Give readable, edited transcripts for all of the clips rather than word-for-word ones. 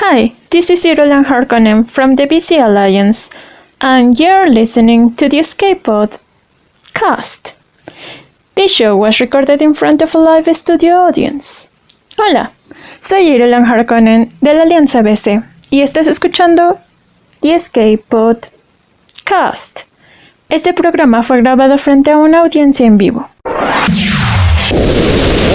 Hi, this is Irolan Harkonnen from the BC Alliance, and you're listening to the Escape Pod cast. This show was recorded in front of a live studio audience. Hola, soy Irolan Harkonnen de la Alianza BC y estás escuchando The Escape Pod cast. Este programa fue grabado frente a una audiencia en vivo.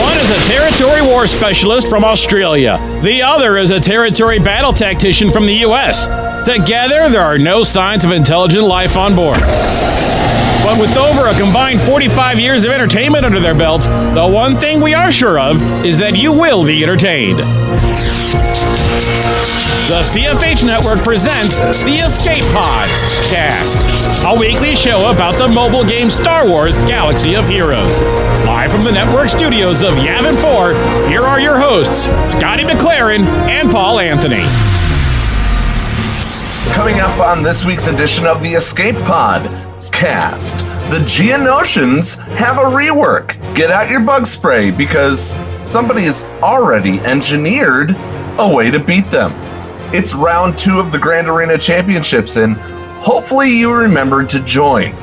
One is a territory war specialist from Australia. The other is a territory battle tactician from the US. Together, there are no signs of intelligent life on board. But with over a combined 45 years of entertainment under their belts, the one thing we are sure of is that you will be entertained. The CFH Network presents the Escape Pod cast, a weekly show about the mobile game Star Wars Galaxy of Heroes. Live from the network studios of Yavin 4, here are your hosts, Scotty McLaren and Paul Anthony. Coming up on this week's edition of the Escape Pod cast, the Geonoshians have a rework. Get out your bug spray because somebody has already engineered a way to beat them. It's round 2 of the Grand Arena Championships, and hopefully you remembered to join.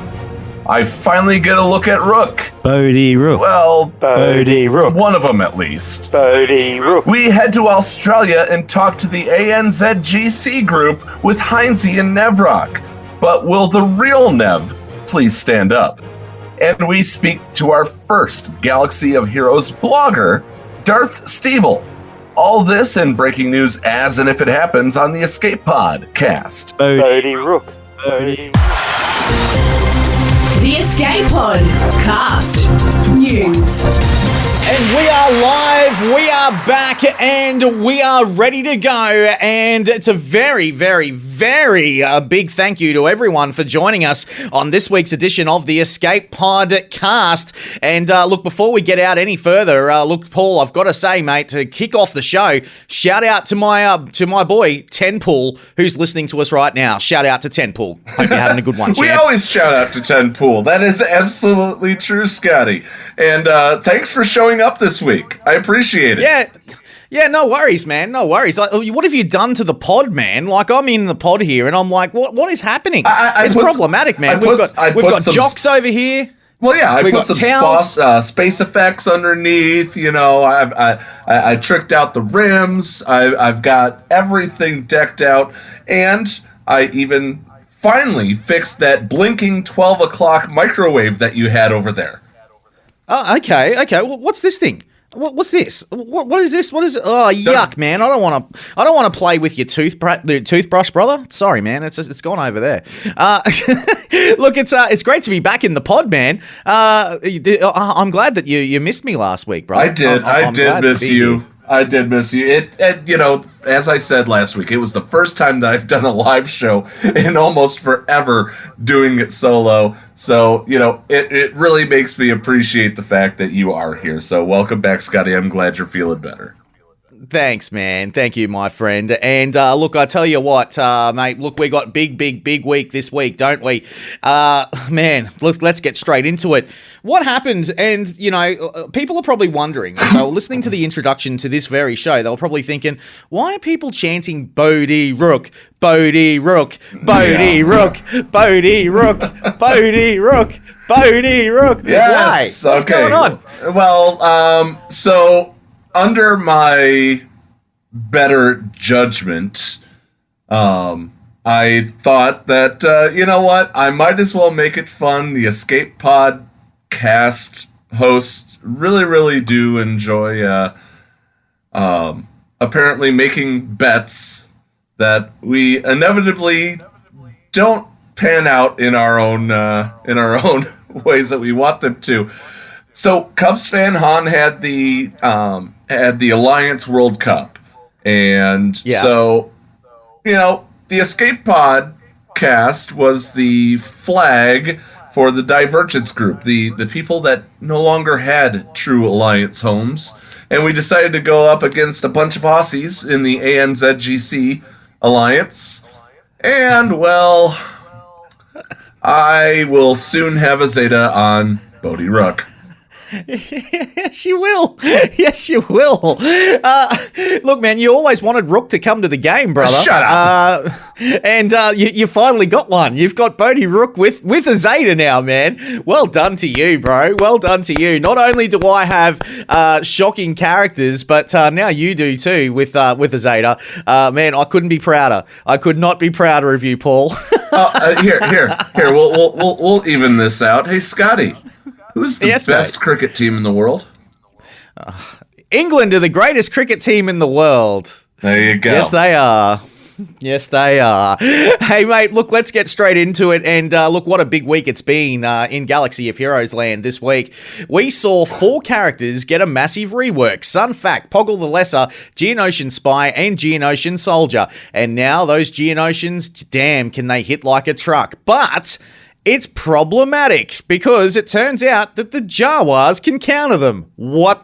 I finally get a look at Rooke. Bodie Rooke. Well, Bodie Rooke. One of them at least. Bodie Rooke. We head to Australia and talk to the ANZGC group with Hynsey and Nevrok. But will the real Nev please stand up? And we speak to our first Galaxy of Heroes blogger, DarthStevil. All this and breaking news as and if it happens on the Escape Pod cast. Bodie Rooke. Bodie. The Escape Pod cast news. And we are live, we are back, and we are ready to go. And it's a very, very, very big thank you to everyone for joining us on this week's edition of the Escape Pod cast. And look, before we get out any further, look, Paul, I've got to say, mate, to kick off the show, shout out to my boy, Tenpool, who's listening to us right now. Shout out to Tenpool. Hope you're having a good one, champ. We always shout out to Tenpool. That is absolutely true, Scotty. And thanks for showing up this week. I appreciate it. Yeah, no worries, man. No worries. Like, what have you done to the pod, man? Like, I'm in the pod here, and I'm like, what is happening? It's problematic, man. We've got jocks over here. Well, yeah, I put some space effects underneath. You know, I tricked out the rims. I've got everything decked out, and I even finally fixed that blinking 12 o'clock microwave that you had over there. Oh, okay. Well, what's this thing? What's this? What is this? What is? Oh, yuck, man! I don't want to play with your toothbrush, brother. Sorry, man. It's gone over there. Look, it's great to be back in the pod, man. I'm glad that you missed me last week, bro. I did miss you. I did miss you. It you know, as I said last week, it was the first time that I've done a live show in almost forever doing it solo. So, you know, it really makes me appreciate the fact that you are here. So welcome back, Scotty. I'm glad you're feeling better. Thanks, man. Thank you, my friend. And look, I tell you what, mate, look, we got big week this week, don't we? Man, look, let's get straight into it. What happened? And, you know, people are probably wondering, if they were listening to the introduction to this very show, they were probably thinking, why are people chanting Bodie Rooke, Bodie Rooke, Bodie Rooke, Bodie Rooke, Bodie Rooke, Bodie Rooke? Yes. Why? What's going on? Well, so under my better judgment, I thought that, you know what, I might as well make it fun. The Escape Pod cast hosts really do enjoy apparently making bets that we inevitably don't pan out in our own ways that we want them to. So Cubs fan Han had the Alliance World Cup, and so, you know, the Escape Pod cast was the flag for the Divergence group, the people that no longer had true Alliance homes, and we decided to go up against a bunch of Aussies in the ANZGC Alliance, and, well, I will soon have a Zeta on Bodie Rooke. Yes, you will. Yes, you will. Look, man, you always wanted Rooke to come to the game, brother. Shut up. And you finally got one. You've got Bodhi Rooke with a Zeta now, man. Well done to you, bro. Well done to you. Not only do I have shocking characters, but now you do too with a Zeta. Man, I couldn't be prouder. I could not be prouder of you, Paul. Here. We'll even this out. Hey, Scotty. Who's the best mate. cricket team in the world? England are the greatest cricket team in the world. There you go. Yes, they are. Yes, they are. Hey, mate, look, let's get straight into it. And look, what a big week it's been in Galaxy of Heroes land this week. We saw 4 characters get a massive rework. Sun Fac, Poggle the Lesser, Geonosian Spy, and Geonosian Soldier. And now those Geonosians, damn, can they hit like a truck. But it's problematic because it turns out that the Jawas can counter them. What?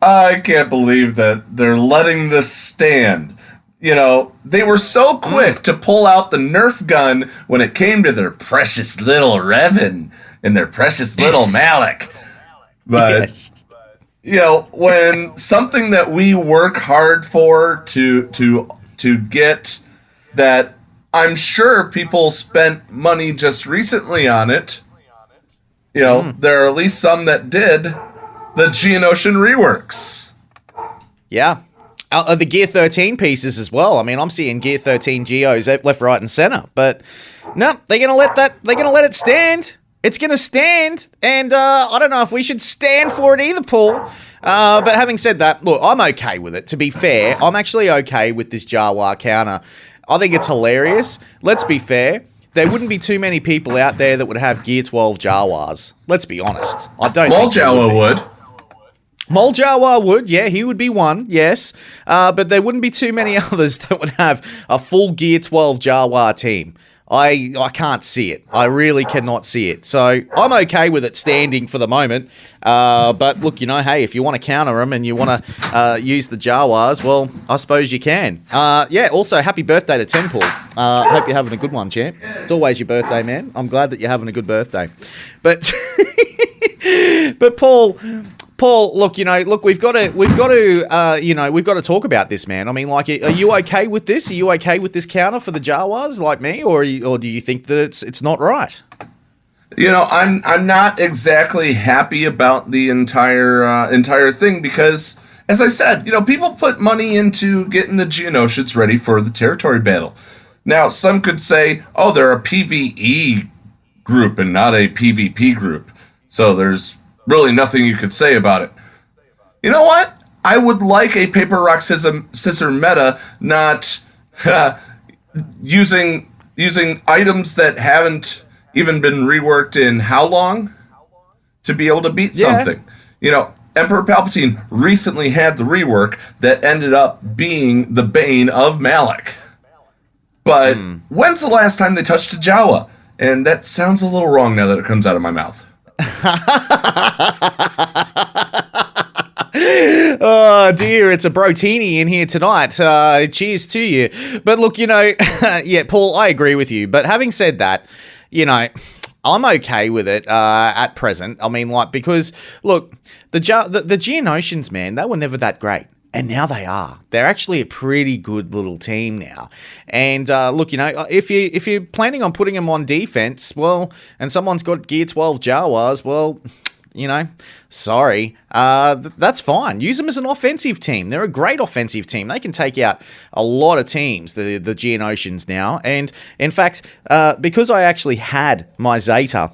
I can't believe that they're letting this stand. You know, they were so quick to pull out the Nerf gun when it came to their precious little Revan and their precious little Malik. But, Yes. you know, when something that we work hard for to get that, I'm sure people spent money just recently on it. You know, there are at least some that did. The Geonosian reworks. Yeah. The Gear 13 pieces as well. I mean, I'm seeing Gear 13 Geos left, right, and center. But no, they're gonna let it stand. It's gonna stand, and I don't know if we should stand for it either, Paul. But having said that, look, I'm okay with it. To be fair, I'm actually okay with this Jawa counter. I think it's hilarious. Let's be fair. There wouldn't be too many people out there that would have Gear 12 Jawas. Let's be honest. I don't think there Jawa be. would. Mol Jawa would, yeah, he would be one, yes. But there wouldn't be too many others that would have a full Gear 12 Jawa team. I can't see it. I really cannot see it. So I'm okay with it standing for the moment. But look, you know, hey, if you want to counter them and you want to use the Jawas, well, I suppose you can. Yeah, also, happy birthday to Temple. Hope you're having a good one, champ. It's always your birthday, man. I'm glad that you're having a good birthday. But, but Paul, look, we've got to talk about this, man. I mean, like, are you okay with this? Are you okay with this counter for the Jawas, like me, or do you think that it's not right? You know, I'm not exactly happy about the entire thing because, as I said, you know, people put money into getting the Geonosians ready for the territory battle. Now, some could say, oh, they're a PvE group and not a PvP group, so there's really nothing you could say about it. You know what? I would like a paper, rock, scissor meta, not using items that haven't even been reworked in how long to be able to beat something. You know, Emperor Palpatine recently had the rework that ended up being the bane of Malik. But when's the last time they touched a Jawa? And that sounds a little wrong now that it comes out of my mouth. Oh dear, it's a brotini in here tonight. Cheers to you. But look, you know, yeah, Paul, I agree with you. But having said that, you know, I'm okay with it at present. I mean, like, because look, the Geonosians, man, they were never that great. And now they are. They're actually a pretty good little team now. And look, you know, if you're planning on putting them on defense, well, and someone's got Gear 12 Jawas, well, you know, sorry, that's fine. Use them as an offensive team. They're a great offensive team. They can take out a lot of teams, the Geonosians now. And in fact, because I actually had my Zeta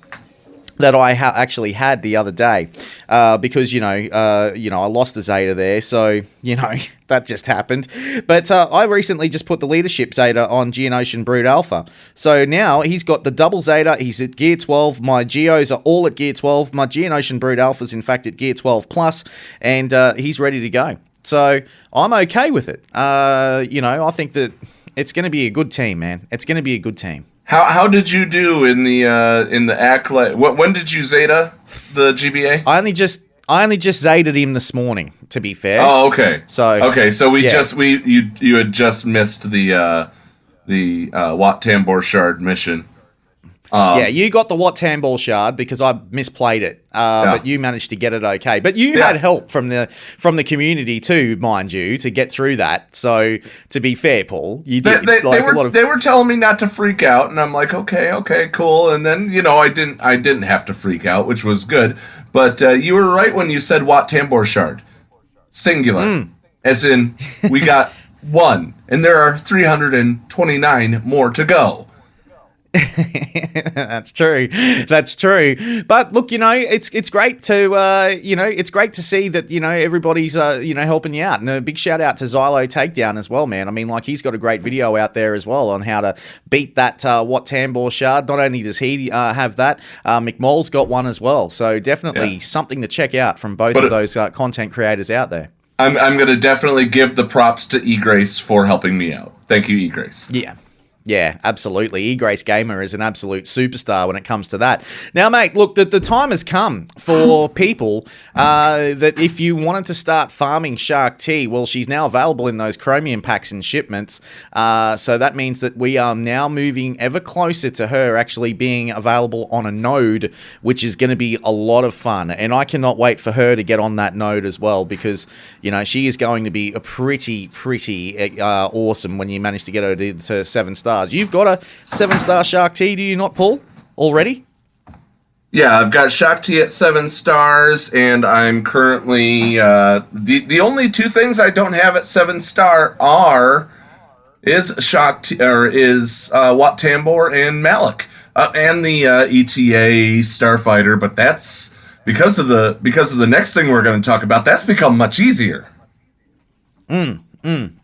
that I actually had the other day, because I lost the Zeta there, so you know that just happened. But I recently just put the leadership Zeta on Geonosian Brood Alpha, so now he's got the double Zeta. He's at Gear 12. My Geos are all at Gear 12. My Geonosian Brood Alpha's in fact at Gear 12 plus, and he's ready to go. So I'm okay with it. I think that it's going to be a good team, man. It's going to be a good team. How did you do in the Acolyte? When did you Zeta the GBA? I only just Zetaed him this morning, to be fair. Oh, okay. So you had just missed the Wat Tambor Shard mission. Yeah, you got the Wat Tambor shard because I misplayed it, but you managed to get it okay. But you had help from the community too, mind you, to get through that. So to be fair, Paul, you did. They were telling me not to freak out, and I'm like, okay, cool. And then I didn't have to freak out, which was good. But you were right when you said Wat Tambor shard, singular, as in we got one, and there are 329 more to go. That's true. But look, it's great to it's great to see that everybody's helping you out, and a big shout out to Xylo Takedown as well, man. I mean, like, he's got a great video out there as well on how to beat that Wat Tambor shard. Not only does he have that, McMoll's got one as well. So definitely something to check out from both of those content creators out there. I'm going to definitely give the props to eGrace for helping me out. Thank you, eGrace. Yeah, absolutely. eGrace Gamer is an absolute superstar when it comes to that. Now, mate, look, the time has come for people that if you wanted to start farming Shark Tea, well, she's now available in those chromium packs and shipments. So that means that we are now moving ever closer to her actually being available on a node, which is going to be a lot of fun. And I cannot wait for her to get on that node as well, because, she is going to be a pretty awesome when you manage to get her to 7 stars. You've got a 7-star Shark Tea, do you not, Paul? Already? Yeah, I've got Shark Tea at 7 stars, and I'm currently the only 2 things I don't have at 7-star is Shark Tea, or is Wat Tambor and Malik, and the ETA Starfighter. But that's because of the next thing we're going to talk about. That's become much easier.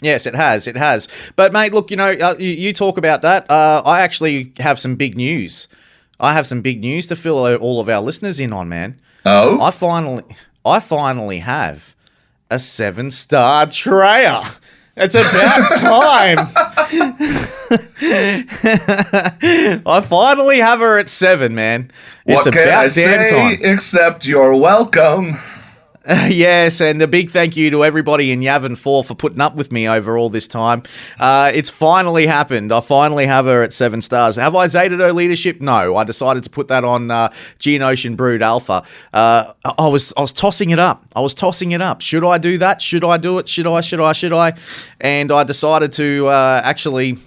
Yes, it has. But, mate, look, you talk about that. I actually have some big news. I have some big news to fill all of our listeners in on, man. Oh? I finally have a 7-star Treya. It's about time. I finally have her at 7, man. It's what can about I damn say time. Except you're welcome. Yes, and a big thank you to everybody in Yavin 4 for putting up with me over all this time. It's finally happened. I finally have her at 7 stars. Have I zated her leadership? No. I decided to put that on Geonosian Brood Alpha. I was tossing it up. Should I do that? Should I do it? Should I? And I decided to actually,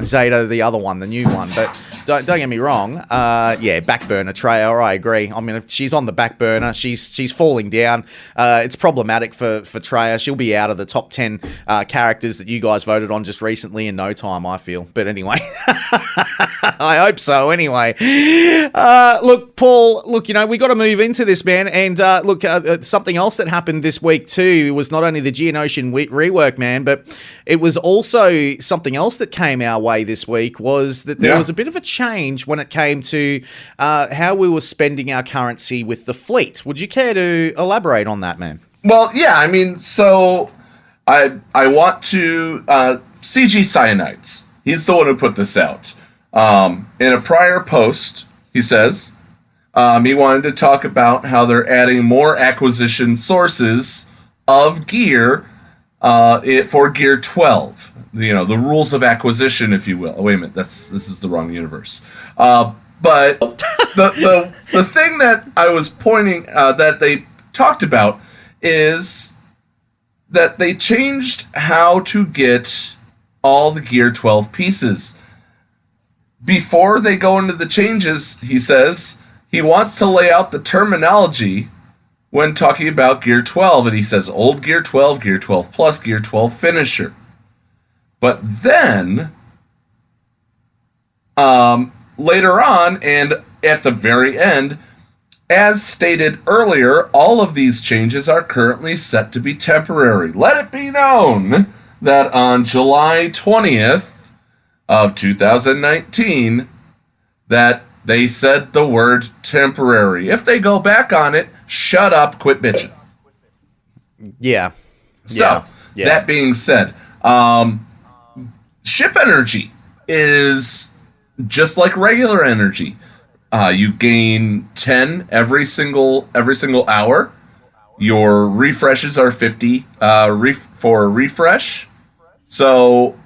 Zeta the other one, the new one. But don't get me wrong. Back burner Treya. I agree. I mean, she's on the back burner. She's falling down. It's problematic for Treya. She'll be out of the top 10 characters that you guys voted on just recently in no time, I feel. But anyway, I hope so anyway. Look, Paul, we got to move into this, man. And something else that happened this week too was not only the Geonosian rework, man, but it was also something else that came our way this week was that there was a bit of a change when it came to how we were spending our currency with the fleet. Would you care to elaborate on that, man? Well, yeah, I mean, so I want to CG Cyanides. He's the one who put this out. In a prior post, he says he wanted to talk about how they're adding more acquisition sources of gear for Gear 12. The rules of acquisition, if you will. Oh, wait a minute, this is the wrong universe. But the thing that I was pointing that they talked about is that they changed how to get all the Gear 12 pieces. Before they go into the changes, he says, he wants to lay out the terminology when talking about Gear 12, and he says old Gear 12, Gear 12 Plus, Gear 12 Finisher. But then, later on, and at the very end, as stated earlier, all of these changes are currently set to be temporary. Let it be known that on July 20th of 2019, that they said the word temporary. If they go back on it, shut up, quit bitching. Yeah. So, that being said, ship energy is just like regular energy. You gain 10 every single hour. Your refreshes are 50 for a refresh. So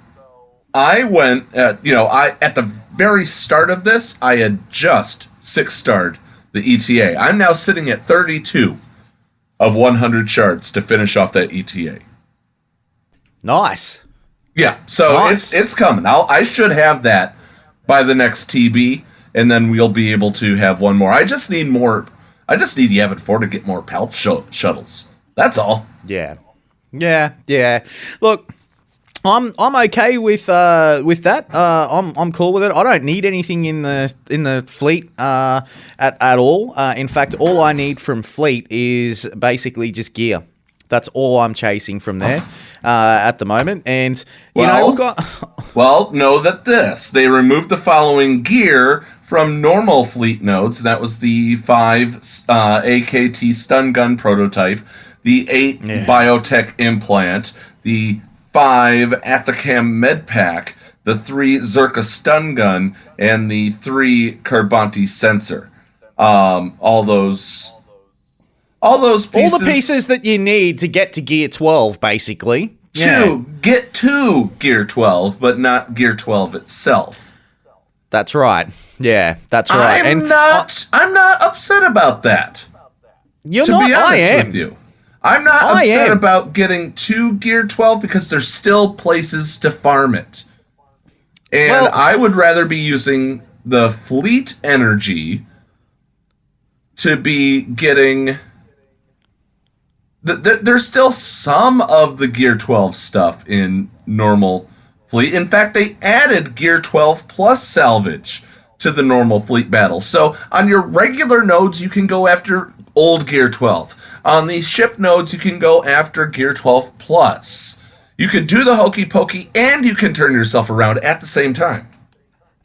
I went at the very start of this, I had just 6-starred the ETA. I'm now sitting at 32 of 100 shards to finish off that ETA. Nice. Yeah, so Nice. it's coming. I should have that by the next TB, and then we'll be able to have one more. I just need more. I just need Yavin 4 to get more palp shuttles. That's all. Yeah. Look, I'm okay with that. I'm cool with it. I don't need anything in the fleet at all. In fact, all I need from fleet is basically just gear. That's all I'm chasing from there at the moment. And we've got. Well, know that they removed the following gear from normal fleet nodes. That was the 5 AKT stun gun prototype, the 8 biotech implant, the 5 Athacam med pack, the 3 Zerka stun gun, and the 3 Carbonti sensor. All those pieces. All the pieces that you need to get to Gear 12, basically. Get to Gear 12, but not Gear 12 itself. That's right. Yeah, that's right. I'm not upset about that. You're to not. be I honest am. with you. I'm not upset about getting to Gear 12 because there's still places to farm it. And I would rather be using the fleet energy to be getting... There's still some of the Gear 12 stuff in normal fleet. In fact, they added Gear 12 plus salvage to the normal fleet battle. So on your regular nodes, you can go after old Gear 12. On these ship nodes, you can go after Gear 12 plus. You can do the hokey pokey and you can turn yourself around at the same time.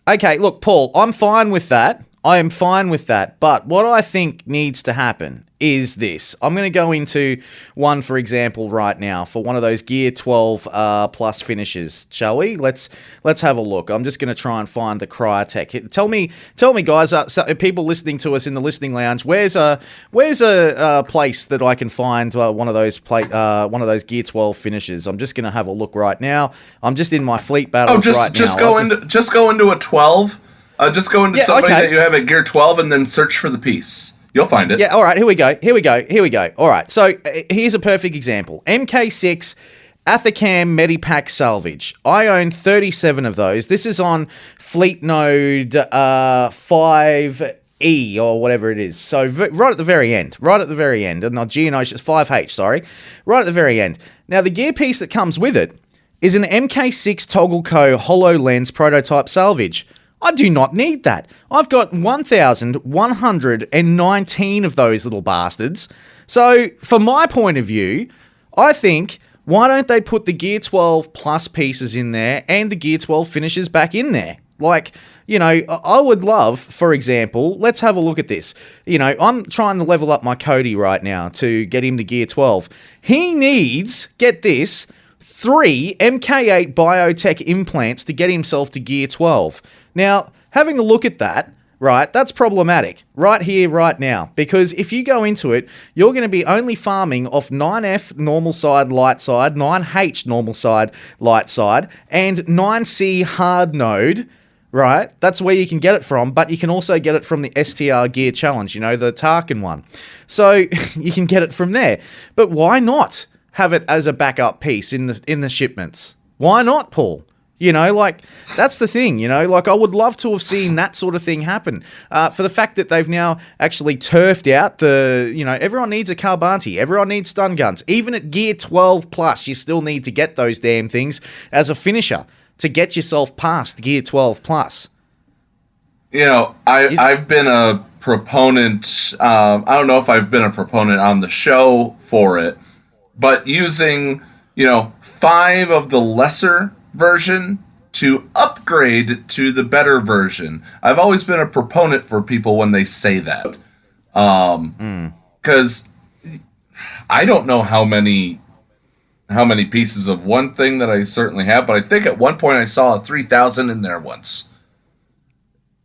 Okay, look, Paul, I'm fine with that. I am fine with that. But what I think needs to happen is this. I'm going to go into one, for example, right now for one of those Gear 12 plus finishes, shall we? Let's have a look. I'm just going to try and find the Cryotech. Tell me, guys, people listening to us in the listening lounge, where's a place that I can find one of those Gear 12 finishes? I'm just going to have a look right now. I'm just in my fleet battles right now. Just go into a 12. Just go into somebody that you have at Gear 12 and then search for the piece. You'll find it. Yeah, all right, here we go. All right, so here's a perfect example. MK6 Athacam Medipack Salvage. I own 37 of those. This is on Fleet Node 5E or whatever it is. So right at the very end. And not Geonoshians, 5H, sorry. Right at the very end. Now, the gear piece that comes with it is an MK6 Toggle Co. HoloLens prototype salvage. I do not need that. I've got 1,119 of those little bastards. So, from my point of view, I think, why don't they put the Gear 12 plus pieces in there and the Gear 12 finishes back in there? Like, I would love, for example, let's have a look at this. I'm trying to level up my Cody right now to get him to Gear 12. He needs, get this, 3 MK8 biotech implants to get himself to Gear 12. Now, having a look at that, right, that's problematic right here, right now, because if you go into it, you're going to be only farming off 9F normal side, light side, 9H normal side, light side, and 9C hard node, right? That's where you can get it from, but you can also get it from the STR Gear Challenge, the Tarkin one. So you can get it from there. But why not have it as a backup piece in the shipments? Why not, Paul? That's the thing, I would love to have seen that sort of thing happen. For the fact that they've now actually turfed out everyone needs a Carbonti, everyone needs stun guns. Even at Gear 12 plus, you still need to get those damn things as a finisher to get yourself past Gear 12 plus. I've been a proponent, I don't know if I've been a proponent on the show for it, but using, 5 of the lesser version to upgrade to the better version. I've always been a proponent for people when they say that. Because I don't know how many pieces of one thing that I certainly have, but I think at one point I saw a 3,000 in there once.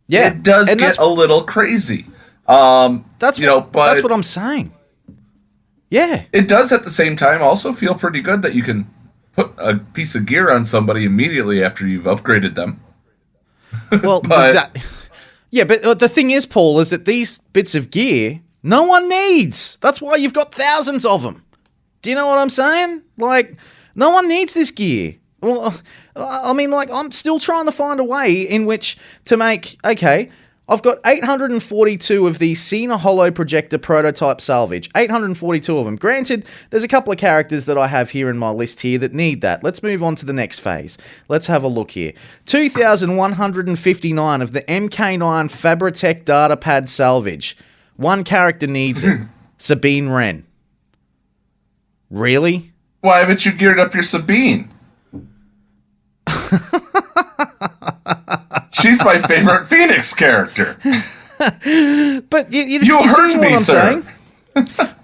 Yeah. It does get a little crazy. That's what I'm saying. Yeah. It does at the same time also feel pretty good that you can put a piece of gear on somebody immediately after you've upgraded them. Well, But- but the thing is, Paul, is that these bits of gear no one needs. That's why you've got thousands of them. Do you know what I'm saying? Like, no one needs this gear. Well, I mean, like, I'm still trying to find a way in which to make, okay, I've got 842 of these Cena Hollow Projector prototype salvage. 842 of them. Granted, there's a couple of characters that I have here in my list here that need that. Let's move on to the next phase. Let's have a look here. 2,159 of the MK9 Fabritech data pad salvage. One character needs it. Sabine Wren. Really? Why haven't you geared up your Sabine? She's my favorite Phoenix character. But You hurt me, sir.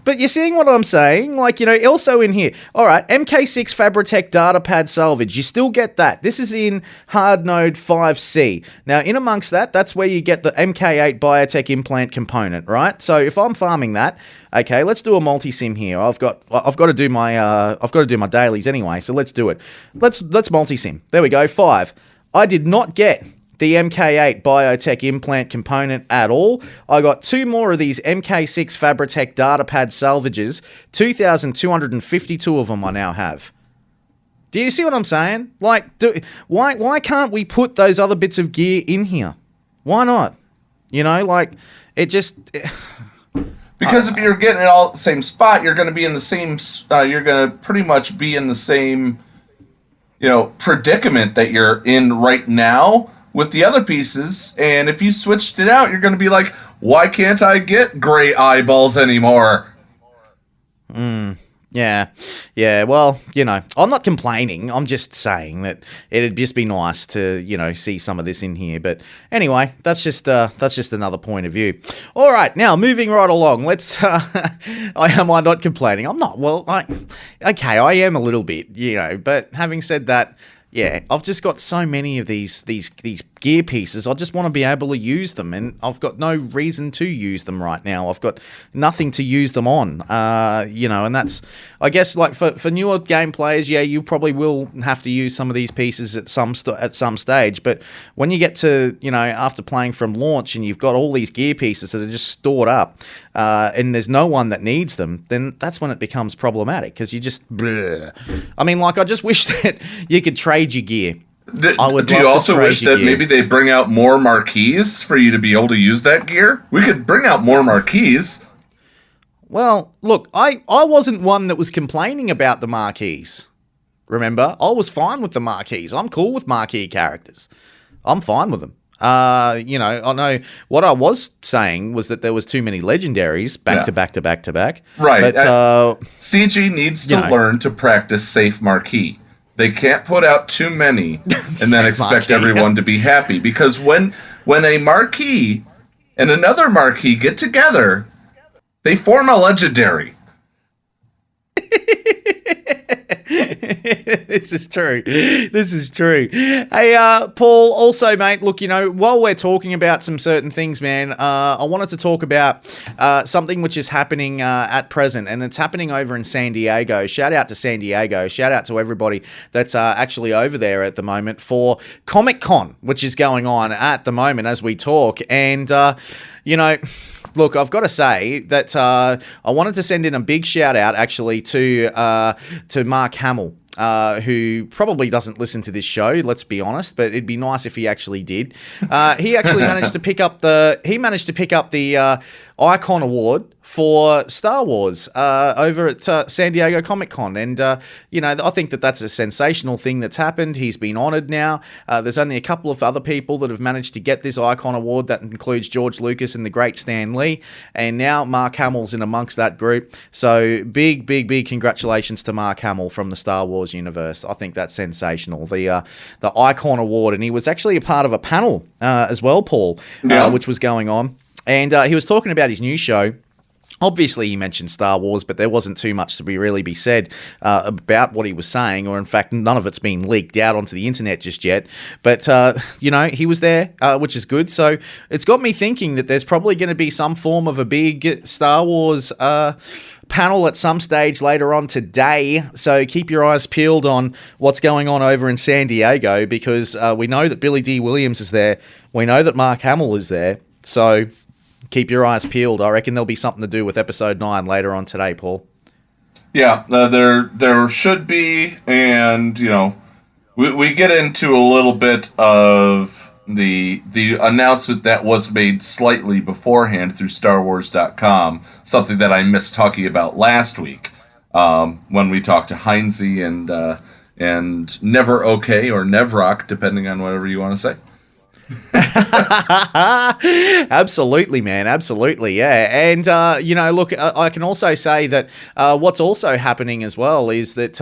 But you're seeing what I'm saying? Like, you know, also in here. All right, MK6 Fabritech data pad salvage. You still get that. This is in hard node 5C. Now, in amongst that, that's where you get the MK8 biotech implant component, right? So if I'm farming that, okay, let's do a multi-sim here. I've got to do my dailies anyway, so let's do it. Let's multi-sim. There we go. 5. I did not get the MK8 biotech implant component at all. I got 2 more of these MK6 Fabritech data pad salvages. 2,252 of them I now have. Do you see what I'm saying? Like, why can't we put those other bits of gear in here? Why not? You know, like, it just... Because if you're getting it all at the same spot, you're going to be in the same... you're going to pretty much be in the same, you know, predicament that you're in right now with the other pieces. And if you switched it out, you're going to be like, why can't I get gray eyeballs anymore? Yeah. Well, you know, I'm not complaining. I'm just saying that it'd just be nice to, you know, see some of this in here. But anyway, that's just another point of view. All right, now moving right along. Let's. Am I not complaining? I'm not. Well, okay, I am a little bit, you know. But having said that, yeah, I've just got so many of these gear pieces. I just want to be able to use them, and I've got no reason to use them right now. I've got nothing to use them on, you know, and that's, I guess, like for newer game players, yeah, you probably will have to use some of these pieces at some stage. But when you get to, you know, after playing from launch and you've got all these gear pieces that are just stored up, and there's no one that needs them, then that's when it becomes problematic because you just, bleh. I mean, like, I just wish that you could trade your gear. Do you also wish that maybe they bring out more marquees for you to be able to use that gear? We could bring out more marquees. Well, look, I wasn't one that was complaining about the marquees. Remember? I was fine with the marquees. I'm cool with marquee characters. I'm fine with them. You know, I know what I was saying was that there was too many legendaries back to back to back to back. Right. But, CG needs to learn to practice safe marquee. They can't put out too many and then expect everyone to be happy. Because when a marquee and another marquee get together, they form a legendary. This is true. Hey, Paul, also, mate, look, you know, while we're talking about some certain things, man, I wanted to talk about something which is happening at present, and it's happening over in San Diego. Shout out to San Diego. Shout out to everybody that's actually over there at the moment for Comic-Con, which is going on at the moment as we talk. And, you know... Look, I've got to say that I wanted to send in a big shout out actually to Mark Hamill, who probably doesn't listen to this show, let's be honest, but it'd be nice if he actually did. He actually managed to pick up the Icon Award for Star Wars over at San Diego Comic-Con. And, you know, I think that that's a sensational thing that's happened. He's been honored now. There's only a couple of other people that have managed to get this Icon Award. That includes George Lucas and the great Stan Lee. And now Mark Hamill's in amongst that group. So big congratulations to Mark Hamill from the Star Wars universe. I think that's sensational. The Icon Award. And he was actually a part of a panel as well, Paul, which was going on. And he was talking about his new show, Obviously, he mentioned Star Wars, but there wasn't too much to really be said about what he was saying, or in fact, none of it's been leaked out onto the internet just yet. But, he was there, which is good. So it's got me thinking that there's probably going to be some form of a big Star Wars panel at some stage later on today. So keep your eyes peeled on what's going on over in San Diego, because we know that Billy D. Williams is there. We know that Mark Hamill is there. So keep your eyes peeled. I reckon there'll be something to do with episode 9 later on today, Paul. Yeah, there should be, and we get into a little bit of the announcement that was made slightly beforehand through StarWars.com, something that I missed talking about last week when we talked to Hynsey and Nevrok or Nevrok, depending on whatever you want to say. Absolutely, man. Absolutely, yeah. And look, I can also say that what's also happening as well is that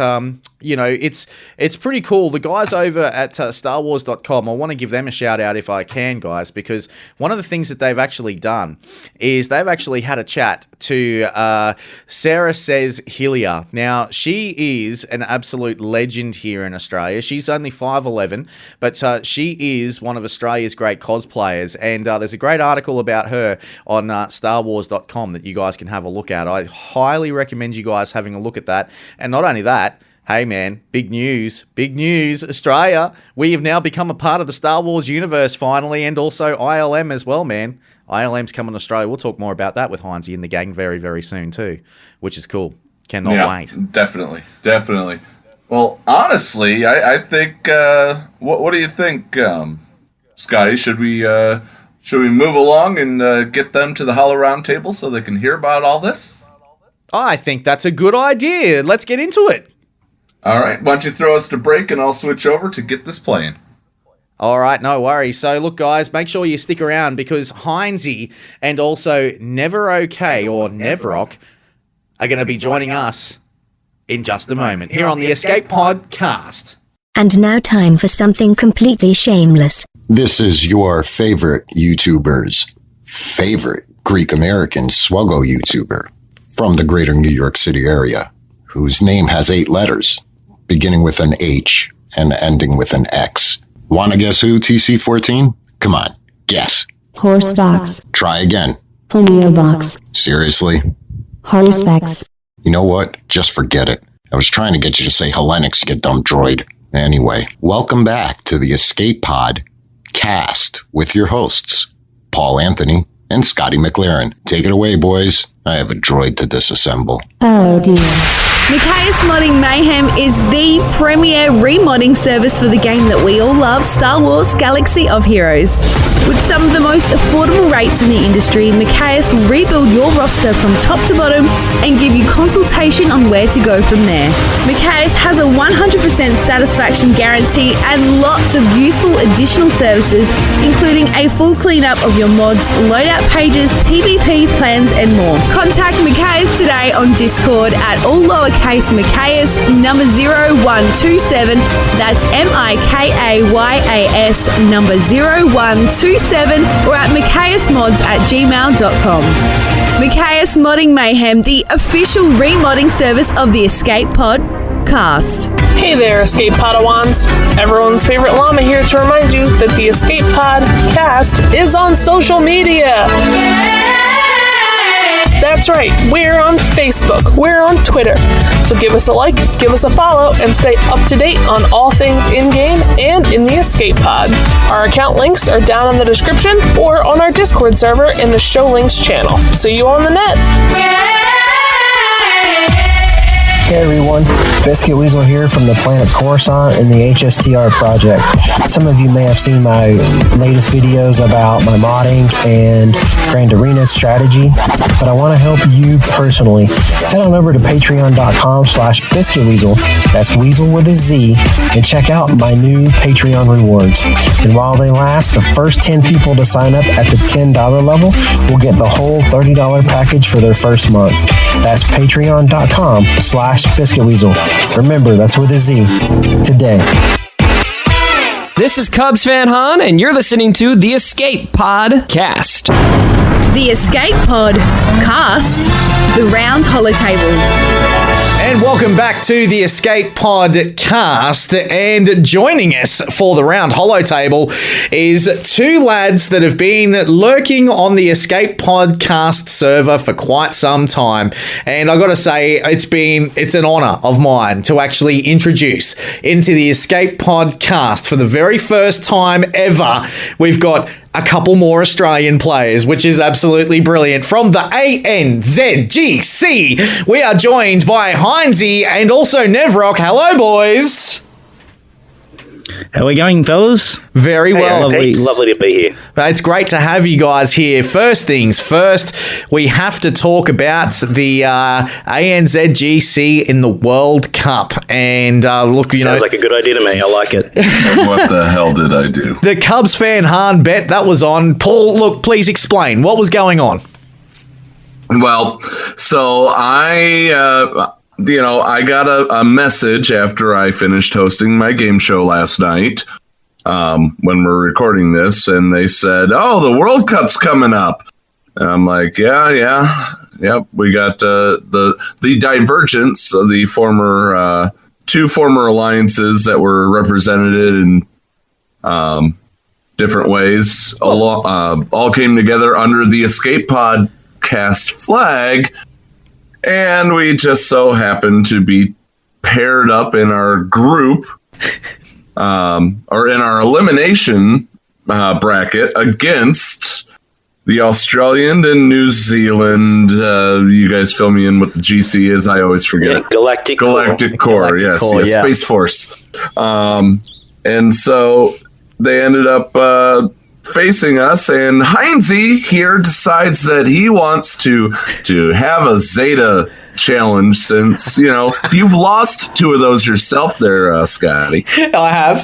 it's pretty cool. The guys over at StarWars.com, I want to give them a shout out if I can, guys, because one of the things that they've actually done is they've actually had a chat to Sarah Says Hillier. Now, she is an absolute legend here in Australia. She's only 5'11", but she is one of Australia's great cosplayers, and there's a great article about her on StarWars.com that you guys can have a look at. I highly recommend you guys having a look at that. And not only that, hey man, big news, Australia. We have now become a part of the Star Wars universe finally, and also ILM as well, man. ILM's coming to Australia. We'll talk more about that with Hynsey and the gang very, very soon too, which is cool. Cannot wait. Definitely. Well, honestly, I think, what do you think, Scotty? Should we move along and get them to the Hollow Round Table so they can hear about all this? I think that's a good idea. Let's get into it. All right. Why don't you throw us to break and I'll switch over to get this playing. All right, no worries. So, look, guys, make sure you stick around because Hynsey and also Nevrok or Nevrok are going to be joining us in just a moment here on the Escape Podcast. And now time for something completely shameless. This is your favorite YouTuber's favorite Greek-American Swuggo YouTuber from the greater New York City area, whose name has 8 letters, beginning with an H and ending with an X. Wanna guess who, TC14? Come on, guess. Horsebox. Try again. Homeobox. Seriously? Horsepex. You know what? Just forget it. I was trying to get you to say Hellenix, you dumb droid. Anyway, welcome back to the Escape Pod Cast with your hosts, Paul Anthony and Scotty McLaren. Take it away, boys. I have a droid to disassemble. Oh dear. Micaeus Modding Mayhem is the premier remodding service for the game that we all love, Star Wars Galaxy of Heroes. With some of the most affordable rates in the industry, Micaeus will rebuild your roster from top to bottom and give you consultation on where to go from there. Micaeus has a 100% satisfaction guarantee and lots of useful additional services, including a full cleanup of your mods, loadout pages, PvP plans, and more. Contact Micaeus today on Discord at all lowercase Micaeus number 0127. That's MIKAYAS number 0127, or at micaeusmods@gmail.com. Micaeus Modding Mayhem, the official remodding service of the Escape Pod Cast. Hey there, Escape Podawans. Everyone's favorite llama here to remind you that the Escape Pod Cast is on social media. That's right, we're on Facebook, we're on Twitter. So give us a like, give us a follow, and stay up to date on all things in-game and in the Escape Pod. Our account links are down in the description or on our Discord server in the Show Links channel. See you on the net. Hey everyone, Biscuit Weasel here from the planet Coruscant and the HSTR project. Some of you may have seen my latest videos about my modding and Grand Arena strategy, but I want to help you personally. Head on over to patreon.com/biscuitweasel, that's Weasel with a Z, and check out my new Patreon rewards. And while they last, the first 10 people to sign up at the $10 level will get the whole $30 package for their first month. That's patreon.com/biscuitweasel. Remember, that's with a Z. Today. This is Cubs fan Han, and you're listening to the Escape Podcast. The Escape Pod Cast, The Round Hollow Table. And welcome back to the Escape Pod Cast. And joining us for the Round Hollow Table is two lads that have been lurking on the Escape Podcast server for quite some time. And I got to say, it's an honor of mine to actually introduce into the Escape Podcast for the very first time ever. We've got a couple more Australian players, which is absolutely brilliant. From the ANZGC, we are joined by Hynsey and also Nevrok. Hello, boys. How are we going, fellas? Very well. Lovely to be here. It's great to have you guys here. First things first, we have to talk about the ANZGC in the World Cup. And look, Sounds like a good idea to me. I like it. What the hell did I do? The Cubs fan Han bet that was on. Paul, look, please explain. What was going on? Well, so I got a message after I finished hosting my game show last night when we're recording this, and they said, "Oh, the World Cup's coming up." And I'm like, yeah. We got the divergence of the former two former alliances that were represented in different ways. All came together under the Escape Podcast flag. And we just so happened to be paired up in our group, or in our elimination bracket against the Australian and New Zealand. You guys fill me in what the GC is. I always forget. Yeah, Galactic Corps. Yes, yeah. Space Force. And so they ended up facing us, and Hynsey here decides that he wants to have a Zeta challenge, since you've lost two of those yourself there, Scotty. I have.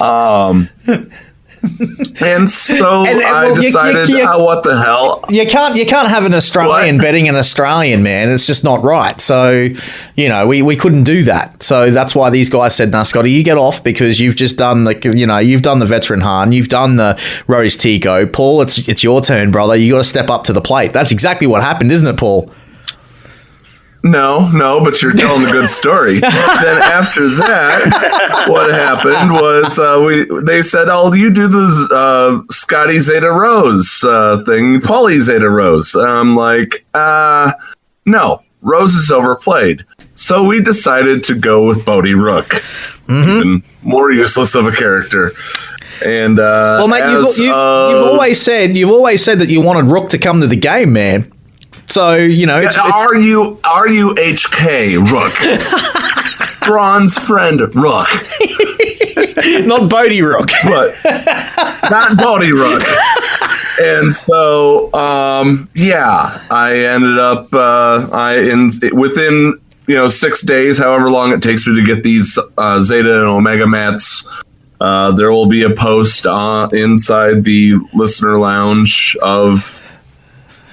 And so I decided, what the hell? You can't have an Australian betting an Australian, man. It's just not right. So, we couldn't do that. So that's why these guys said, "Nah, Scotty, you get off, because you've just done you've done the veteran Han, you've done the Rose Tico. Paul, it's your turn, brother. You got to step up to the plate." That's exactly what happened, isn't it, Paul? No, but you're telling a good story. Then after that, what happened was they said, "Oh, you do the Scotty Zeta Rose thing, Paulie Zeta Rose." I'm like, no, Rose is overplayed. So we decided to go with Bodhi Rooke, even more useless of a character. And well, mate, you've always said that you wanted Rooke to come to the game, man. So, are you HK Rooke? Thrawn's friend Rooke. Not Bodhi Rooke. But not Bodhi Rooke. And so, I ended up within 6 days, however long it takes me to get these Zeta and Omega mats, there will be a post inside the listener lounge of.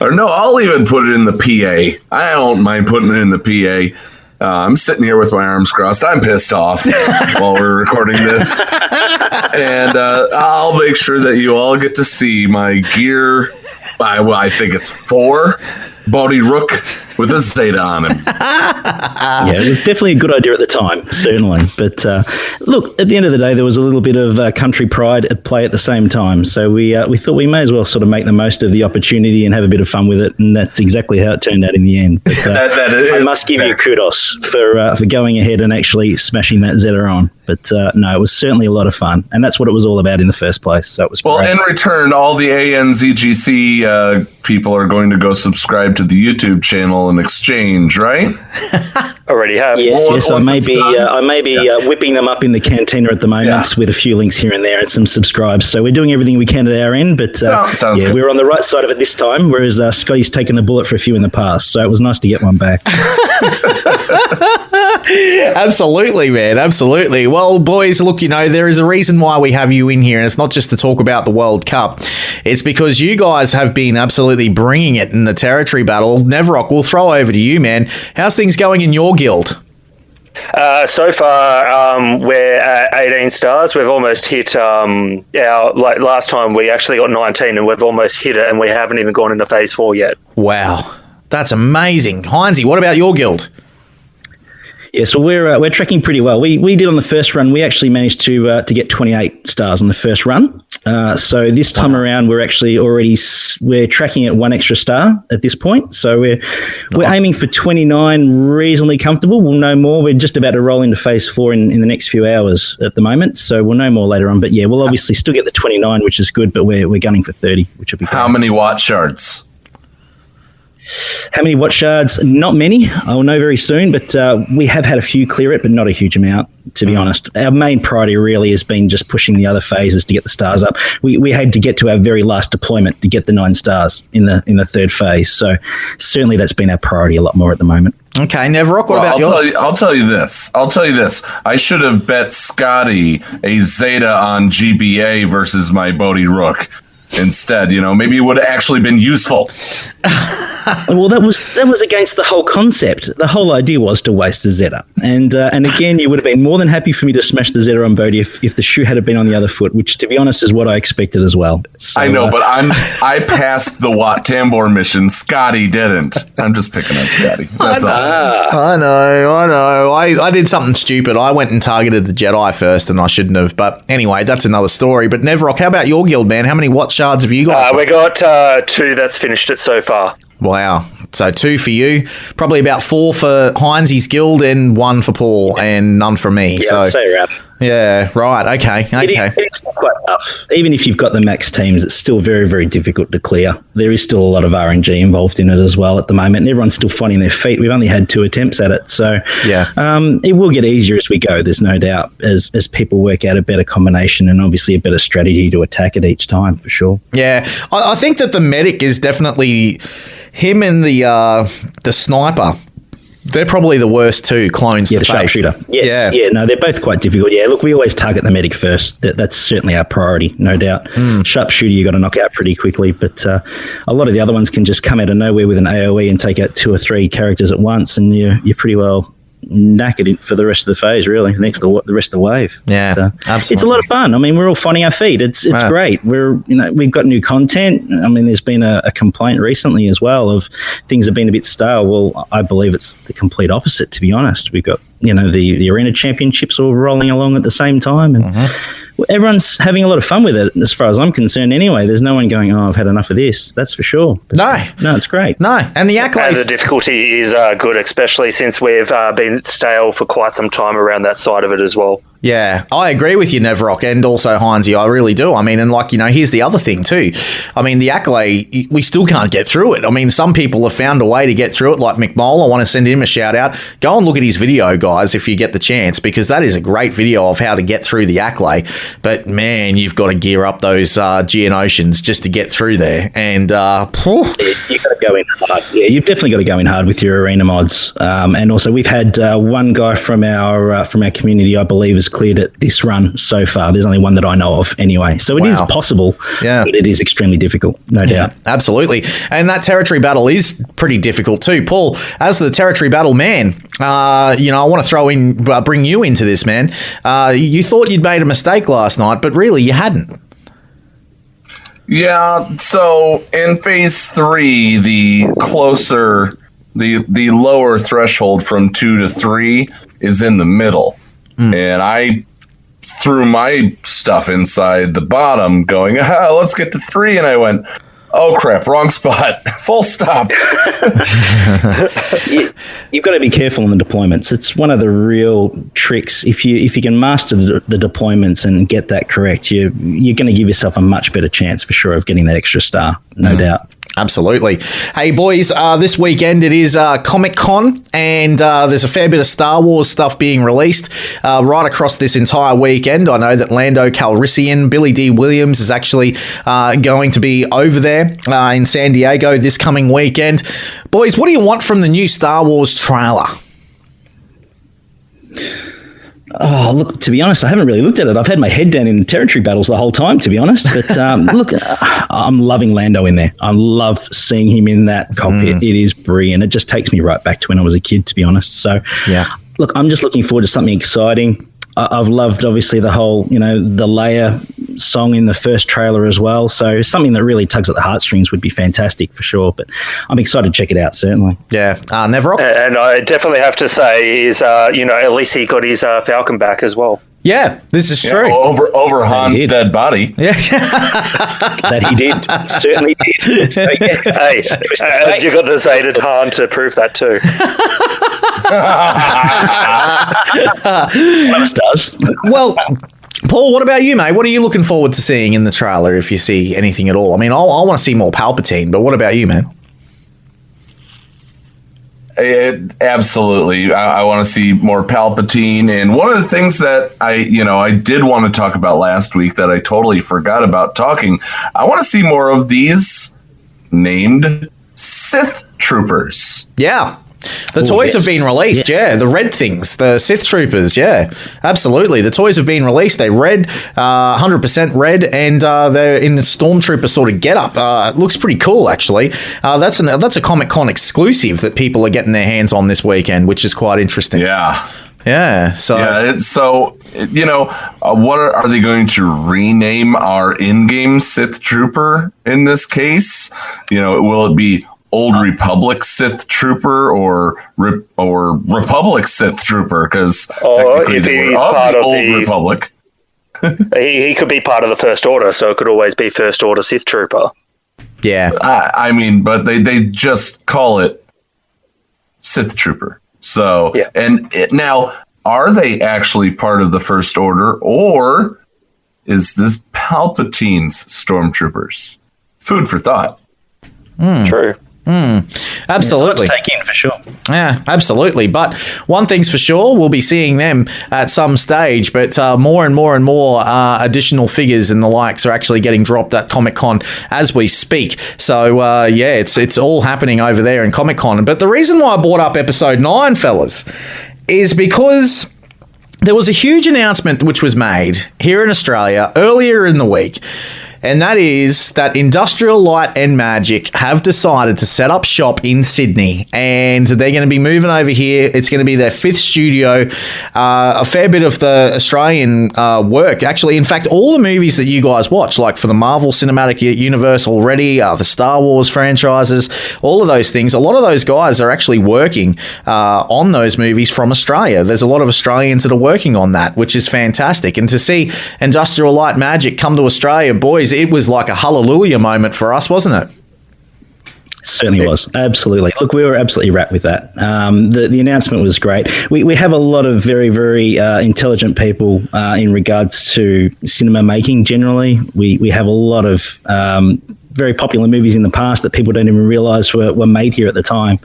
Or no, I'll even put it in the PA. I don't mind putting it in the PA. I'm sitting here with my arms crossed. I'm pissed off while we're recording this. And I'll make sure that you all get to see my gear. I think it's 4 Bodhi Rooke with a Zeta on him. Yeah, it was definitely a good idea at the time, certainly. But look, at the end of the day, there was a little bit of country pride at play at the same time. So we thought we may as well sort of make the most of the opportunity and have a bit of fun with it. And that's exactly how it turned out in the end. But I must give you kudos for going ahead and actually smashing that Zeta on. But no, it was certainly a lot of fun. And that's what it was all about in the first place. So it was great. Well, in return, all the ANZGC people are going to go subscribe to the YouTube channel in exchange, right? Already have. Yes. I may be whipping them up in the cantina at the moment with a few links here and there and some subscribes. So we're doing everything we can at our end. But sounds good. We're on the right side of it this time, whereas Scotty's taken the bullet for a few in the past. So it was nice to get one back. Absolutely, man. Absolutely. Well, boys, look, there is a reason why we have you in here, and it's not just to talk about the World Cup. It's because you guys have been absolutely bringing it in the territory battle. Nevrok, we'll throw over to you, man. How's things going in your guild? So far, we're at 18 stars. We've almost hit last time we actually got 19, and we've almost hit it, and we haven't even gone into phase 4 yet. Wow, that's amazing. Hynsey, what about your guild? Yeah, so we're tracking pretty well. We did on the first run. We actually managed to get 28 stars on the first run. So this time around, we're tracking at 1 extra star at this point. So we're aiming for 29, reasonably comfortable. We'll know more. We're just about to roll into phase 4 in the next few hours at the moment. So we'll know more later on. But yeah, we'll obviously still get the 29, which is good. But we're gunning for 30, which will be great. How many watt shards? How many watch shards? Not many. I'll know very soon, but we have had a few clear it, but not a huge amount, to be honest. Our main priority really has been just pushing the other phases to get the stars up. We had to get to our very last deployment to get the 9 stars in the third phase. So certainly that's been our priority a lot more at the moment. Okay, Nevrok, what about yours? I'll tell you this. I should have bet Scotty a Zeta on GBA versus my Bodhi Rooke. Instead, maybe it would have actually been useful. Well, that was against the whole concept. The whole idea was to waste a Zeta, and again, you would have been more than happy for me to smash the Zeta on Bodhi if the shoe had been on the other foot, which, to be honest, is what I expected as well. So, I know, but I passed the Wat Tambor mission. Scotty didn't. I'm just picking on Scotty. That's all. I know. I did something stupid. I went and targeted the Jedi first, and I shouldn't have. But anyway, that's another story. But Nevrok, how about your guild, man? How many Wat shards have you got? We got 2 that's finished it so far. Wow. So 2 for you, probably about 4 for Hynsey's guild and 1 for Paul and none for me. Yeah, I'd say around. Yeah, right. Okay. It's quite tough. Even if you've got the max teams, it's still very, very difficult to clear. There is still a lot of RNG involved in it as well at the moment, and everyone's still finding their feet. We've only had 2 attempts at it, so yeah, it will get easier as we go. There's no doubt as people work out a better combination and obviously a better strategy to attack it each time, for sure. Yeah, I think that the medic is definitely him and the sniper. They're probably the worst 2 clones to the face. Sharpshooter. Yes. Yeah, no, they're both quite difficult. Yeah, look, we always target the medic first. That's certainly our priority, no doubt. Sharpshooter, you got to knock out pretty quickly, but a lot of the other ones can just come out of nowhere with an AoE and take out 2 or 3 characters at once, and you're pretty well knackered for the rest of the phase, really. The rest of the wave. Yeah, absolutely. It's a lot of fun. I mean, we're all finding our feet. It's great. We've got new content. I mean, there's been a complaint recently as well of things have been a bit stale. Well, I believe it's the complete opposite, to be honest. We've got the arena championships all rolling along at the same time, and everyone's having a lot of fun with it, as far as I'm concerned anyway. There's no one going, I've had enough of this. That's for sure. But no, it's great. No, and the accolades... And the difficulty is good, especially since we've been stale for quite some time around that side of it as well. Yeah, I agree with you, Nevrok, and also Hynsey. I really do. I mean, and here's the other thing too. I mean, the accolade, we still can't get through it. I mean, some people have found a way to get through it, like McMole. I want to send him a shout out. Go and look at his video, guys, if you get the chance, because that is a great video of how to get through the accolade. But man, you've got to gear up those Geonoshians just to get through there. And you've got to go in hard. Yeah, you've definitely got to go in hard with your arena mods. And also, we've had one guy from our community, I believe, has cleared it this run so far. There's only one that I know of anyway. So it is possible, but it is extremely difficult, no doubt. Absolutely. And that territory battle is pretty difficult too. Paul, as the territory battle man, I want to bring you into this, man. You thought you'd made a mistake last night, but really you hadn't. Yeah, so in phase 3, the lower threshold from 2 to 3 is in the middle. And I threw my stuff inside the bottom going, let's get to 3. And I went, oh crap, wrong spot. Full stop. You've got to be careful in the deployments. It's one of the real tricks. If you can master the deployments and get that correct, you're going to give yourself a much better chance for sure of getting that extra star, no doubt. Absolutely. Hey, boys, this weekend it is Comic-Con, and there's a fair bit of Star Wars stuff being released right across this entire weekend. I know that Lando Calrissian, Billy D. Williams is actually going to be over there in San Diego this coming weekend. Boys, what do you want from the new Star Wars trailer? Oh, look, to be honest, I haven't really looked at it. I've had my head down in the territory battles the whole time, to be honest. But look, I'm loving Lando in there. I love seeing him in that cockpit. It is brilliant. It just takes me right back to when I was a kid, to be honest. So yeah, look, I'm just looking forward to something exciting. I've loved, obviously, the whole, the Leia song in the first trailer as well. So something that really tugs at the heartstrings would be fantastic for sure. But I'm excited to check it out, certainly. Yeah. Nevrok? And I definitely have to say is, at least he got his Falcon back as well. Yeah, this is true. Over Han's dead body. Yeah. That he did. Certainly did. So, yeah. Hey, you got the Zeta Han to prove that too. One of us does. Well, Paul, what about you, mate? What are you looking forward to seeing in the trailer, if you see anything at all? I mean, I want to see more Palpatine, but what about you, man? Absolutely. I want to see more Palpatine. And one of the things that I did want to talk about last week that I totally forgot about talking, I want to see more of these named Sith troopers. Yeah. The toys have been released, yeah. The red things, the Sith troopers, yeah. Absolutely. The toys have been released. They're red, 100% red, and they're in the Stormtrooper sort of getup. It looks pretty cool, actually. That's a Comic-Con exclusive that people are getting their hands on this weekend, which is quite interesting. Yeah. Yeah. What are they going to rename our in-game Sith trooper in this case? Will it be Old Republic Sith Trooper or Republic Sith Trooper? Because technically if they were he's part the of Old Republic. he could be part of the First Order, so it could always be First Order Sith Trooper. Yeah. But they just call it Sith Trooper. So, yeah. Now, are they actually part of the First Order, or is this Palpatine's Stormtroopers? Food for thought. True. Absolutely. Yeah, take in for sure. Yeah, absolutely. But one thing's for sure, we'll be seeing them at some stage. But more and more and more additional figures and the likes are actually getting dropped at Comic-Con as we speak. So it's all happening over there in Comic-Con. But the reason why I brought up episode 9, fellas, is because there was a huge announcement which was made here in Australia earlier in the week. And that is that Industrial Light and Magic have decided to set up shop in Sydney, and they're going to be moving over here. It's going to be their 5th studio. A fair bit of the Australian work, actually. In fact, all the movies that you guys watch, like for the Marvel Cinematic Universe already, the Star Wars franchises, all of those things, a lot of those guys are actually working on those movies from Australia. There's a lot of Australians that are working on that, which is fantastic. And to see Industrial Light Magic come to Australia, boys, it was like a hallelujah moment for us, wasn't it? Certainly was. Absolutely. Look, we were absolutely wrapped with that. The announcement was great. We have a lot of very, very intelligent people in regards to cinema making generally. We have a lot of very popular movies in the past that people don't even realize were made here at the time,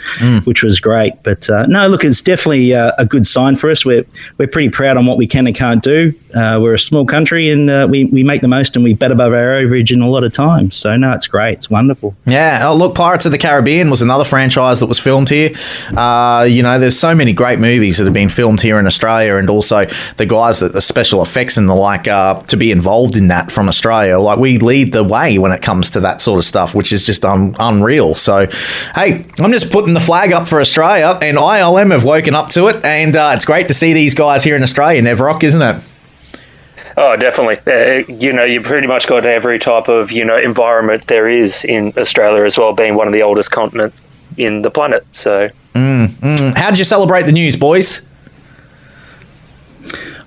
which was great. But no, look, it's definitely a good sign for us. We're pretty proud on what we can and can't do. We're a small country, and we make the most, and we bat above our average in a lot of times. So no, it's great. It's wonderful. Yeah. Oh, look, Pirates of the Caribbean was another franchise that was filmed here. There's so many great movies that have been filmed here in Australia, and also the guys that the special effects and the like to be involved in that from Australia. Like, we lead the way when it comes to that sort of stuff, which is just unreal. So, hey, I'm just putting the flag up for Australia, and ILM have woken up to it, and it's great to see these guys here in Australia, Nevrok, isn't it? Oh, definitely. You pretty much got every type of, environment there is in Australia as well, being one of the oldest continents in the planet. So, How did you celebrate the news, boys?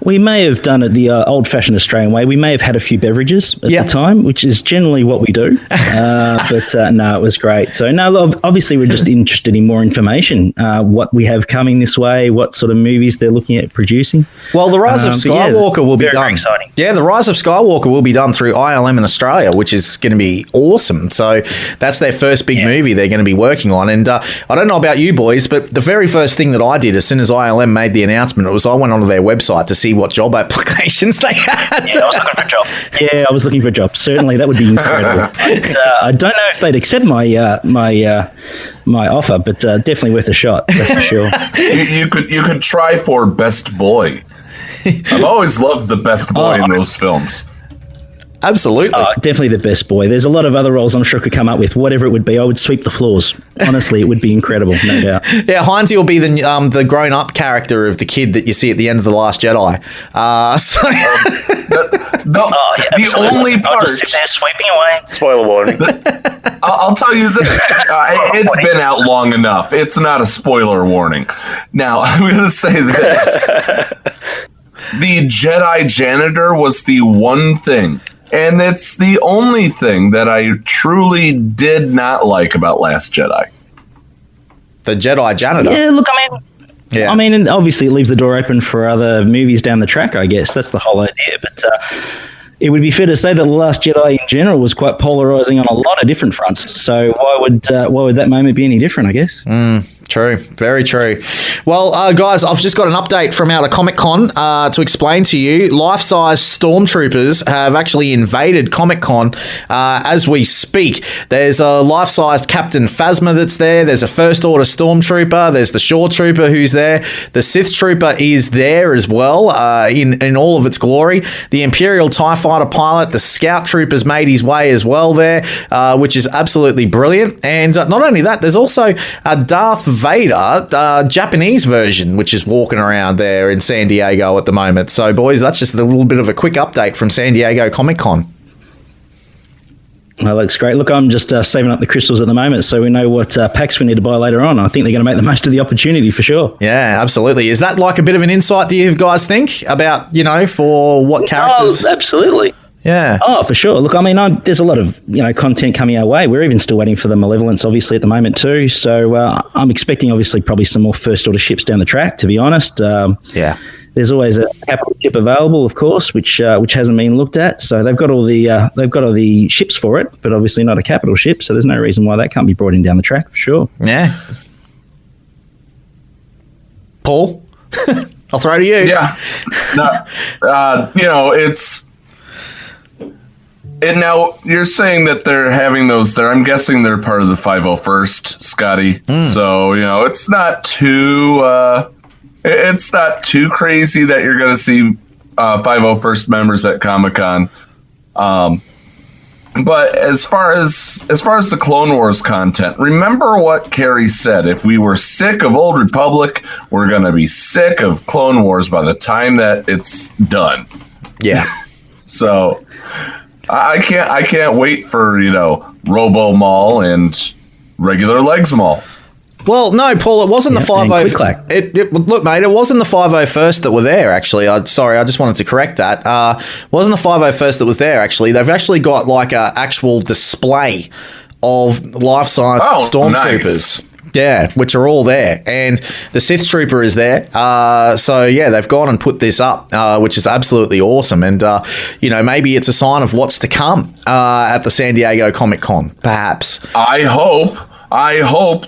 We may have done it the old-fashioned Australian way. We may have had a few beverages at the time, which is generally what we do. But no, it was great. So no, obviously we're just interested in more information, what we have coming this way, what sort of movies they're looking at producing. Well, the Rise of Skywalker will be done. Very exciting. Yeah, the Rise of Skywalker will be done through ILM in Australia, which is going to be awesome. So that's their first big movie they're going to be working on. And I don't know about you boys, but the very first thing that I did as soon as ILM made the announcement was I went onto their website to see what job applications they had. Yeah, I was looking for a job. Yeah, I was looking for a job. Certainly, that would be incredible. But, I don't know if they'd accept my my offer, but definitely worth a shot. That's for sure. You could try for best boy. I've always loved the best boy in those films. Absolutely. Definitely the best boy. There's a lot of other roles I'm sure could come up with. Whatever it would be, I would sweep the floors. Honestly, it would be incredible, no doubt. Yeah, Hynsey will be the grown-up character of the kid that you see at the end of The Last Jedi. The only part... I'll just sit there sweeping away. Spoiler warning. I'll tell you this. It's been out long enough. It's not a spoiler warning. Now, I'm going to say this. The Jedi janitor was the one thing, and it's the only thing that I truly did not like about Last Jedi. The Jedi janitor? Yeah, look, I mean, and obviously it leaves the door open for other movies down the track, I guess. That's the whole idea. But it would be fair to say that The Last Jedi in general was quite polarizing on a lot of different fronts. So why would that moment be any different, I guess? True. Very true. Well, guys, I've just got an update from out of Comic-Con to explain to you. Life-size stormtroopers have actually invaded Comic-Con as we speak. There's a life-sized Captain Phasma that's there. There's a First Order stormtrooper. There's the Shore Trooper who's there. The Sith Trooper is there as well in all of its glory. The Imperial TIE Fighter pilot, the Scout Trooper's made his way as well there, which is absolutely brilliant. And not only that, there's also a Darth Vader Japanese version, which is walking around there in San Diego at the moment. So, boys, that's just a little bit of a quick update from San Diego Comic-Con. Well, that's great. Look, I'm just saving up the crystals at the moment, so we know what packs we need to buy later on. I think they're going to make the most of the opportunity for sure. Yeah, absolutely. Is that like a bit of an insight, do you guys think, about, for what characters? Oh, absolutely. Yeah. Oh, for sure. Look, I mean, there's a lot of content coming our way. We're even still waiting for the Malevolence, obviously, at the moment too. So I'm expecting, obviously, probably some more First Order ships down the track. To be honest, yeah. There's always a capital ship available, of course, which hasn't been looked at. So they've got all the ships for it, but obviously not a capital ship. So there's no reason why that can't be brought in down the track for sure. Yeah. Paul, I'll throw to you. Yeah. No, it's. And now you're saying that they're having those there. I'm guessing they're part of the 501st, Scotty. So, it's not too crazy that you're going to see 501st members at Comic-Con. But as far as the Clone Wars content, remember what Carrie said. If we were sick of Old Republic, we're going to be sick of Clone Wars by the time that it's done. Yeah. So I can't wait for, Robo Mall and regular Legs Mall. Well, no, Paul, it wasn't the 50. Look, mate, it wasn't the 501st that were there, actually. I just wanted to correct that. It wasn't the 501st that was there, actually. They've actually got like an actual display of life-size stormtroopers. Nice. Yeah, which are all there. And the Sith Trooper is there. So, yeah, they've gone and put this up, which is absolutely awesome. And, maybe it's a sign of what's to come at the San Diego Comic-Con, perhaps. I hope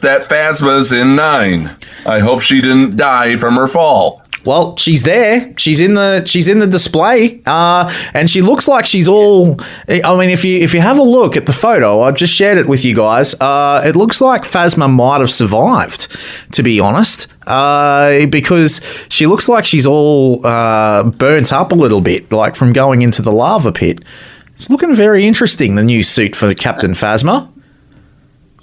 that Phasma's in 9. I hope she didn't die from her fall. Well, she's there. She's in the display, and she looks like she's all. I mean, if you have a look at the photo, I've just shared it with you guys. It looks like Phasma might have survived, to be honest, because she looks like she's all burnt up a little bit, like from going into the lava pit. It's looking very interesting. The new suit for Captain Phasma.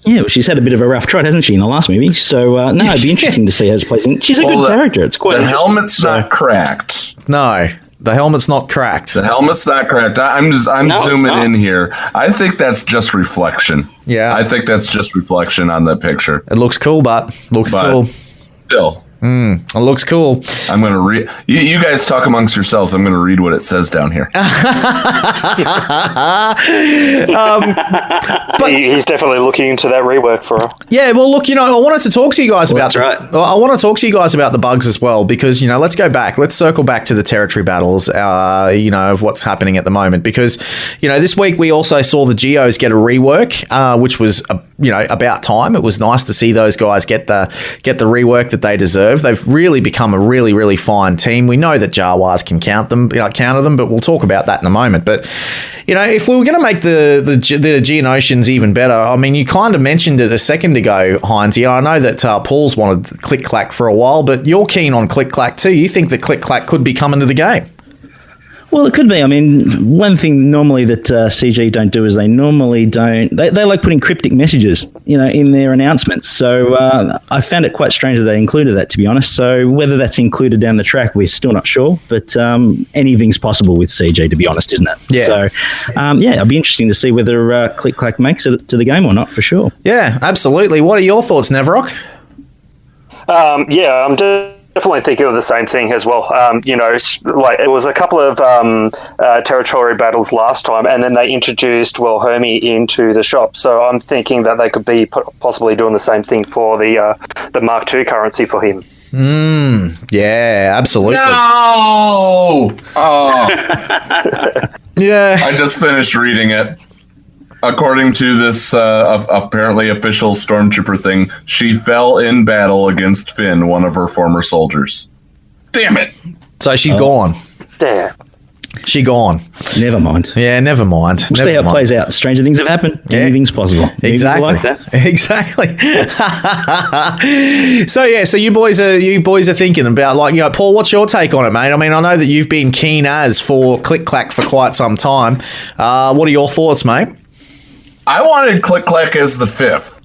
Yeah, well, she's had a bit of a rough trot, hasn't she, in the last movie? So, it'd be interesting to see her place. She's a good character. It's quite the helmet's not cracked. No, the helmet's not cracked. The helmet's not cracked. I'm zooming in here. I think that's just reflection. Yeah. I think that's just reflection on the picture. It looks cool, but cool. Still. It looks cool. I'm going to read. You guys talk amongst yourselves. I'm going to read what it says down here. But he's definitely looking into that rework for her. Yeah, well, look, I wanted to talk to you guys about. That's right. I want to talk to you guys about the bugs as well, because let's go back. Let's circle back to the territory battles. Of what's happening at the moment, because this week we also saw the Geos get a rework, which was about time. It was nice to see those guys get the rework that they deserve. They've really become a really, really fine team. We know that Jawas can counter them, but we'll talk about that in a moment. But if we were going to make the Geonoshians even better, I mean, you kind of mentioned it a second ago, Hynsey. I know that Paul's wanted Click Clack for a while, but you're keen on Click Clack too. You think that Click Clack could be coming to the game? Well, it could be. I mean, one thing normally that CG don't do is they like putting cryptic messages, in their announcements. So I found it quite strange that they included that, to be honest. So whether that's included down the track, we're still not sure. But anything's possible with CG, to be honest, isn't it? Yeah. So, it'll be interesting to see whether Click Clack makes it to the game or not, for sure. Yeah, absolutely. What are your thoughts, Nevrok? I'm definitely thinking of the same thing as well. It was a couple of territory battles last time, and then they introduced Hermie into the shop. So I'm thinking that they could be possibly doing the same thing for the Mark II currency for him. Yeah, absolutely. No! Oh. Yeah. I just finished reading it. According to this apparently official Stormtrooper thing, she fell in battle against Finn, one of her former soldiers. Damn it! So she's gone. Damn. She gone. Never mind. Yeah, never mind. We'll see how it plays out. Stranger things have happened. Yeah. Anything's possible. Exactly. Like that. Exactly. So you boys are thinking about Paul, what's your take on it, mate? I mean, I know that you've been keen for Click Clack for quite some time. What are your thoughts, mate? I wanted Click Clack as the 5th.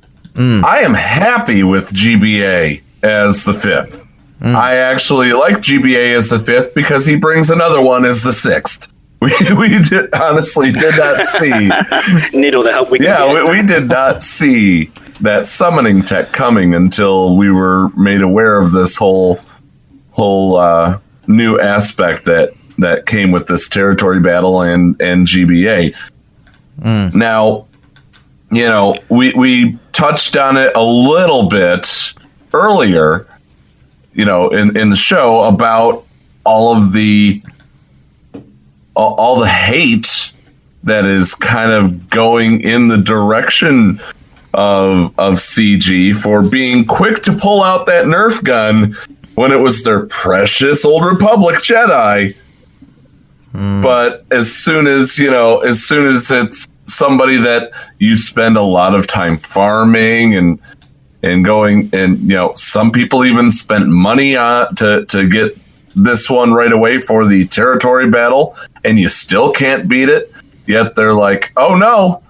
I am happy with GBA as the 5th. I actually like GBA as the 5th because he brings another one as the 6th. We honestly did not see. Need all the help we can get. we did not see that summoning tech coming until we were made aware of this whole new aspect that came with this territory battle and GBA. Now, we touched on it a little bit earlier, in the show about all the hate that is kind of going in the direction of CG for being quick to pull out that Nerf gun when it was their precious Old Republic Jedi. But as soon as it's somebody that you spend a lot of time farming and going, and some people even spent money on to get this one right away for the territory battle, and you still can't beat it, yet they're like, oh no,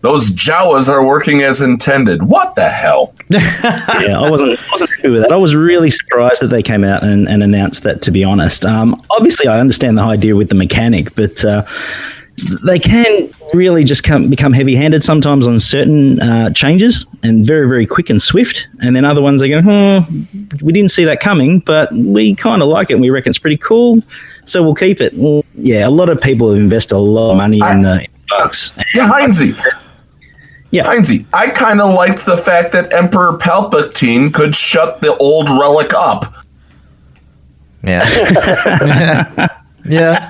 those Jawas are working as intended. What the hell? Yeah, I wasn't happy with that. I was really surprised that they came out and announced that, to be honest. Obviously I understand the idea with the mechanic, but they can really just become heavy-handed sometimes on certain changes, and very, very quick and swift. And then other ones, they go, we didn't see that coming, but we kind of like it and we reckon it's pretty cool, so we'll keep it. Well, yeah, a lot of people have invested a lot of money in the bugs. Yeah, Hynsey. I kind of liked the fact that Emperor Palpatine could shut the old relic up. Yeah. Yeah.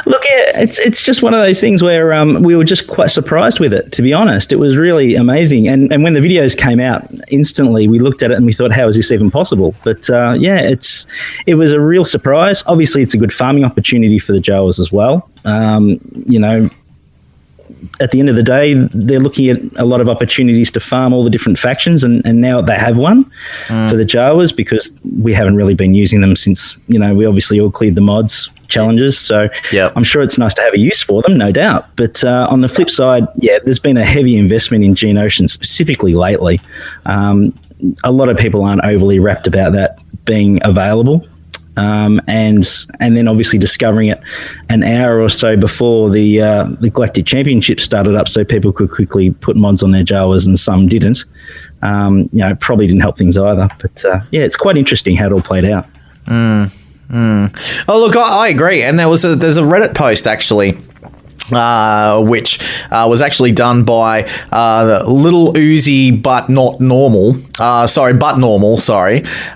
Look, it's just one of those things where we were just quite surprised with it, to be honest. It was really amazing. And when the videos came out, instantly we looked at it and we thought, how is this even possible? But it was a real surprise. Obviously, it's a good farming opportunity for the Jawas as well. At the end of the day, they're looking at a lot of opportunities to farm all the different factions, and now they have one for the Jawas, because we haven't really been using them since, we obviously all cleared the mods challenges. So I'm sure it's nice to have a use for them, no doubt. But on the flip side, there's been a heavy investment in Geonoshians specifically lately. A lot of people aren't overly wrapped about that being available. And then obviously discovering it an hour or so before the Galactic Championship started up, so people could quickly put mods on their Jawas, and some didn't. Probably didn't help things either. But it's quite interesting how it all played out. Oh, look, I agree. And there's a Reddit post actually, which was actually done by Little Uzi but not normal.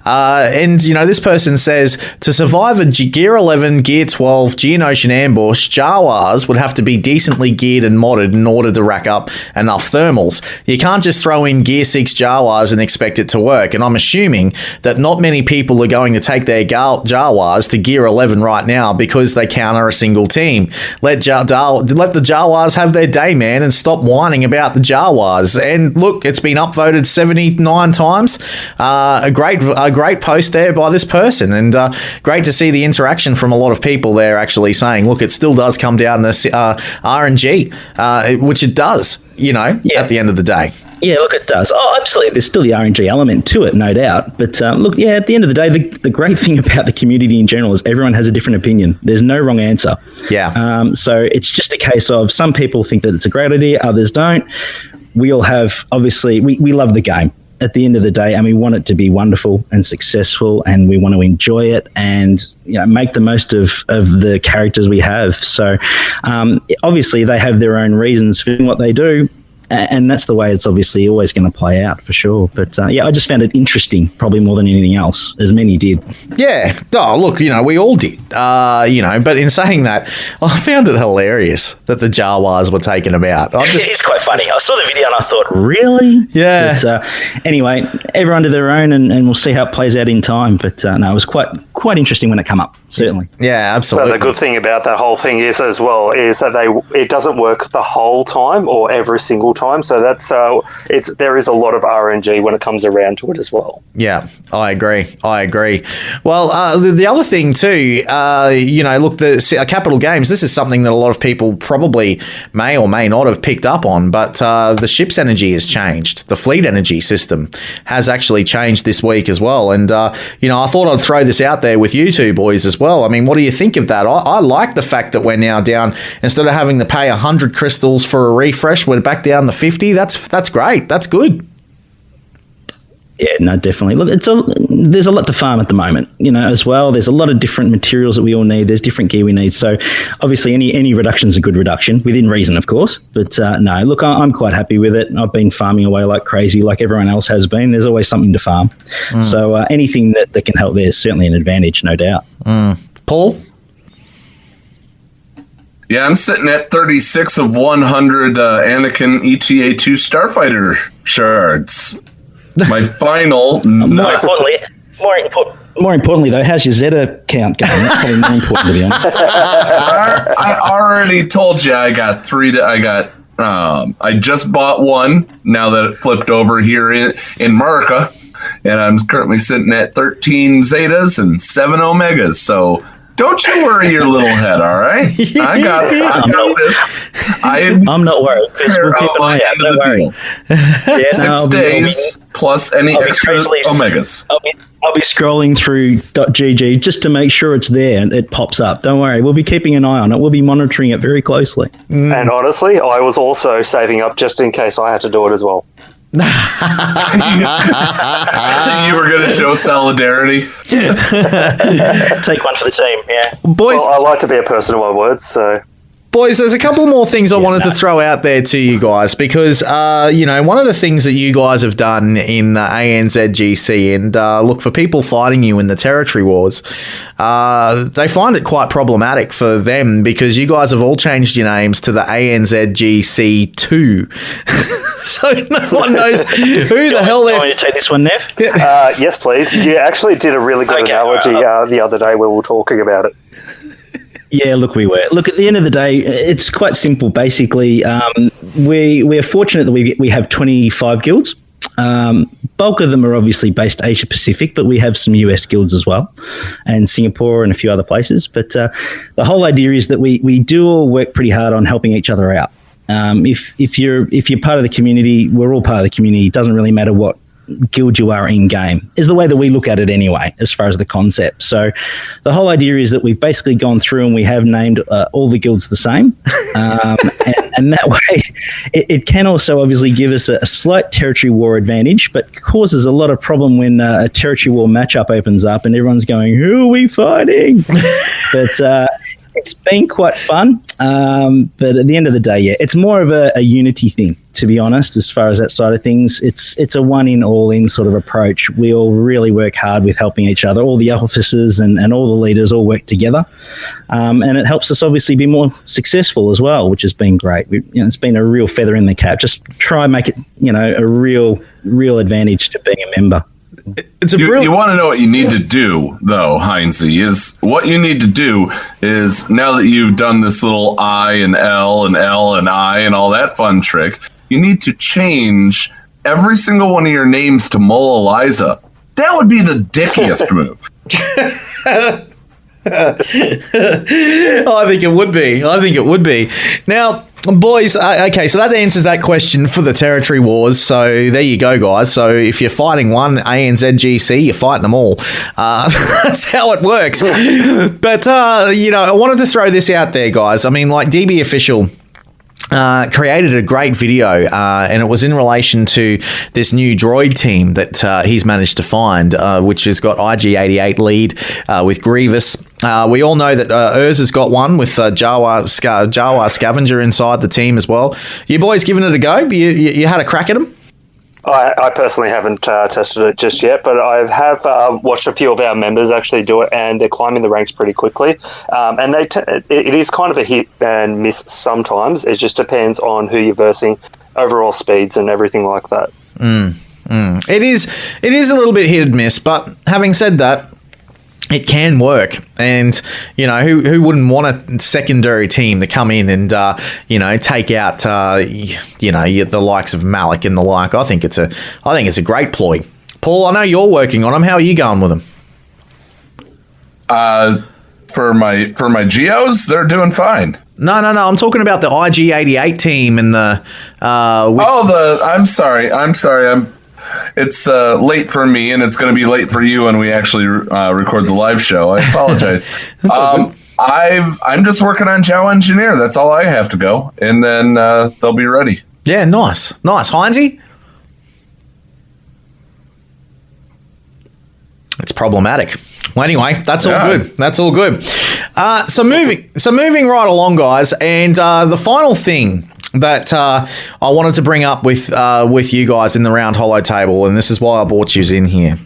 And, this person says, to survive a Gear 11, Gear 12 Geonosian ambush, Jawas would have to be decently geared and modded in order to rack up enough thermals. You can't just throw in Gear 6 Jawas and expect it to work. And I'm assuming that not many people are going to take their Jawas to Gear 11 right now because they counter a single team. Let Jawas let the Jawas have their day, man, and stop whining about the Jawas. And look, it's been upvoted 79 times. A great post there by this person, and great to see the interaction from a lot of people there actually saying, look, it still does come down to RNG, which it does, at the end of the day. Yeah, look, it does. Oh, absolutely. There's still the RNG element to it, no doubt. But look, at the end of the day, the great thing about the community in general is everyone has a different opinion. There's no wrong answer. Yeah. So it's just a case of some people think that it's a great idea, others don't. We all have, obviously, we love the game at the end of the day, and we want it to be wonderful and successful, and we want to enjoy it and make the most of the characters we have. So obviously they have their own reasons for what they do. And that's the way it's obviously always going to play out for sure. But I just found it interesting, probably more than anything else, as many did. Yeah. Oh, look, we all did. But in saying that, I found it hilarious that the Jawas were taken about. It's quite funny. I saw the video and I thought, really? Yeah. But anyway, everyone to their own, and we'll see how it plays out in time. But no, it was quite interesting when it came up, certainly. Yeah, absolutely. So the good thing about that whole thing is that it doesn't work the whole time or every single time. So that's there is a lot of RNG when it comes around to it as well. Yeah, I agree. Well, the other thing too, look, the Capital Games, this is something that a lot of people probably may or may not have picked up on, but the ship's energy has changed. The fleet energy system has actually changed this week as well. And, I thought I'd throw this out there with you two boys as well. I mean, what do you think of that? I like the fact that we're now down, instead of having to pay 100 crystals for a refresh, we're back down to 50. That's great. That's good. Yeah, no, definitely. Look, there's a lot to farm at the moment, as well. There's a lot of different materials that we all need. There's different gear we need. So obviously any reduction is a good reduction, within reason, of course. But no, look, I'm quite happy with it. I've been farming away like crazy, like everyone else has been. There's always something to farm. So anything that can help there is certainly an advantage, no doubt. Paul? Yeah, I'm sitting at 36 of 100 Anakin ETA2 Starfighter shards. My final... More importantly, though, how's your Zeta count going? That's probably more important, to be honest. I already told you I got I just bought one now that it flipped over here in America, and I'm currently sitting at 13 Zetas and 7 Omegas, so... Don't you worry your little head, all right? I got this. I'm not worried, because we'll keep an eye out. Don't worry. 6 days plus any extra Omegas. I'll be scrolling through .gg just to make sure it's there and it pops up. Don't worry. We'll be keeping an eye on it. We'll be monitoring it very closely. And honestly, I was also saving up just in case I had to do it as well. You were going to show solidarity. Take one for the team, yeah. Boys, well, I like to be a person of my words, so... Boys, there's a couple more things I wanted to throw out there to you guys because, one of the things that you guys have done in ANZGC, and look, for people fighting you in the territory wars, they find it quite problematic for them because you guys have all changed your names to the ANZGC2. So no one knows who the hell they're... Do you want to take this one, Nev? Yes, please. You actually did a really good analogy the other day when we were talking about it. Yeah, look, we were. Look, at the end of the day, it's quite simple. Basically, we are fortunate that we have 25 guilds. Bulk of them are obviously based Asia Pacific, but we have some US guilds as well, and Singapore and a few other places. But the whole idea is that we do all work pretty hard on helping each other out. If you're part of the community, we're all part of the community. It doesn't really matter what guild you are in game, is the way that we look at it anyway, as far as the concept. So the whole idea is that we've basically gone through and we have named all the guilds the same. And that way it can also obviously give us a slight territory war advantage, but causes a lot of problem when a territory war matchup opens up and everyone's going, who are we fighting? But it's been quite fun, but at the end of the day, yeah, it's more of a unity thing, to be honest, as far as that side of things. It's a one-in, all-in sort of approach. We all really work hard with helping each other. All the officers and all the leaders all work together, and it helps us obviously be more successful as well, which has been great. It's been a real feather in the cap. Just try and make it, a real advantage to being a member. It's a you want to know what you need to do, though, Hynsey, is what you need to do is, now that you've done this little I and L and L and I and all that fun trick, you need to change every single one of your names to Mole Eliza. That would be the dickiest move. I think it would be. Now, boys, okay, so that answers that question for the territory wars. So there you go, guys. So if you're fighting one ANZGC, you're fighting them all. That's how it works. But, I wanted to throw this out there, guys. I mean, like DB Official created a great video, and it was in relation to this new droid team that he's managed to find, which has got IG-88 lead with Grievous. We all know that Urz has got one with Jawa Scavenger inside the team as well. You boys giving it a go? You had a crack at him? I personally haven't tested it just yet, but I have watched a few of our members actually do it, and they're climbing the ranks pretty quickly. And it is kind of a hit and miss sometimes. It just depends on who you're versing, overall speeds and everything like that. It is a little bit hit and miss, but having said that, it can work. And, who wouldn't want a secondary team to come in and, take out, the likes of Malik and the like. I think it's a great ploy. Paul, I know you're working on them. How are you going with them? For my Geos, they're doing fine. No. I'm talking about the IG-88 team and the... I'm sorry. It's late for me, and it's going to be late for you when we actually record the live show. I apologize. I'm just working on Jawa Engineer. That's all I have to go, and then they'll be ready. Yeah, nice. Hynsey? It's problematic. Well, anyway, that's all good. So moving right along, guys, and the final thing that I wanted to bring up with you guys in the round hollow table, and this is why I brought you in here,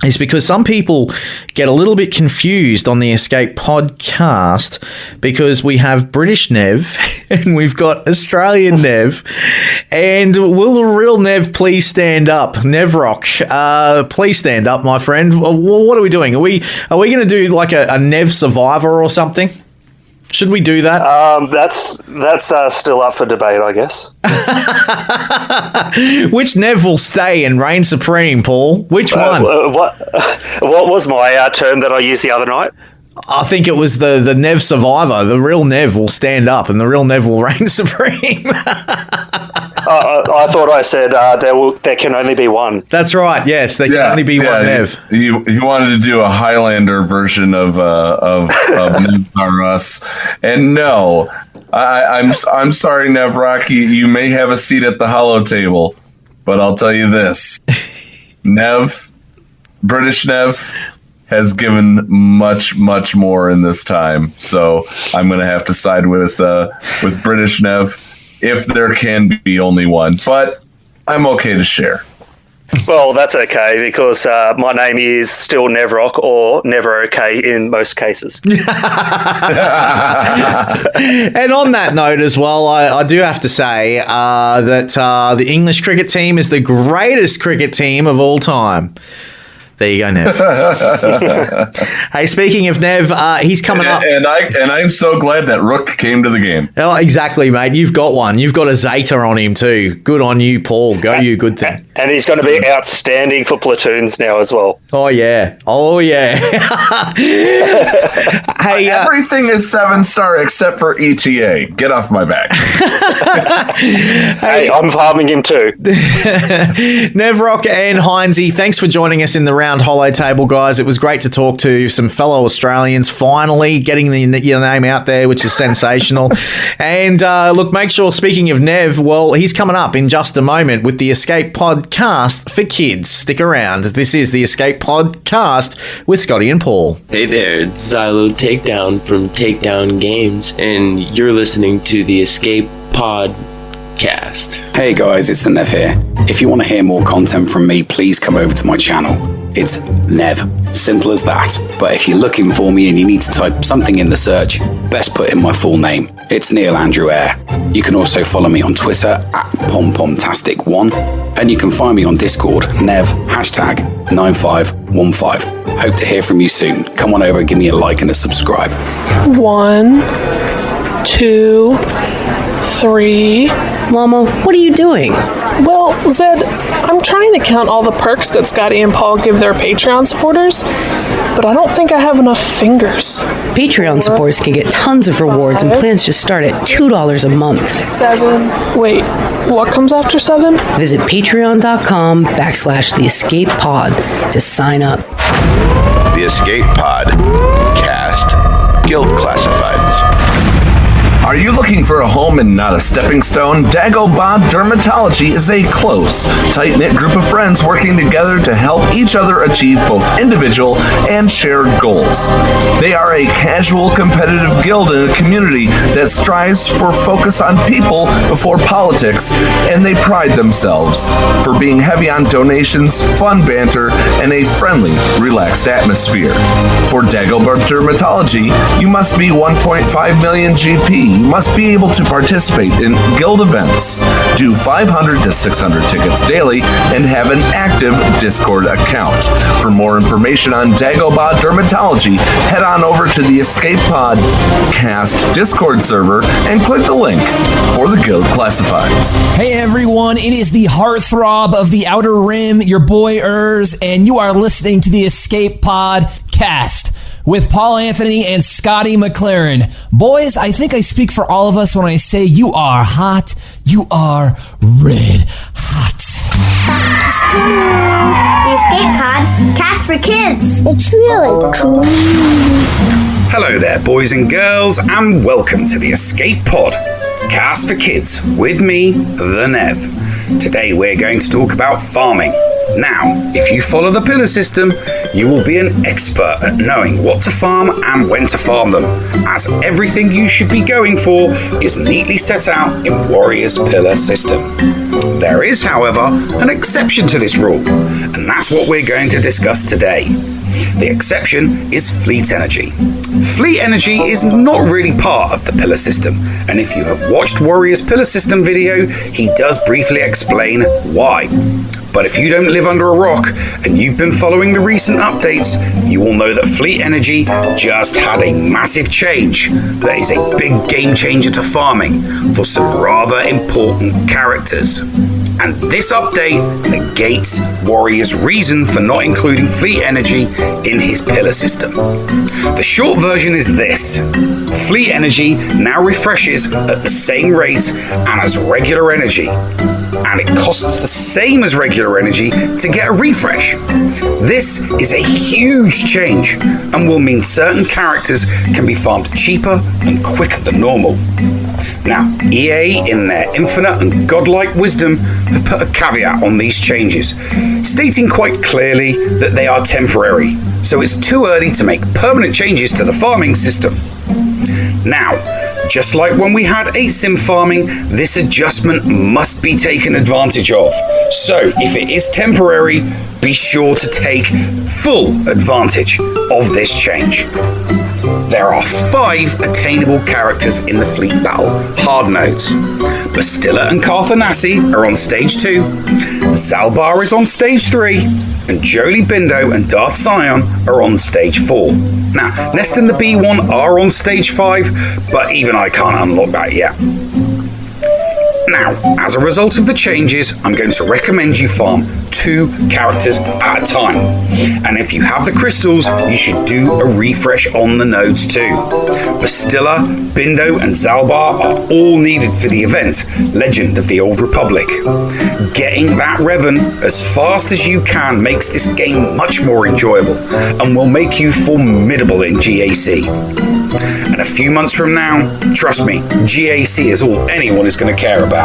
is because some people get a little bit confused on the Escape podcast because we have British Nev and we've got Australian Nev. And will the real Nev please stand up? Nevrok, please stand up, my friend. What are we doing? Are we going to do like a Nev Survivor or something? Should we do that? That's still up for debate, I guess. Which Nev will stay and reign supreme, Paul? Which one? What was my term that I used the other night? I think it was the Nev Survivor. The real Nev will stand up and the real Nev will reign supreme. I thought I said there can only be one. That's right. Yes, there can only be one Nev. You wanted to do a Highlander version of Nev Us, and no, I'm sorry, Nevrok. You may have a seat at the hollow table, but I'll tell you this: British Nev has given much, much more in this time, so I'm going to have to side with British Nev. If there can be only one, but I'm okay to share. Well, that's okay, because my name is still Nevrok, or never okay in most cases. And on that note as well, I do have to say that the English cricket team is the greatest cricket team of all time. There you go, Nev. Hey, speaking of Nev, he's coming up. And I'm so glad that Rooke came to the game. Oh, exactly, mate. You've got one. You've got a Zeta on him too. Good on you, Paul. Go you, good thing. And he's going to be outstanding for platoons now as well. Oh, yeah. Hey, everything is 7-star except for ETA. Get off my back. Hey, I'm farming him too. Nevrok and Hynsey, thanks for joining us in the round hollow table, guys. It was great to talk to some fellow Australians, finally getting your name out there, which is sensational. And look, make sure, speaking of Nev, well, he's coming up in just a moment with the Escape podcast for kids. Stick around. This is the Escape podcast with Scotty and Paul. Hey there, it's Xylo Takedown from Takedown Games, and you're listening to the Escape podcast. Hey guys, it's the Nev here. If you want to hear more content from me, please come over to my channel. It's Nev. Simple as that. But if you're looking for me and you need to type something in the search, best put in my full name. It's Neil Andrew Eyre. You can also follow me on Twitter at PomPomtastic1, and you can find me on Discord, Nev, #9515. Hope to hear from you soon. Come on over and give me a like and a subscribe. 1, 2, 3. Llama, what are you doing? Well, Zed, I'm trying to count all the perks that Scotty and Paul give their Patreon supporters, but I don't think I have enough fingers. Patreon supporters can get tons of rewards, and plans just start at $2 a month. 7. Wait, what comes after 7? Visit patreon.com/The Escape Pod to sign up. The Escape Pod. Cast. Guild Classifieds. Are you looking for a home and not a stepping stone? Dagobah Dermatology is a close, tight-knit group of friends working together to help each other achieve both individual and shared goals. They are a casual, competitive guild in a community that strives for focus on people before politics, and they pride themselves for being heavy on donations, fun banter, and a friendly, relaxed atmosphere. For Dagobah Dermatology, you must be 1.5 million GP. You must be able to participate in guild events, do 500 to 600 tickets daily, and have an active Discord account. For more information on Dagobah Dermatology, head on over to the Escape Pod Cast Discord server and click the link for the Guild Classifieds. Hey everyone, it is the heartthrob of the Outer Rim, your boy Urs, and you are listening to the Escape Pod Cast with Paul Anthony and Scotty McLaren. Boys, I think I speak for all of us when I say you are hot, you are red hot. The Escape Pod, cast for kids. It's really cool. Hello there, boys and girls, and welcome to the Escape Pod, cast for kids, with me, the Nev. Today we're going to talk about farming. Now, if you follow the pillar system, you will be an expert at knowing what to farm and when to farm them, as everything you should be going for is neatly set out in Warrior's pillar system. There is, however, an exception to this rule, and that's what we're going to discuss today. The exception is fleet energy. Fleet energy is not really part of the pillar system, and if you have watched Warrior's pillar system video, he does briefly explain why. But if you don't live under a rock and you've been following the recent updates, you will know that fleet energy just had a massive change that is a big game changer to farming for some rather important characters. And this update negates Warrior's reason for not including fleet energy in his pillar system. The short version is this: fleet energy now refreshes at the same rate and as regular energy, and it costs the same as regular energy to get a refresh. This is a huge change and will mean certain characters can be farmed cheaper and quicker than normal. Now, EA, in their infinite and godlike wisdom, have put a caveat on these changes, stating quite clearly that they are temporary, so it's too early to make permanent changes to the farming system. Now, just like when we had 8-sim farming, this adjustment must be taken advantage of. So, if it is temporary, be sure to take full advantage of this change. There are 5 attainable characters in the Fleet Battle hard nodes. Bastilla and Carthanassi are on stage 2, Zalbar is on stage 3, and Jolie Bindo and Darth Sion are on stage 4. Now, Nest and the B1 are on stage 5, but even I can't unlock that yet. Now, as a result of the changes, I'm going to recommend you farm 2 characters at a time. And if you have the crystals, you should do a refresh on the nodes too. Bastilla, Bindo, and Zalbar are all needed for the event, Legend of the Old Republic. Getting that Revan as fast as you can makes this game much more enjoyable and will make you formidable in GAC. And a few months from now, trust me, GAC is all anyone is going to care about.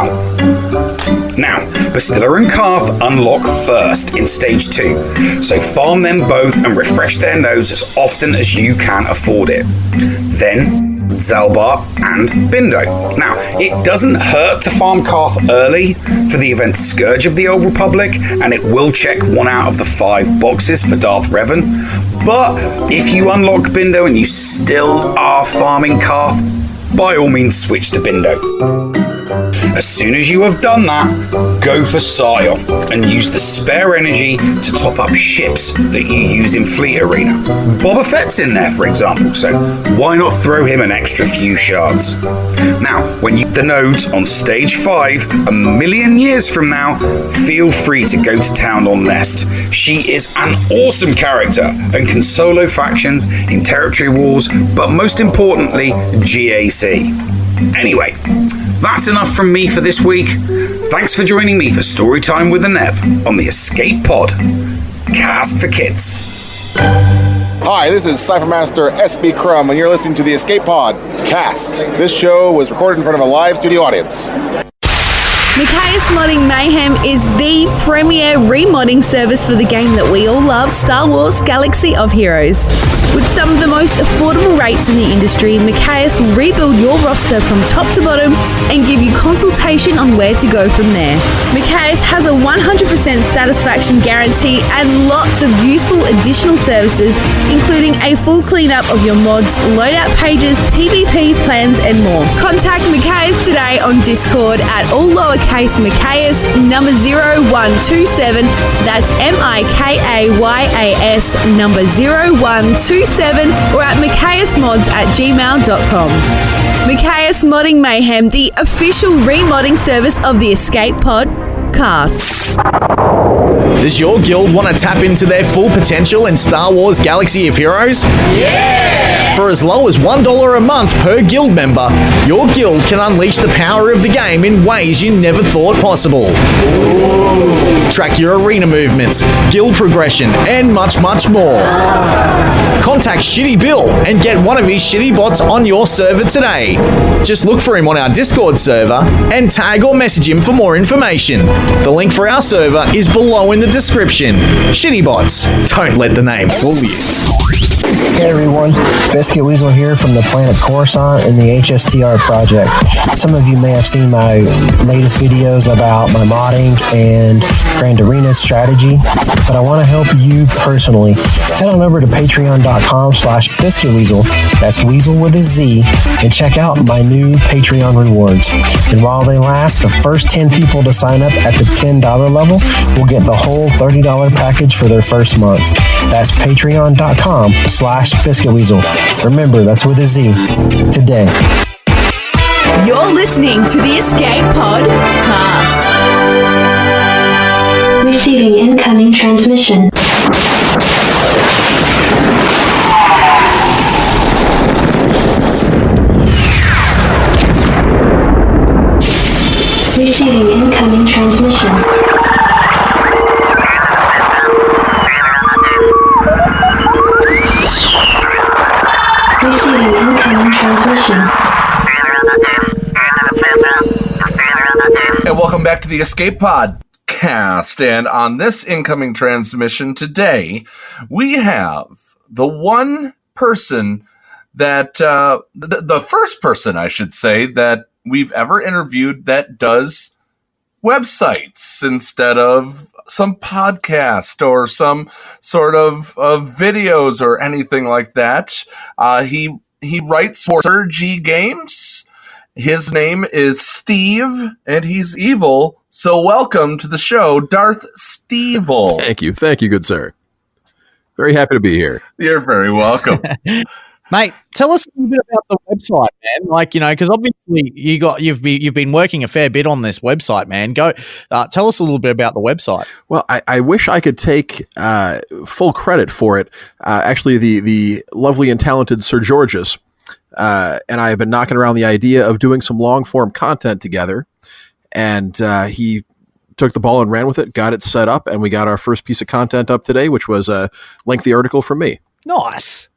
Now, Bastilla and Karth unlock first in stage 2, so farm them both and refresh their nodes as often as you can afford it. Then, Zelbar, and Bindo. Now, it doesn't hurt to farm Karth early for the event Scourge of the Old Republic, and it will check 1 out of the 5 boxes for Darth Revan. But if you unlock Bindo and you still are farming Karth, by all means switch to Bindo. As soon as you have done that, go for Scion and use the spare energy to top up ships that you use in Fleet Arena. Boba Fett's in there, for example, so why not throw him an extra few shards? Now, when you the nodes on stage 5, 1,000,000 years from now, feel free to go to town on Nest. She is an awesome character and can solo factions in Territory Wars, but most importantly, GAC. Anyway, that's enough from me for this week. Thanks for joining me for Storytime with the Nev on the Escape Pod. Cast for Kids. Hi, this is Cyphermaster SB Crumb, and you're listening to the Escape Pod Cast. This show was recorded in front of a live studio audience. Micaeus Modding Mayhem is the premier remodding service for the game that we all love, Star Wars Galaxy of Heroes. With some of the most affordable rates in the industry, Micaeus will rebuild your roster from top to bottom and give you consultation on where to go from there. Micaeus has a 100% satisfaction guarantee and lots of useful additional services, including a full cleanup of your mods, loadout pages, PvP plans, and more. Contact Micaeus today on Discord at all lowercase Micaeus number 0127. That's MIKAYAS number 0127, or at micaeusmods@gmail.com. Micaeus Modding Mayhem, the official remodding service of the Escape Pod Cast. Does your guild want to tap into their full potential in Star Wars Galaxy of Heroes? Yeah! For as low as $1 a month per guild member, your guild can unleash the power of the game in ways you never thought possible. Ooh. Track your arena movements, guild progression, and much, much more. Contact ShittyBill and get one of his shitty bots on your server today. Just look for him on our Discord server and tag or message him for more information. The link for our server is below in the description. Shitty bots, don't let the name fool you. Hey everyone, Biscuit Weasel here from the planet Coruscant and the HSTR project. Some of you may have seen my latest videos about my modding and Grand Arena strategy, but I want to help you personally. Head on over to patreon.com/biscuitweasel, that's Weasel with a Z, and check out my new Patreon rewards. And while they last, the first 10 people to sign up at the $10 level will get the whole $30 package for their first month. That's patreon.com/biscuitweasel. Remember, that's with a Z. Today. You're listening to the Escape Pod Cast. Receiving incoming transmission. Receiving incoming transmission. Receiving incoming transmission. And welcome back to the Escape Pod Cast. And on this incoming transmission today, we have the one person that, the first person, I should say, that we've ever interviewed that does websites instead of some podcast or some sort of videos or anything like that. He writes for Surgy Games. His name is Steve, and he's evil. So welcome to the show, DarthStevil. Thank you, good sir. Very happy to be here. You're very welcome. Mate, tell us a little bit about the website, man. Like, you know, because obviously you've been working a fair bit on this website, man. Go, tell us a little bit about the website. Well, I wish I could take full credit for it. Actually, the lovely and talented Sir Georges and I have been knocking around the idea of doing some long form content together, and he took the ball and ran with it, got it set up, and we got our first piece of content up today, which was a lengthy article from me. Nice.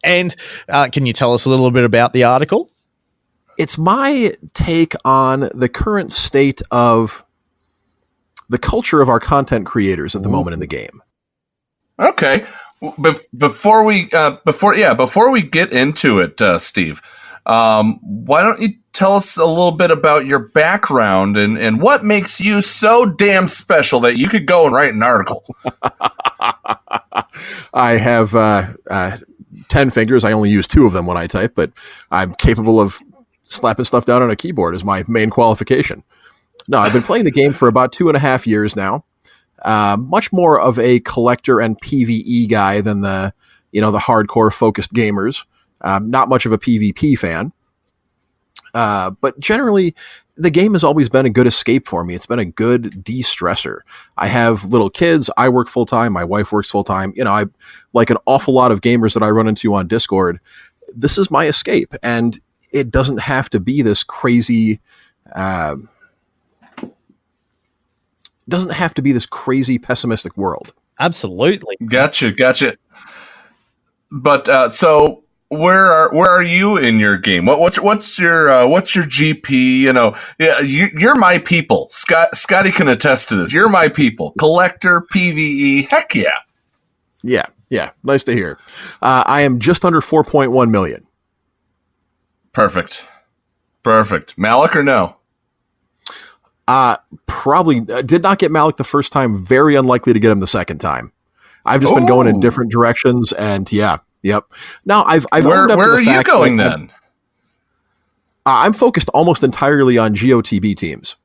And can you tell us a little bit about the article? It's my take on the current state of the culture of our content creators at the moment in the game. Okay. Before we get into it, Steve, Why don't you tell us a little bit about your background and what makes you so damn special that you could go and write an article? I have 10 fingers. I only use 2 of them when I type, but I'm capable of slapping stuff down on a keyboard is my main qualification. No, I've been playing the game for about 2.5 years now. Much more of a collector and PvE guy than the hardcore focused gamers. Not much of a PvP fan. But generally, the game has always been a good escape for me. It's been a good de-stressor. I have little kids. I work full-time. My wife works full-time. I like an awful lot of gamers that I run into on Discord. This is my escape, and it doesn't have to be this crazy... doesn't have to be this crazy pessimistic world. Absolutely. Gotcha. But so where are you in your game? What's your GP? You're my people. Scotty can attest to this. You're my people. Collector, PvE. Heck yeah. Yeah. Nice to hear. I am just under 4.1 million. Perfect. Malik or no? Probably did not get Malik the first time. Very unlikely to get him the second time. I've just been going in different directions, and yep. Now I've where are you going then? I'm focused almost entirely on GOTB teams.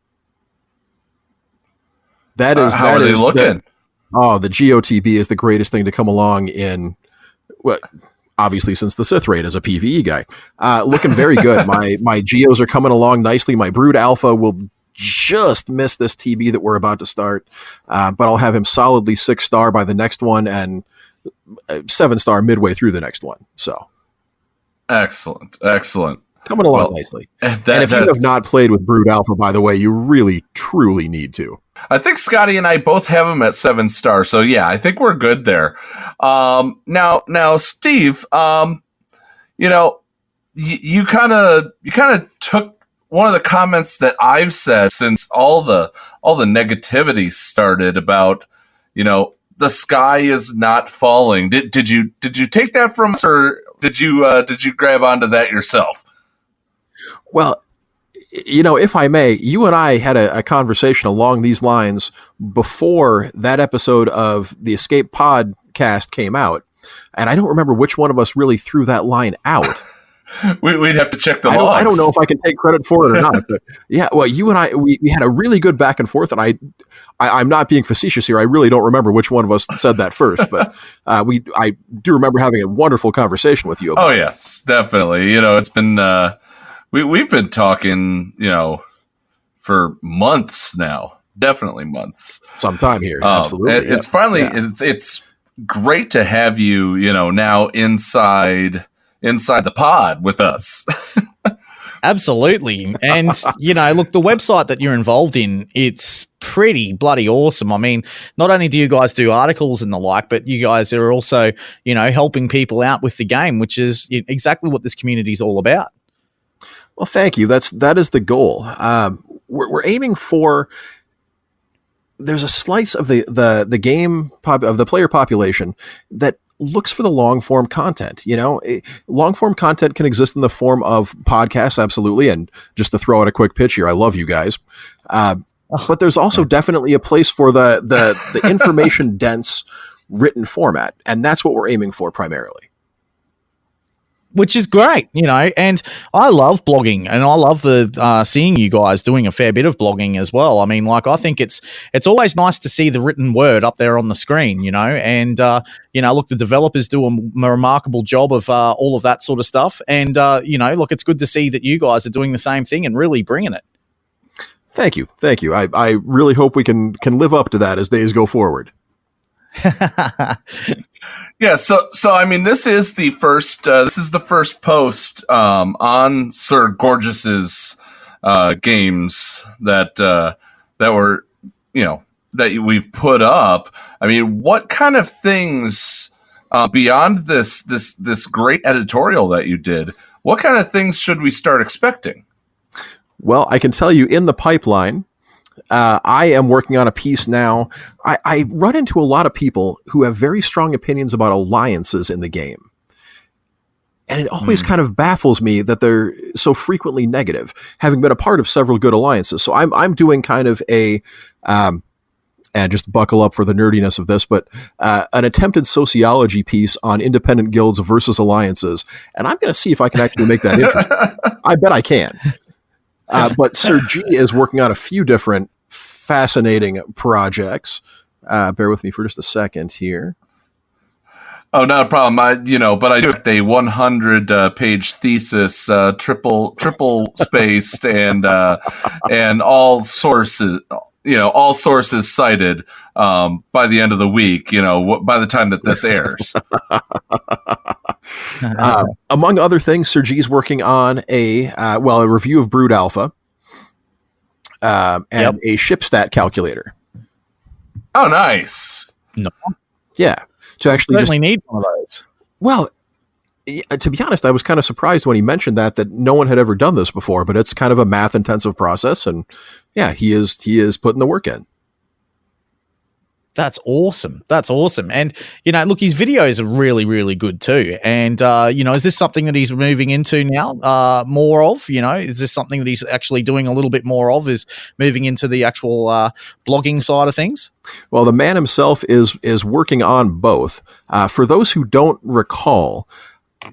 That is how are they looking? The GOTB is the greatest thing to come along in. Well, obviously, since the Sith Raid as a PvE guy, looking very good. My Geos are coming along nicely. My Brood Alpha will just miss this TB that we're about to start, but I'll have him solidly 6-star by the next one and 7-star midway through the next one. So excellent coming along nicely. And if you have not played with Brood Alpha, by the way, you really truly need to. I think Scotty and I both have him at 7-star, so yeah, I think we're good there. Now Steve, you kind of took one of the comments that I've said since all the negativity started about, the sky is not falling. Did you take that from us, or did you grab onto that yourself? Well, if I may, you and I had a conversation along these lines before that episode of the Escape podcast came out, and I don't remember which one of us really threw that line out. We'd have to check the logs. I don't know if I can take credit for it or not, but yeah, well, you and I, we had a really good back and forth, and I'm not being facetious here. I really don't remember which one of us said that first, but I do remember having a wonderful conversation with you about it. Yes, definitely. It's been, we've been talking, for months now, definitely months. Sometime here. Absolutely. It's finally, it's great to have you, now inside the pod with us. Absolutely. And, look, the website that you're involved in, it's pretty bloody awesome. I mean, not only do you guys do articles and the like, but you guys are also, helping people out with the game, which is exactly what this community is all about. Well, thank you. That is the goal. We're aiming for... There's a slice of the game of the player population that looks for the long form content. Long form content can exist in the form of podcasts, absolutely. And just to throw out a quick pitch here, I love you guys. But there's also definitely a place for the information dense written format, and that's what we're aiming for primarily. Which is great, and I love blogging, and I love the seeing you guys doing a fair bit of blogging as well. I mean, I think it's always nice to see the written word up there on the screen, and look, the developers do a remarkable job of all of that sort of stuff, and look, it's good to see that you guys are doing the same thing and really bringing it. Thank you. I really hope we can live up to that as days go forward. Yeah, so I mean, this is the first post on Sir Gorgeous's games that were that we've put up. I mean, what kind of things beyond this great editorial that you did? What kind of things should we start expecting? Well, I can tell you in the pipeline. I am working on a piece now. I run into a lot of people who have very strong opinions about alliances in the game. And it always kind of baffles me that they're so frequently negative, having been a part of several good alliances. So I'm doing kind of a, and just buckle up for the nerdiness of this, but an attempted sociology piece on independent guilds versus alliances. And I'm going to see if I can actually make that interesting. I bet I can. But Sir G is working on a few different fascinating projects. Bear with me for just a second here. Oh, not a problem. But I do have a 100-page thesis, triple spaced, and all sources cited by the end of the week. By the time that this airs. Among other things, Sir G's working on a review of Brood Alpha and a ship stat calculator. Oh, nice. No. Yeah. To actually certainly need one of those. Well, to be honest, I was kind of surprised when he mentioned that no one had ever done this before, but it's kind of a math intensive process. And yeah, he is putting the work in. That's awesome. And, look, his videos are really, really good too. And, is this something that he's moving into now more of? Is this something that he's actually doing a little bit more of, is moving into the actual blogging side of things? Well, the man himself is working on both. For those who don't recall,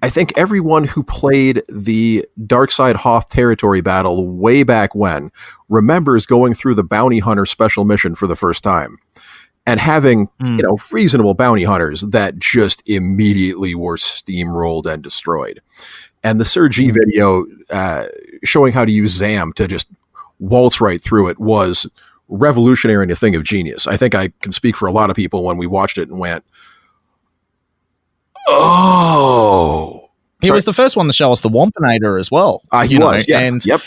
I think everyone who played the Darkside Hoth territory battle way back when remembers going through the Bounty Hunter special mission for the first time. And having, reasonable bounty hunters that just immediately were steamrolled and destroyed. And the Sir G video showing how to use ZAM to just waltz right through it was revolutionary and a thing of genius. I think I can speak for a lot of people when we watched it and went, oh. He was the first one to show us the Wampinator as well. He was, yeah. And yep.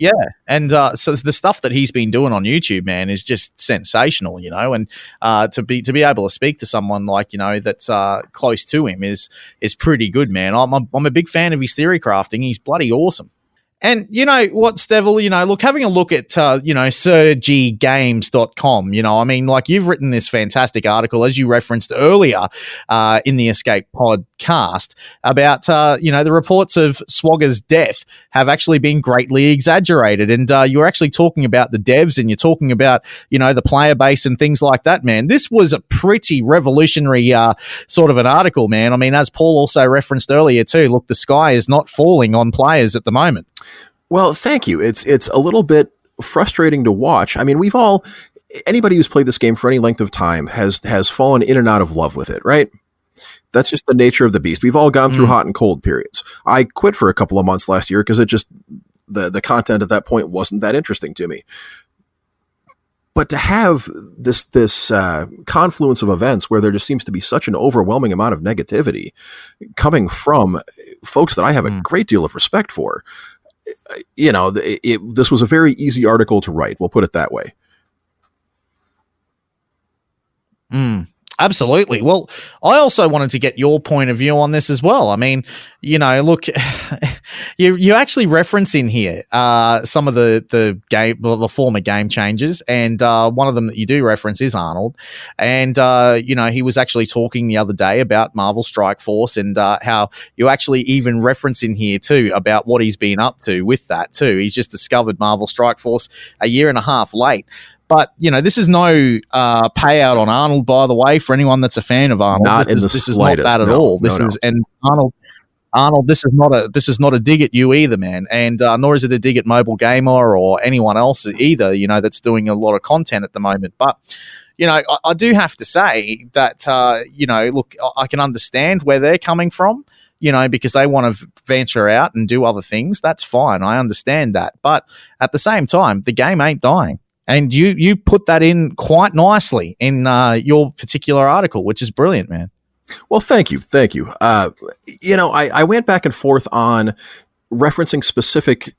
Yeah, and so the stuff that he's been doing on YouTube, man, is just sensational, and to be able to speak to someone like that's close to him is pretty good, man. I'm a big fan of his theory crafting. He's bloody awesome. And you know what, Stevil, look, having a look at, sirggames.com, you've written this fantastic article, as you referenced earlier in the Escape podcast, about, the reports of Swogger's death have actually been greatly exaggerated. And you're actually talking about the devs and you're talking about, the player base and things like that, man. This was a pretty revolutionary sort of an article, man. As Paul also referenced earlier too, look, the sky is not falling on players at the moment. Well, thank you. It's a little bit frustrating to watch. Anybody who's played this game for any length of time has fallen in and out of love with it, right? That's just the nature of the beast. We've all gone through hot and cold periods. I quit for a couple of months last year because it just the content at that point wasn't that interesting to me. But to have this confluence of events where there just seems to be such an overwhelming amount of negativity coming from folks that I have a great deal of respect for, this was a very easy article to write. We'll put it that way. Absolutely. Well, I also wanted to get your point of view on this as well. Look, you actually reference in here some of the former game changers, and one of them that you do reference is Arnold. And he was actually talking the other day about Marvel Strike Force, and how you actually even reference in here too about what he's been up to with that too. He's just discovered Marvel Strike Force a year and a half late. But, this is no payout on Arnold, by the way, for anyone that's a fan of Arnold. This is not that at all. And Arnold, this is not a dig at you either, man. And nor is it a dig at Mobile Gamer or anyone else either, that's doing a lot of content at the moment. But, I do have to say that, look, I can understand where they're coming from, because they want to venture out and do other things. That's fine. I understand that. But at the same time, the game ain't dying. And you put that in quite nicely in your particular article, which is brilliant, man. Well, thank you. I went back and forth on referencing specific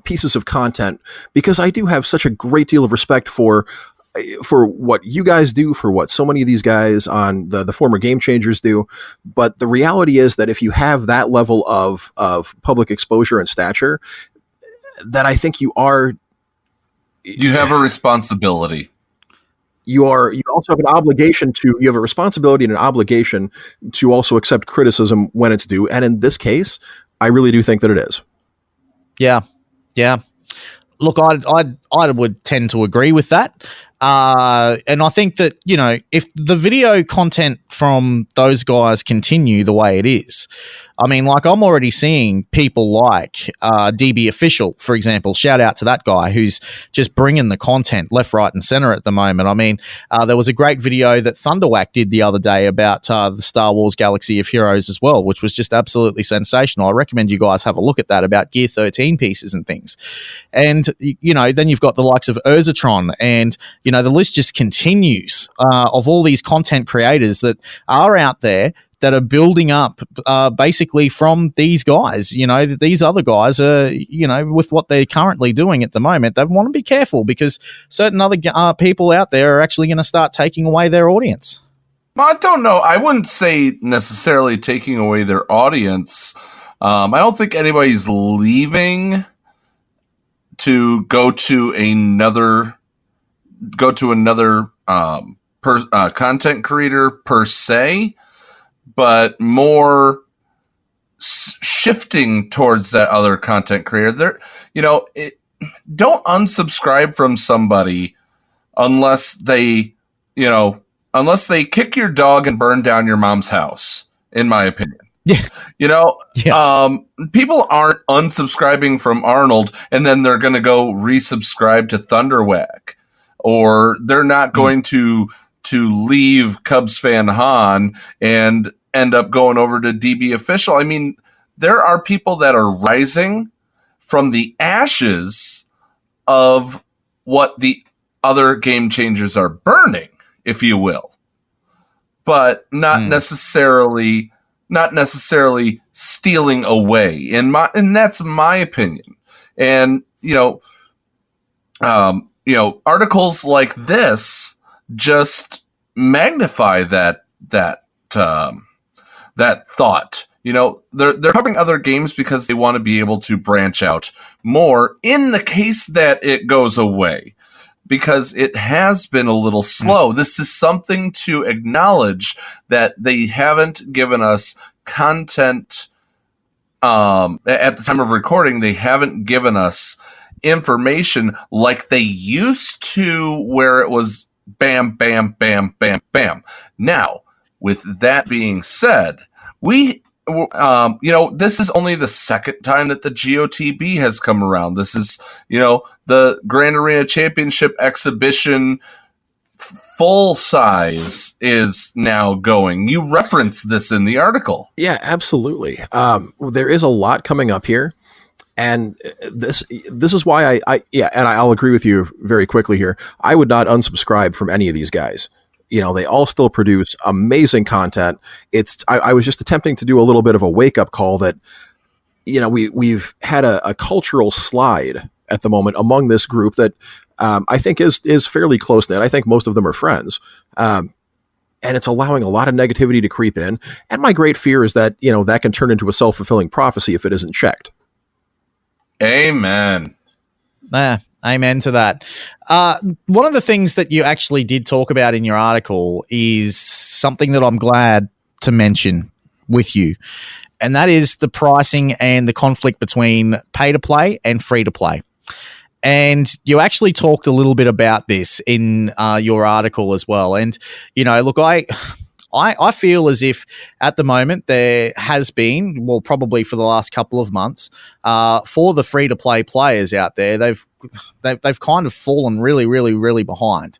pieces of content because I do have such a great deal of respect for what you guys do, for what so many of these guys on the former Game Changers do. But the reality is that if you have that level of public exposure and stature, that I think you have a responsibility. you also have you have a responsibility and an obligation to also accept criticism when it's due. And in this case, I really do think that it is. Yeah. Look, I would tend to agree with that. And I think that, if the video content from those guys continue the way it is, I mean, like, I'm already seeing people like DB Official, for example. Shout out to that guy who's just bringing the content left, right, and center at the moment. I mean, there was a great video that Thunderwhack did the other day about the Star Wars Galaxy of Heroes as well, which was just absolutely sensational. I recommend you guys have a look at that, about Gear 13 pieces and things. And, then you've got the likes of Urzatron, and, the list just continues of all these content creators that are out there that are building up basically from these guys. These other guys are, with what they're currently doing at the moment, they want to be careful because certain other people out there are actually going to start taking away their audience. I don't know. I wouldn't say necessarily taking away their audience. I don't think anybody's leaving to go to another content creator per se, but more shifting towards that other content creator. Don't unsubscribe from somebody unless they kick your dog and burn down your mom's house, in my opinion. Yeah. People aren't unsubscribing from Arnold and then they're going to go resubscribe to Thunderwhack, or they're not going to leave Cubs fan Han and end up going over to DB Official. I mean, there are people that are rising from the ashes of what the other game changers are burning, if you will, but not necessarily stealing away. And that's my opinion. And articles like this just magnify that thought. They're covering other games because they want to be able to branch out more in the case that it goes away, because it has been a little slow. This is something to acknowledge, that they haven't given us content at the time of recording. They haven't given us information like they used to, where it was bam, bam, bam, bam, bam. Now, with that being said, this is only the second time that the GOTB has come around. This is, the Grand Arena Championship exhibition full size is now going. You referenced this in the article. Yeah, absolutely. There is a lot coming up here. And this is why I'll agree with you very quickly here. I would not unsubscribe from any of these guys. They all still produce amazing content. I was just attempting to do a little bit of a wake up call that, we've had a cultural slide at the moment among this group that I think is fairly close knit. I think most of them are friends. And it's allowing a lot of negativity to creep in. And my great fear is that, that can turn into a self-fulfilling prophecy if it isn't checked. Amen. Amen to that. One of the things that you actually did talk about in your article is something that I'm glad to mention with you, and that is the pricing and the conflict between pay-to-play and free-to-play. And you actually talked a little bit about this in your article as well. And, look, I feel as if at the moment there has been, well, probably for the last couple of months, for the free-to-play players out there, they've kind of fallen really, really, really behind.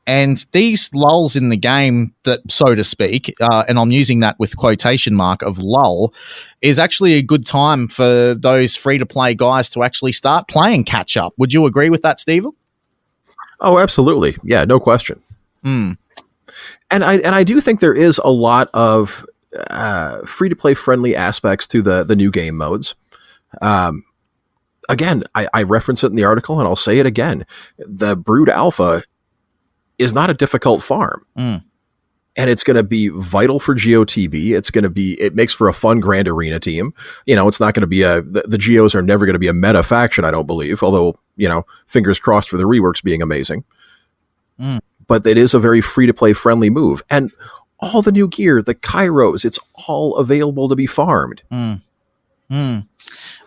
And these lulls in the game, that, so to speak, and I'm using that with quotation mark of lull, is actually a good time for those free-to-play guys to actually start playing catch-up. Would you agree with that, Steve? Oh, absolutely. Yeah, no question. And I do think there is a lot of free-to-play friendly aspects to the new game modes. Again, I reference it in the article, and I'll say it again. The Brood Alpha is not a difficult farm. And it's going to be vital for GOTB. It makes for a fun Grand Arena team. It's not going to be the Geos are never going to be a meta faction, I don't believe, although, fingers crossed for the reworks being amazing. but it is a very free-to-play friendly move. And all the new gear, the Kairos, it's all available to be farmed.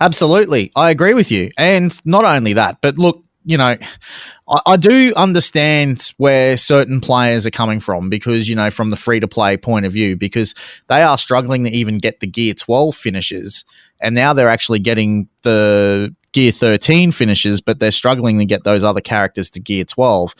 Absolutely. I agree with you. And not only that, but look, I do understand where certain players are coming from because, from the free-to-play point of view, because they are struggling to even get the Gear 12 finishes, and now they're actually getting the Gear 13 finishes, but they're struggling to get those other characters to Gear 12.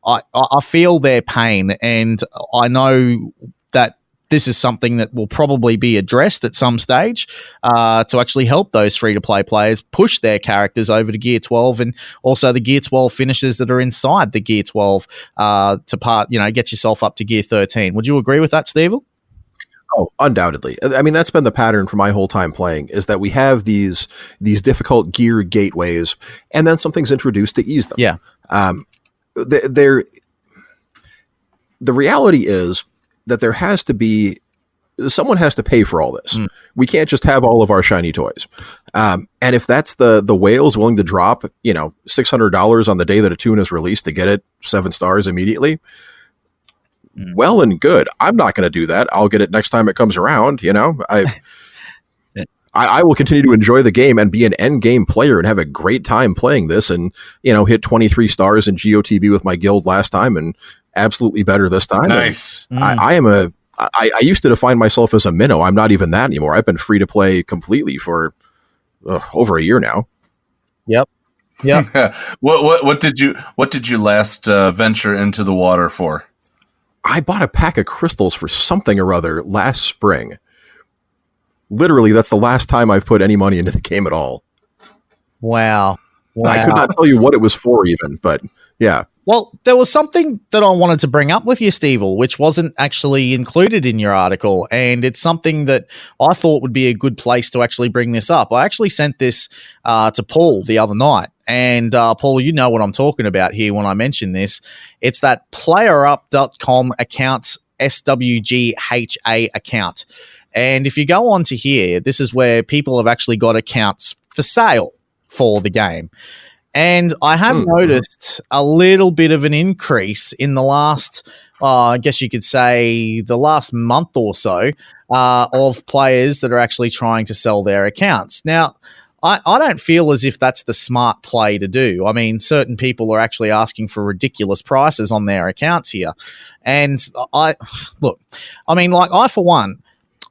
I feel their pain, and I know that this is something that will probably be addressed at some stage to actually help those free-to-play players push their characters over to Gear 12, and also the Gear 12 finishes that are inside the Gear 12 get yourself up to Gear 13. Would you agree with that, Steve? Oh, undoubtedly. I mean, that's been the pattern for my whole time playing, is that we have these difficult gear gateways, and then something's introduced to ease them. Yeah. The reality is that there has to be someone has to pay for all this. We can't just have all of our shiny toys. And if that's the whales willing to drop, $600 on the day that a tune is released to get it 7 stars immediately, well and good. I'm not going to do that. I'll get it next time it comes around. I will continue to enjoy the game and be an end game player and have a great time playing this, and hit 23 stars in GOTB with my guild last time and absolutely better this time. Nice. I used to define myself as a minnow. I'm not even that anymore. I've been free to play completely for over a year now. Yep. What did you last venture into the water for? I bought a pack of crystals for something or other last spring. Literally, that's the last time I've put any money into the game at all. Wow. I could not tell you what it was for even, but yeah. Well, there was something that I wanted to bring up with you, Stevil, which wasn't actually included in your article, and it's something that I thought would be a good place to actually bring this up. I actually sent this to Paul the other night, and Paul, you know what I'm talking about here when I mention this. It's that playerup.com account's SWGHA account. And if you go on to here, this is where people have actually got accounts for sale for the game. And I have noticed a little bit of an increase in the last, I guess you could say, the last month or so of players that are actually trying to sell their accounts. Now, I don't feel as if that's the smart play to do. I mean, certain people are actually asking for ridiculous prices on their accounts here. And for one,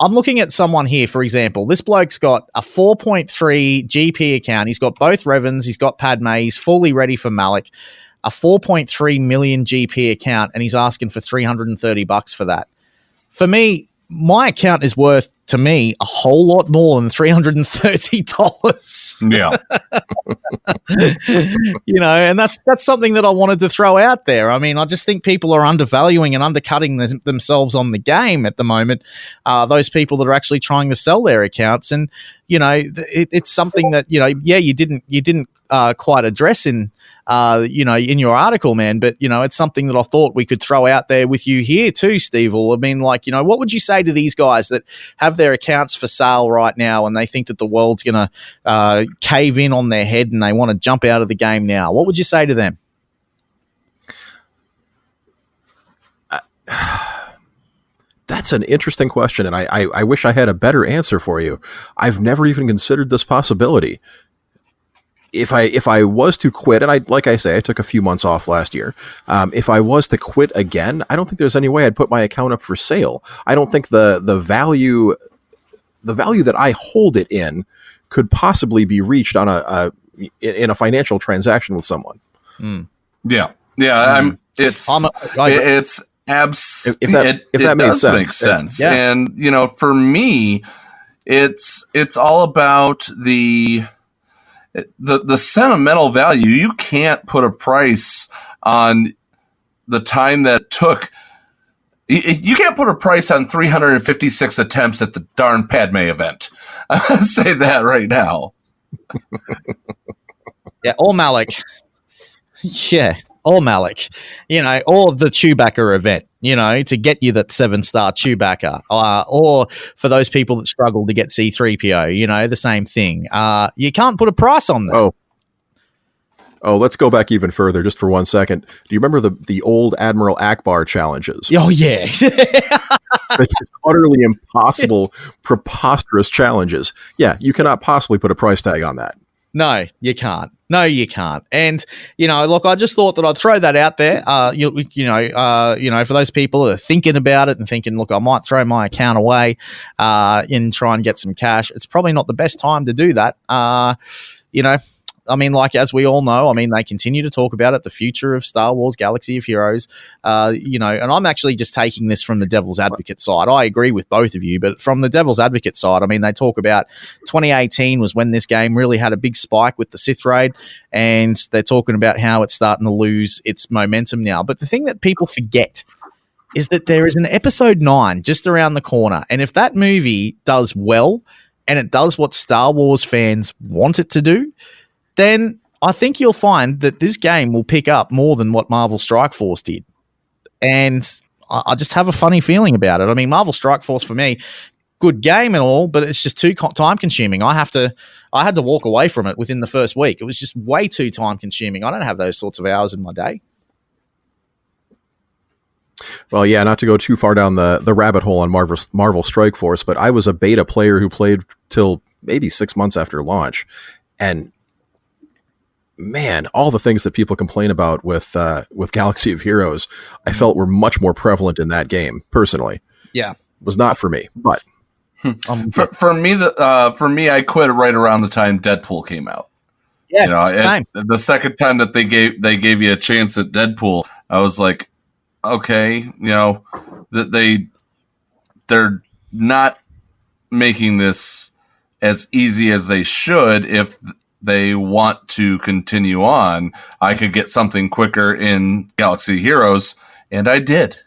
I'm looking at someone here, for example. This bloke's got a 4.3 GP account. He's got both Revens. He's got Padme. He's fully ready for Malik. A 4.3 million GP account, and he's asking for $330 for that. For me, my account is worth, to me, a whole lot more than $330. Yeah. And that's something that I wanted to throw out there. I mean, I just think people are undervaluing and undercutting themselves on the game at the moment. Those people that are actually trying to sell their accounts, and it's something that you didn't quite address in your article, man. But it's something that I thought we could throw out there with you here too, Steve. I mean, what would you say to these guys that have their accounts for sale right now and they think that the world's going to cave in on their head and they want to jump out of the game now? What would you say to them? That's an interesting question, and I wish I had a better answer for you. I've never even considered this possibility. If I was to quit, and I took a few months off last year. If I was to quit again, I don't think there's any way I'd put my account up for sale. I don't think the value that I hold it in could possibly be reached on in a financial transaction with someone. Yeah. If that makes sense. Yeah. And for me, it's all about the sentimental value. You can't put a price on the time that took. You can't put a price on 356 attempts at the darn Padme event. I'm going to say that right now. Yeah, or Malik. Yeah, or Malik. Or the Chewbacca event, to get you that 7-star Chewbacca. Or for those people that struggle to get C-3PO, the same thing. You can't put a price on that. Oh, let's go back even further just for 1 second. Do you remember the old Admiral Akbar challenges? Oh, yeah. It's utterly impossible, preposterous challenges. Yeah, you cannot possibly put a price tag on that. No, you can't. No, you can't. And, look, I just thought that I'd throw that out there. For those people that are thinking about it and thinking, look, I might throw my account away and try and get some cash. It's probably not the best time to do that. As we all know, they continue to talk about it, the future of Star Wars Galaxy of Heroes, and I'm actually just taking this from the devil's advocate side. I agree with both of you, but from the devil's advocate side, they talk about 2018 was when this game really had a big spike with the Sith Raid, and they're talking about how it's starting to lose its momentum now. But the thing that people forget is that there is an episode 9 just around the corner, and if that movie does well, and it does what Star Wars fans want it to do, then I think you'll find that this game will pick up more than what Marvel Strike Force did. And I just have a funny feeling about it. Marvel Strike Force for me, good game and all, but it's just too time consuming. I had to walk away from it within the first week. It was just way too time consuming. I don't have those sorts of hours in my day. Well, yeah, not to go too far down the rabbit hole on Marvel Strike Force, but I was a beta player who played till maybe 6 months after launch. And man, all the things that people complain about with Galaxy of Heroes, I felt were much more prevalent in that game. Personally, yeah, was not for me. But for me, I quit right around the time Deadpool came out. Yeah, the second time that they gave you a chance at Deadpool, I was like, okay, that they're not making this as easy as they should. If they want to continue on, I could get something quicker in Galaxy Heroes, and I did.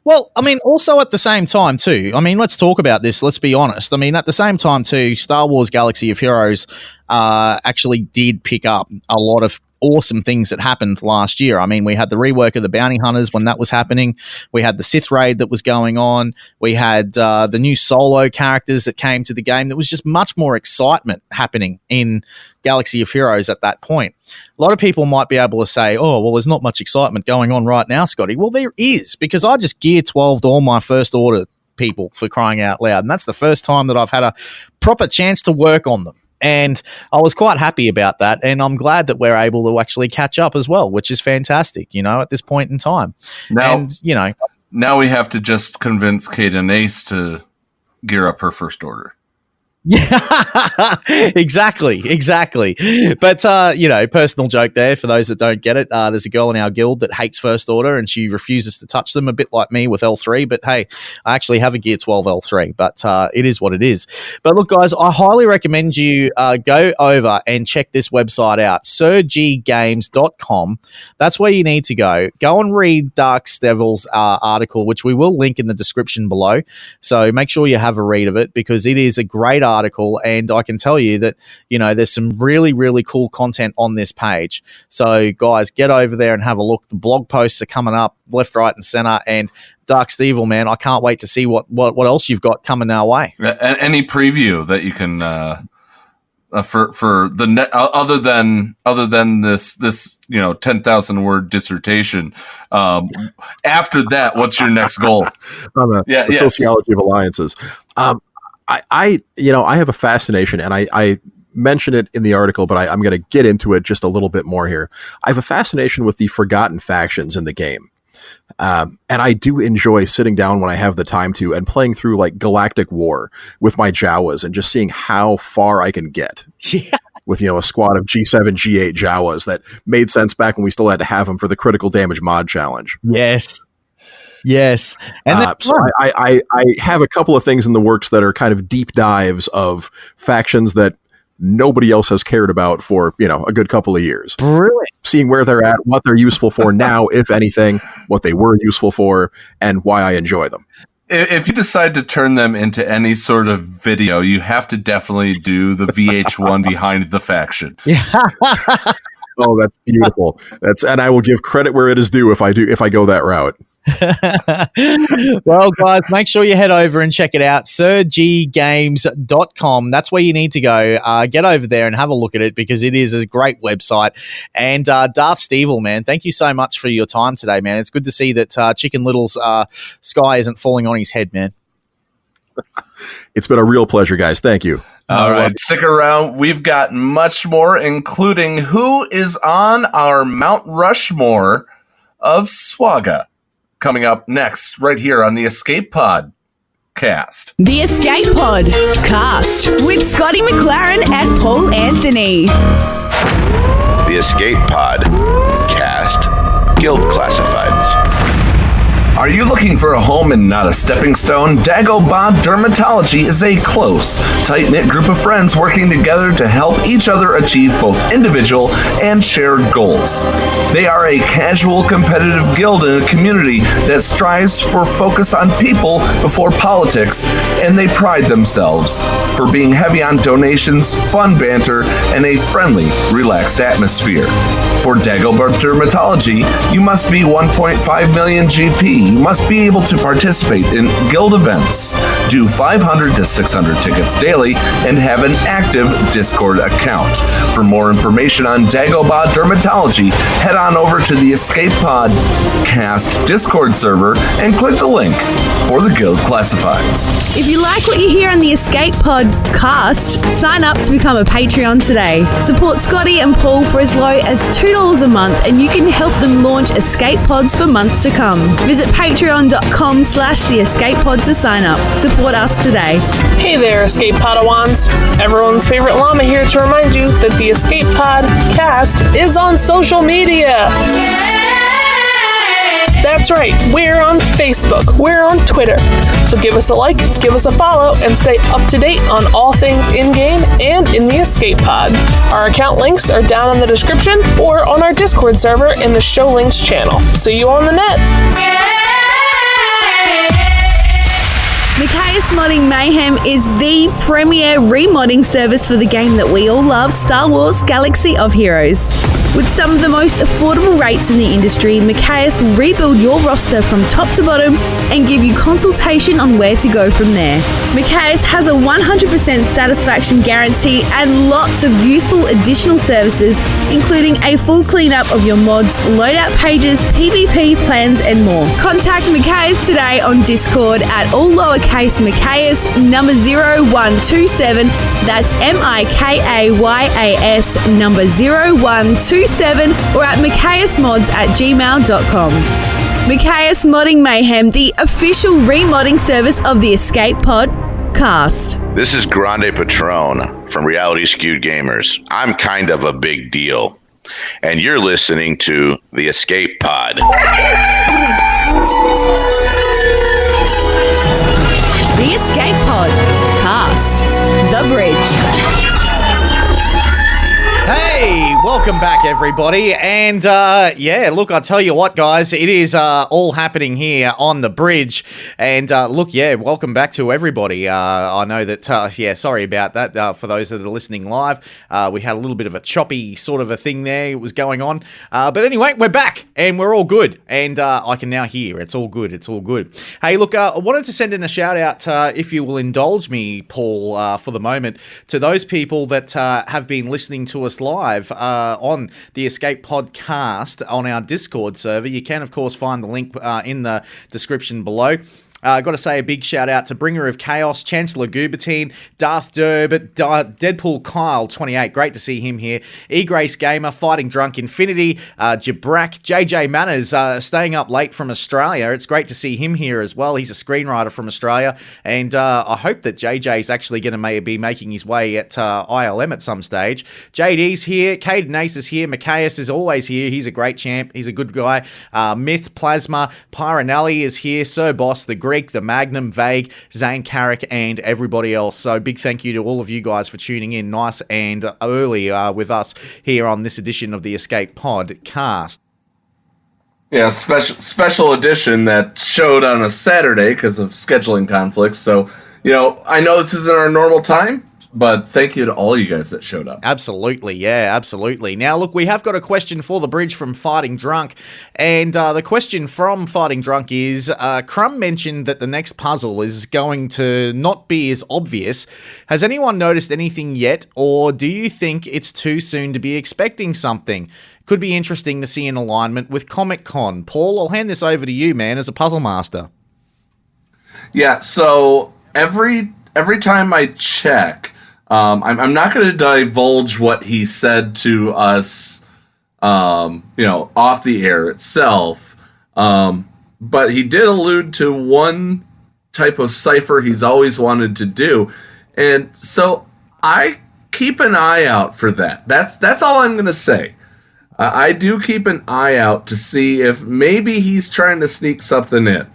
Well, also at the same time too, let's talk about this. Let's be honest. At the same time too, Star Wars Galaxy of Heroes actually did pick up a lot of awesome things that happened last year. We had the rework of the Bounty Hunters when that was happening. We had the Sith Raid that was going on. We had the new solo characters that came to the game. There was just much more excitement happening in Galaxy of Heroes at that point. A lot of people might be able to say, oh, well, there's not much excitement going on right now, Scotty. Well, there is, because I just Gear 12'd all my first order people, for crying out loud. And that's the first time that I've had a proper chance to work on them. And I was quite happy about that, and I'm glad that we're able to actually catch up as well, which is fantastic, at this point in time. Now we have to just convince Kate and Ace to gear up her first order. Yeah, exactly. But, personal joke there for those that don't get it. There's a girl in our guild that hates First Order and she refuses to touch them, a bit like me with L3. But hey, I actually have a Gear 12 L3, but it is what it is. But look, guys, I highly recommend you go over and check this website out, sirggames.com. That's where you need to go. Go and read DarthStevil's article, which we will link in the description below. So make sure you have a read of it, because it is a great article, and I can tell you that there's some really, really cool content on this page. So guys, get over there and have a look. The blog posts are coming up left, right, and center. And DarthStevil, man, I can't wait to see what else you've got coming our way. Any preview that you can for the net, other than this 10,000 word dissertation. After that, what's your next goal? On the sociology of alliances. I have a fascination, and I mention it in the article, but I'm going to get into it just a little bit more here. I have a fascination with the forgotten factions in the game. And I do enjoy sitting down when I have the time to and playing through like Galactic War with my Jawas and just seeing how far I can get. Yeah. With, a squad of G7, G8 Jawas that made sense back when we still had to have them for the critical damage mod challenge. Yes. And so I have a couple of things in the works that are kind of deep dives of factions that nobody else has cared about for, a good couple of years. Brilliant. Seeing where they're at, what they're useful for now, if anything, what they were useful for, and why I enjoy them. If you decide to turn them into any sort of video, you have to definitely do the VH1 behind the faction. Yeah. Oh, that's beautiful. And I will give credit where it is due if I go that route. Well, guys, make sure you head over and check it out. SirGGames.com. That's where you need to go. Get over there and have a look at it because it is a great website. And DarthStevil, man, thank you so much for your time today, man. It's good to see that Chicken Little's sky isn't falling on his head, man. It's been a real pleasure, guys. Thank you. All right, stick around. We've got much more, including who is on our Mount Rushmore of Swaga, coming up next, right here on the Escape Pod Cast. The Escape Pod Cast with Scotty McLaren and Paul Anthony. The Escape Pod Cast. Guild Classifieds. Are you looking for a home and not a stepping stone? Dagobah Dermatology is a close, tight-knit group of friends working together to help each other achieve both individual and shared goals. They are a casual, competitive guild in a community that strives for focus on people before politics, and they pride themselves for being heavy on donations, fun banter, and a friendly, relaxed atmosphere. For Dagobah Dermatology, you must be 1.5 million GP. You must be able to participate in guild events, do 500 to 600 tickets daily, and have an active Discord account. For more information on Dagobah Dermatology, head on over to the Escape Pod Cast Discord server and click the link for the Guild Classifieds. If you like what you hear on the Escape Pod Cast, sign up to become a Patreon today. Support Scotty and Paul for as low as $2 a month, and you can help them launch Escape Pods for months to come. Visit patreon.com/theescapepod to sign up. Support us today. Hey there, Escape Podawans. Everyone's favorite llama here to remind you that the Escape Pod Cast is on social media. That's right, we're on Facebook, we're on Twitter. So give us a like, give us a follow, and stay up to date on all things in-game and in the Escape Pod. Our account links are down in the description or on our Discord server in the Show Links channel. See you on the net. Micaeus Modding Mayhem is the premier remodding service for the game that we all love, Star Wars Galaxy of Heroes. With some of the most affordable rates in the industry, Micaeus will rebuild your roster from top to bottom and give you consultation on where to go from there. Micaeus has a 100% satisfaction guarantee and lots of useful additional services, including a full cleanup of your mods, loadout pages, PvP plans, and more. Contact Micaeus today on Discord at all lowercase Micaeus number 0127. That's MIKAYAS number 0127, or at micaeusmods@gmail.com. Micaeus Modding Mayhem, the official remodding service of the Escape Pod Cast. This is Grande Patron from Reality Skewed Gamers. I'm kind of a big deal, and you're listening to the Escape Pod. The Escape Pod Cast. The Bridge. Hey, welcome back, everybody. And yeah, look, I'll tell you what, guys, it is all happening here on the bridge. And look, yeah, welcome back to everybody. I know that, yeah, sorry about that for those that are listening live. We had a little bit of a choppy sort of a thing there. It was going on. But anyway, we're back and we're all good. And I can now hear. It's all good. It's all good. Hey, look, I wanted to send in a shout out, if you will indulge me, Paul, for the moment, to those people that have been listening to us live on the Escape Podcast on our Discord server. You can, of course, find the link in the description below. Got to say a big shout out to Bringer of Chaos, Chancellor Goobertine, Darth Derb, Deadpool Kyle 28. Great to see him here. E-Grace Gamer, Fighting Drunk Infinity, Jabrak, JJ Manners, staying up late from Australia. It's great to see him here as well. He's a screenwriter from Australia, and I hope that JJ is actually going to be making his way at ILM at some stage. JD's here, Caden Ace is here, Micaeus is always here. He's a great champ. He's a good guy. Myth, Plasma, Pyronelli is here, Sir Boss, the Greek, the Magnum, Vague, Zane Carrick, and everybody else. So big thank you to all of you guys for tuning in nice and early with us here on this edition of the Escape Podcast. Yeah, special edition that showed on a Saturday because of scheduling conflicts. So, you know, I know this isn't our normal time, But thank you to all you guys that showed up. Absolutely, yeah, absolutely. Now, look, we have got a question for the bridge from Fighting Drunk, and the question from Fighting Drunk is, Crumb mentioned that the next puzzle is going to not be as obvious. Has anyone noticed anything yet, or do you think it's too soon to be expecting something? Could be interesting to see in alignment with Comic-Con. Paul, I'll hand this over to you, man, as a puzzle master. Yeah, so every time I check, I'm not going to divulge what he said to us, off the air itself. But he did allude to one type of cipher he's always wanted to do. And so I keep an eye out for that. That's all I'm going to say. I do keep an eye out to see if maybe he's trying to sneak something in.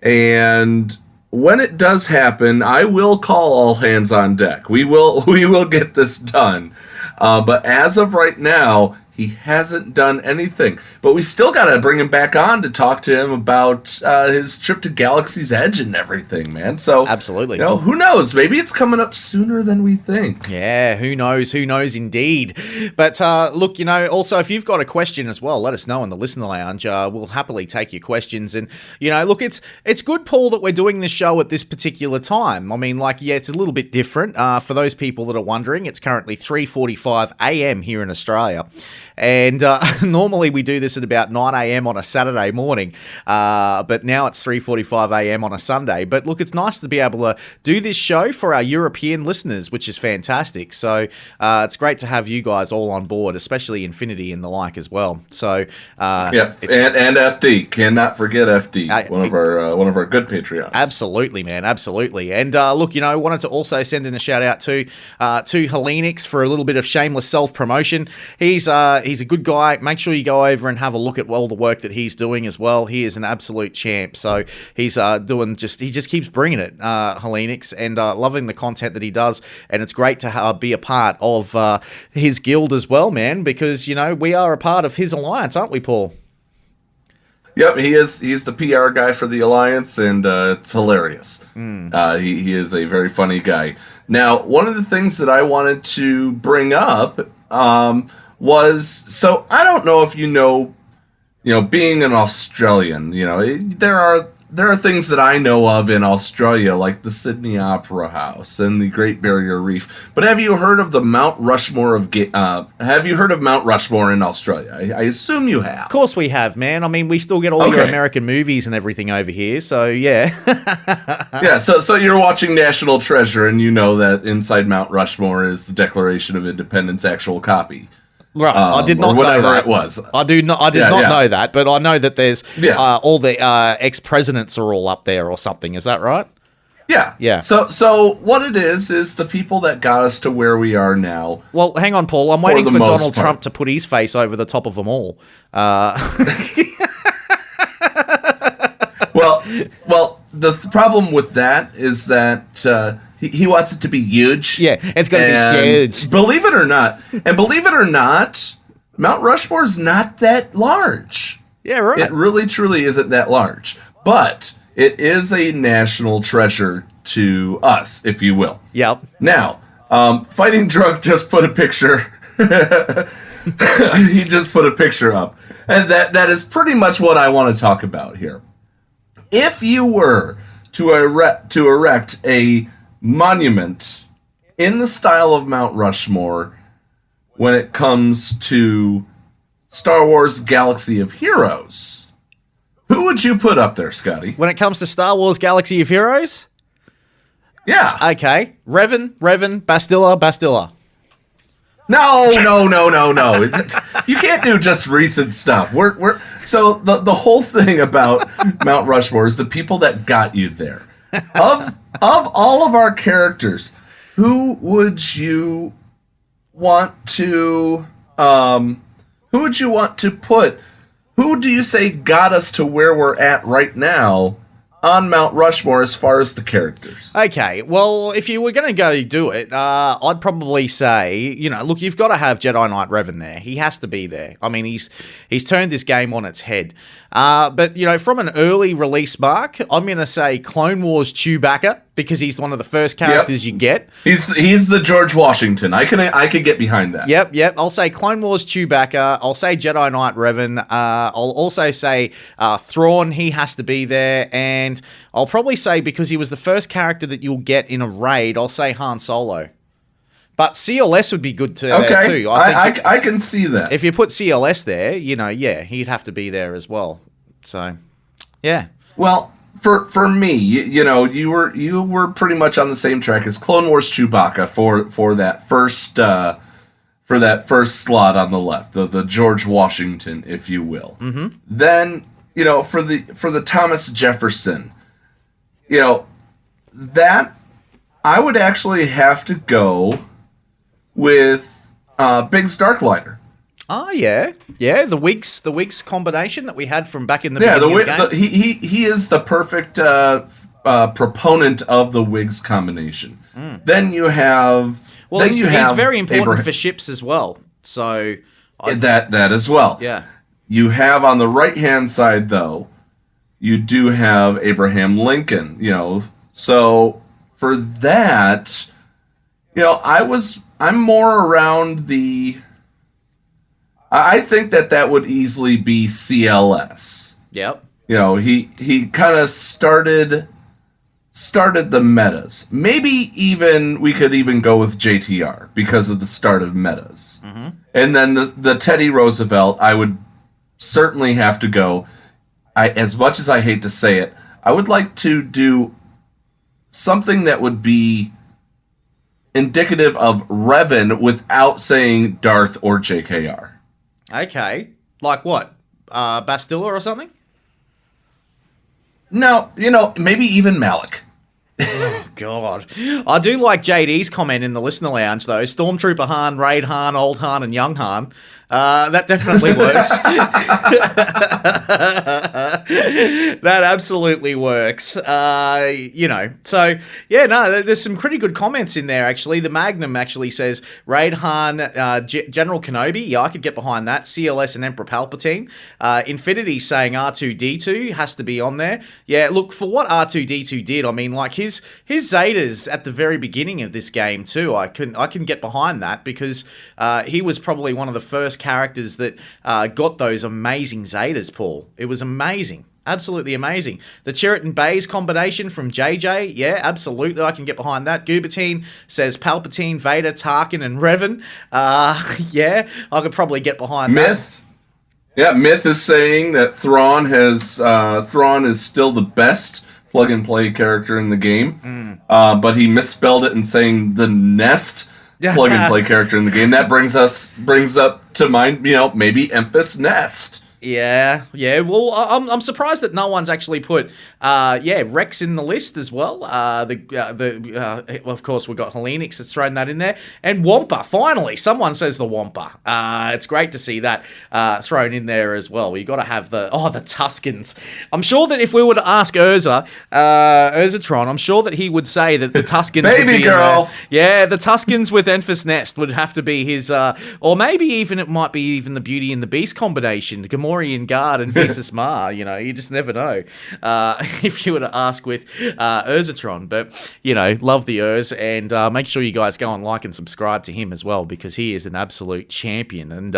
And when it does happen, I will call all hands on deck. We will get this done. But as of right now, he hasn't done anything. But we still got to bring him back on to talk to him about his trip to Galaxy's Edge and everything, man. So absolutely. Who knows? Maybe it's coming up sooner than we think. Yeah, who knows? Who knows indeed. But look, also if you've got a question as well, let us know in the listener lounge. We'll happily take your questions. And look, it's good, Paul, that we're doing this show at this particular time. I mean, it's a little bit different. For those people that are wondering, it's currently 3:45 a.m. here in Australia. And normally we do this at about 9 a.m. on a Saturday morning, but now it's 3:45 a.m. on a Sunday. But look, it's nice to be able to do this show for our European listeners, which is fantastic. So it's great to have you guys all on board, especially Infinity and the like as well. So and FD, cannot forget FD, one of our good Patreons. Absolutely, man, absolutely. And look, wanted to also send in a shout out to Hynesey for a little bit of shameless self promotion. He's a good guy. Make sure you go over and have a look at all the work that he's doing as well. He is an absolute champ. So he's he just keeps bringing it, Hynesey, and loving the content that he does. And it's great to be a part of his guild as well, man, because, we are a part of his alliance, aren't we, Paul? Yep, he's the PR guy for the Alliance, and it's hilarious. He is a very funny guy. Now, one of the things that I wanted to bring up was, so I don't know if being an Australian, there are things that I know of in Australia, like the Sydney Opera House and the Great Barrier Reef. But have you heard of the Mount Rushmore have you heard of Mount Rushmore in Australia? I assume you have. Of course we have, man. I mean, we still get all your American movies and everything over here, so yeah. Yeah, so you're watching National Treasure, and you know that inside Mount Rushmore is the Declaration of Independence actual copy. Right, I did not know that. It was. I did not know that, but I know that there's all the ex-presidents are all up there or something. Is that right? Yeah. Yeah. So what it is the people that got us to where we are now. Well, hang on, Paul. I'm waiting for Donald Trump to put his face over the top of them all. Well, the problem with that is that he wants it to be huge. Yeah, it's going to be huge. Believe it or not, Mount Rushmore is not that large. Yeah, right. It really, truly isn't that large. But it is a national treasure to us, if you will. Yep. Now, Fighting Drunk just put a picture. He just put a picture up. And that is pretty much what I want to talk about here. If you were to erect a monument in the style of Mount Rushmore when it comes to Star Wars Galaxy of Heroes, who would you put up there, Scotty? When it comes to Star Wars Galaxy of Heroes? Yeah. Okay. Revan, Bastilla. No. You can't do just recent stuff. So the whole thing about Mount Rushmore is the people that got you there. Of all of our characters, who would you want to put? Who do you say got us to where we're at right now on Mount Rushmore as far as the characters? Okay, well, if you were going to go do it, I'd probably say, look, you've got to have Jedi Knight Revan there. He has to be there. I mean, he's turned this game on its head. But, from an early release mark, I'm going to say Clone Wars Chewbacca. because he's one of the first characters you get. He's the George Washington. I could get behind that. Yep. I'll say Clone Wars Chewbacca. I'll say Jedi Knight Revan. I'll also say Thrawn. He has to be there, and I'll probably say, because he was the first character that you'll get in a raid, I'll say Han Solo. But CLS would be good there too. I can see that. If you put CLS there, he'd have to be there as well. So, yeah. Well, for me, you were pretty much on the same track as Clone Wars Chewbacca for that first slot on the left, the George Washington, if you will. Mm-hmm. Then for the Thomas Jefferson, that I would actually have to go with Biggs Darkliner. Oh yeah, the Wigs combination that we had from back in the beginning of the game. He is the perfect proponent of the Wigs combination. Then you have he's very important for ships as well. So that as well. Yeah. You have on the right hand side though, you do have Abraham Lincoln. So for that, I'm more around the. I think that would easily be CLS. Yep. He kind of started the metas. Maybe even we could even go with JTR because of the start of metas. Mm-hmm. And then the Teddy Roosevelt, I would certainly have to go. As much as I hate to say it, I would like to do something that would be indicative of Revan without saying Darth or JKR. Okay. Like what? Bastilla or something? No, maybe even Malik. Oh, God. I do like JD's comment in the listener lounge, though. Stormtrooper Han, Raid Han, Old Han, and Young Han. That definitely works. That absolutely works. So, there's some pretty good comments in there, actually. The Magnum actually says, Raid Han, General Kenobi. Yeah, I could get behind that. CLS and Emperor Palpatine. Infinity saying R2-D2 has to be on there. Yeah, look, for what R2-D2 did, I mean, like, his Zetas at the very beginning of this game, too, I can get behind that, because he was probably one of the first characters that got those amazing Zetas, Paul. It was amazing. Absolutely amazing. The Cheriton Bays combination from JJ, yeah, absolutely, I can get behind that. Goobertine says Palpatine, Vader, Tarkin, and Revan. Yeah, I could probably get behind Myth. That. Yeah, Myth is saying that Thrawn is still the best plug-and-play character in the game, but he misspelled it in saying the Nest plug-and-play character in the game. That brings up to mind, maybe Emphas Nest. Yeah. Well, I'm surprised that no one's actually put, Rex in the list as well. Of course, we've got Helenix that's thrown that in there, and Wampa. Finally, someone says the Wampa. It's great to see that thrown in there as well. You got to have the Tuskens. I'm sure that if we were to ask Urzatron, I'm sure that he would say that the Tuskens. Baby would be girl. The Tuskens with Enfys Nest would have to be his, or maybe even it might be even the Beauty and the Beast combination. Gamorrean Guard and Visas Ma, you just never know if you were to ask with Urzatron. But, love the Urz, and make sure you guys go and like and subscribe to him as well, because he is an absolute champion. And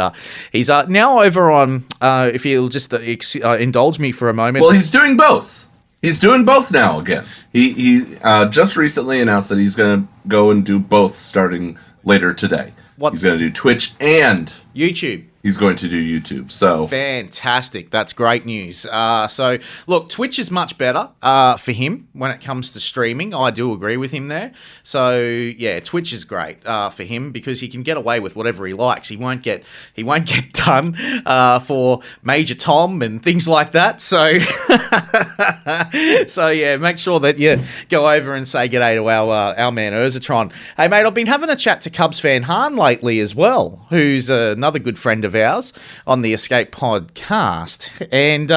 he's now over on, if you'll just indulge me for a moment. Well, he's doing both. He's doing both now again. He just recently announced that he's going to go and do both starting later today. He's going to do Twitch and YouTube. He's going to do YouTube. So fantastic. That's great news. So look, Twitch is much better for him when it comes to streaming. I do agree with him there. So yeah, Twitch is great for him, because he can get away with whatever he likes. He won't get done for Major Tom and things like that. So so yeah, make sure that you go over and say g'day to our man Urzatron. Hey mate, I've been having a chat to Cubs fan Han lately as well, who's another good friend of ours on the Escape podcast. And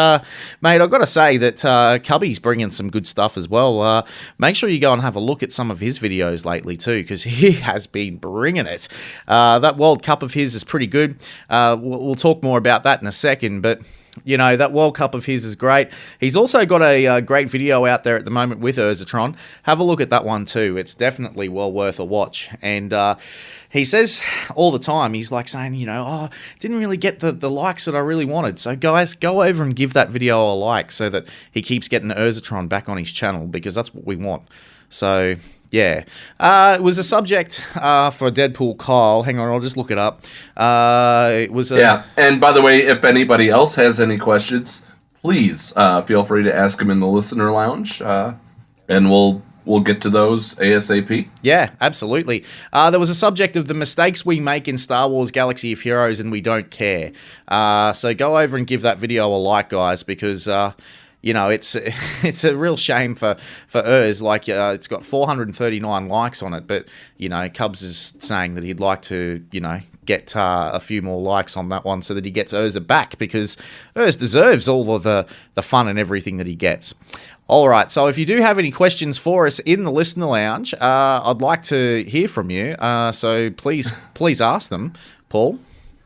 mate, I've got to say that Cubby's bringing some good stuff as well. Make sure you go and have a look at some of his videos lately too, because he has been bringing it. That World Cup of his is pretty good. We'll talk more about that in a second, but that World Cup of his is great. He's also got a great video out there at the moment with Urzatron. Have a look at that one too. It's definitely well worth a watch. And he says all the time, he's like saying, didn't really get the likes that I really wanted. So guys, go over and give that video a like so that he keeps getting Urzatron back on his channel, because that's what we want. So... yeah. It was a subject for Deadpool Kyle. Hang on, I'll just look it up. It was yeah, and by the way, if anybody else has any questions, please feel free to ask them in the listener lounge, and we'll get to those ASAP. Yeah, absolutely. There was a subject of the mistakes we make in Star Wars Galaxy of Heroes and we don't care. So go over and give that video a like, guys, because... it's a real shame for Urz. Like, it's got 439 likes on it, but, Cubs is saying that he'd like to, get a few more likes on that one so that he gets Urza back, because Urz deserves all of the fun and everything that he gets. All right, so if you do have any questions for us in the listener lounge, I'd like to hear from you. So please ask them, Paul.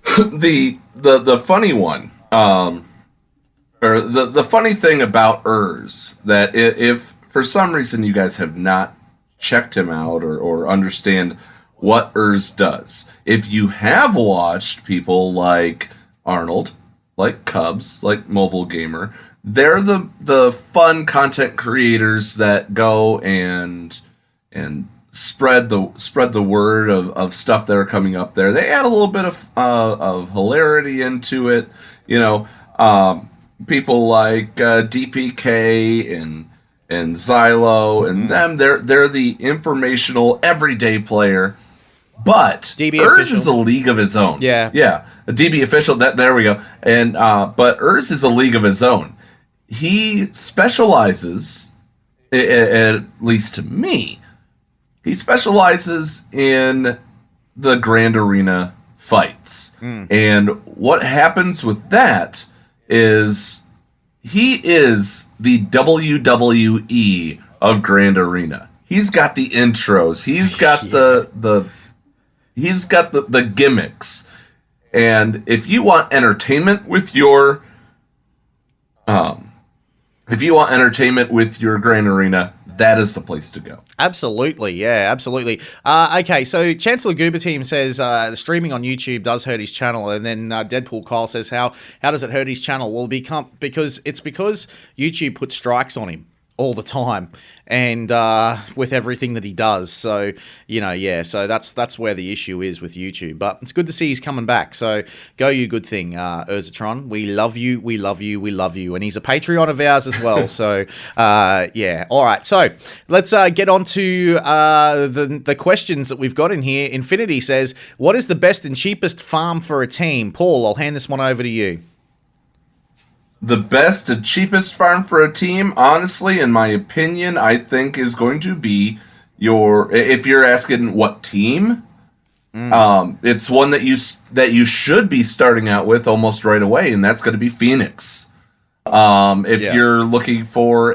The funny one, or the funny thing about Urz, that if for some reason you guys have not checked him out or understand what Urz does, if you have watched people like Arnold, like Cubs, like Mobile Gamer, they're the fun content creators that go and spread the word of stuff that are coming up there. They add a little bit of hilarity into it, people like DPK and Xylo and them, they're the informational everyday player. But Urz is a league of his own. Yeah, a DB official. There we go. And but Urz is a league of his own. He specializes, at least to me, he specializes in the Grand Arena fights. And what happens with that is he is the WWE of Grand Arena. He's got the intros. He's got the gimmicks. And if you want entertainment with your Grand Arena, that is the place to go. Absolutely, yeah, absolutely. Okay, so Chancellor Goober Team says the streaming on YouTube does hurt his channel, and then Deadpool Kyle says how does it hurt his channel? Well, because YouTube puts strikes on him all the time, and with everything that he does. So so that's where the issue is with YouTube. But it's good to see he's coming back. So go you, good thing, Urzatron. We love you, we love you, we love you, and he's a Patreon of ours as well. So yeah, all right. So let's get on to the questions that we've got in here. Infinity says, "What is the best and cheapest farm for a team?" Paul, I'll hand this one over to you. The best and cheapest farm for a team, honestly, in my opinion, I think is going to be if you're asking what team, it's one that you should be starting out with almost right away, and that's going to be Phoenix. You're looking for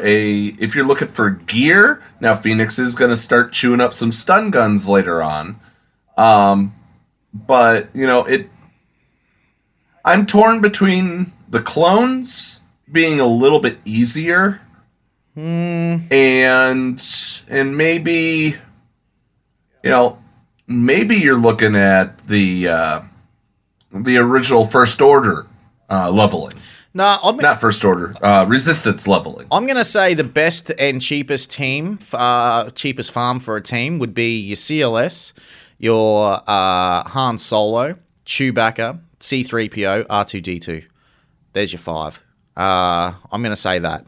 gear, now Phoenix is going to start chewing up some stun guns later on. But I'm torn between the clones being a little bit easier, and maybe you're looking at the original First Order leveling. Not First Order, Resistance leveling. I'm going to say the best and cheapest team, cheapest farm for a team would be your CLS, your Han Solo, Chewbacca, C-3PO, R2-D2. There's your 5. I'm going to say that,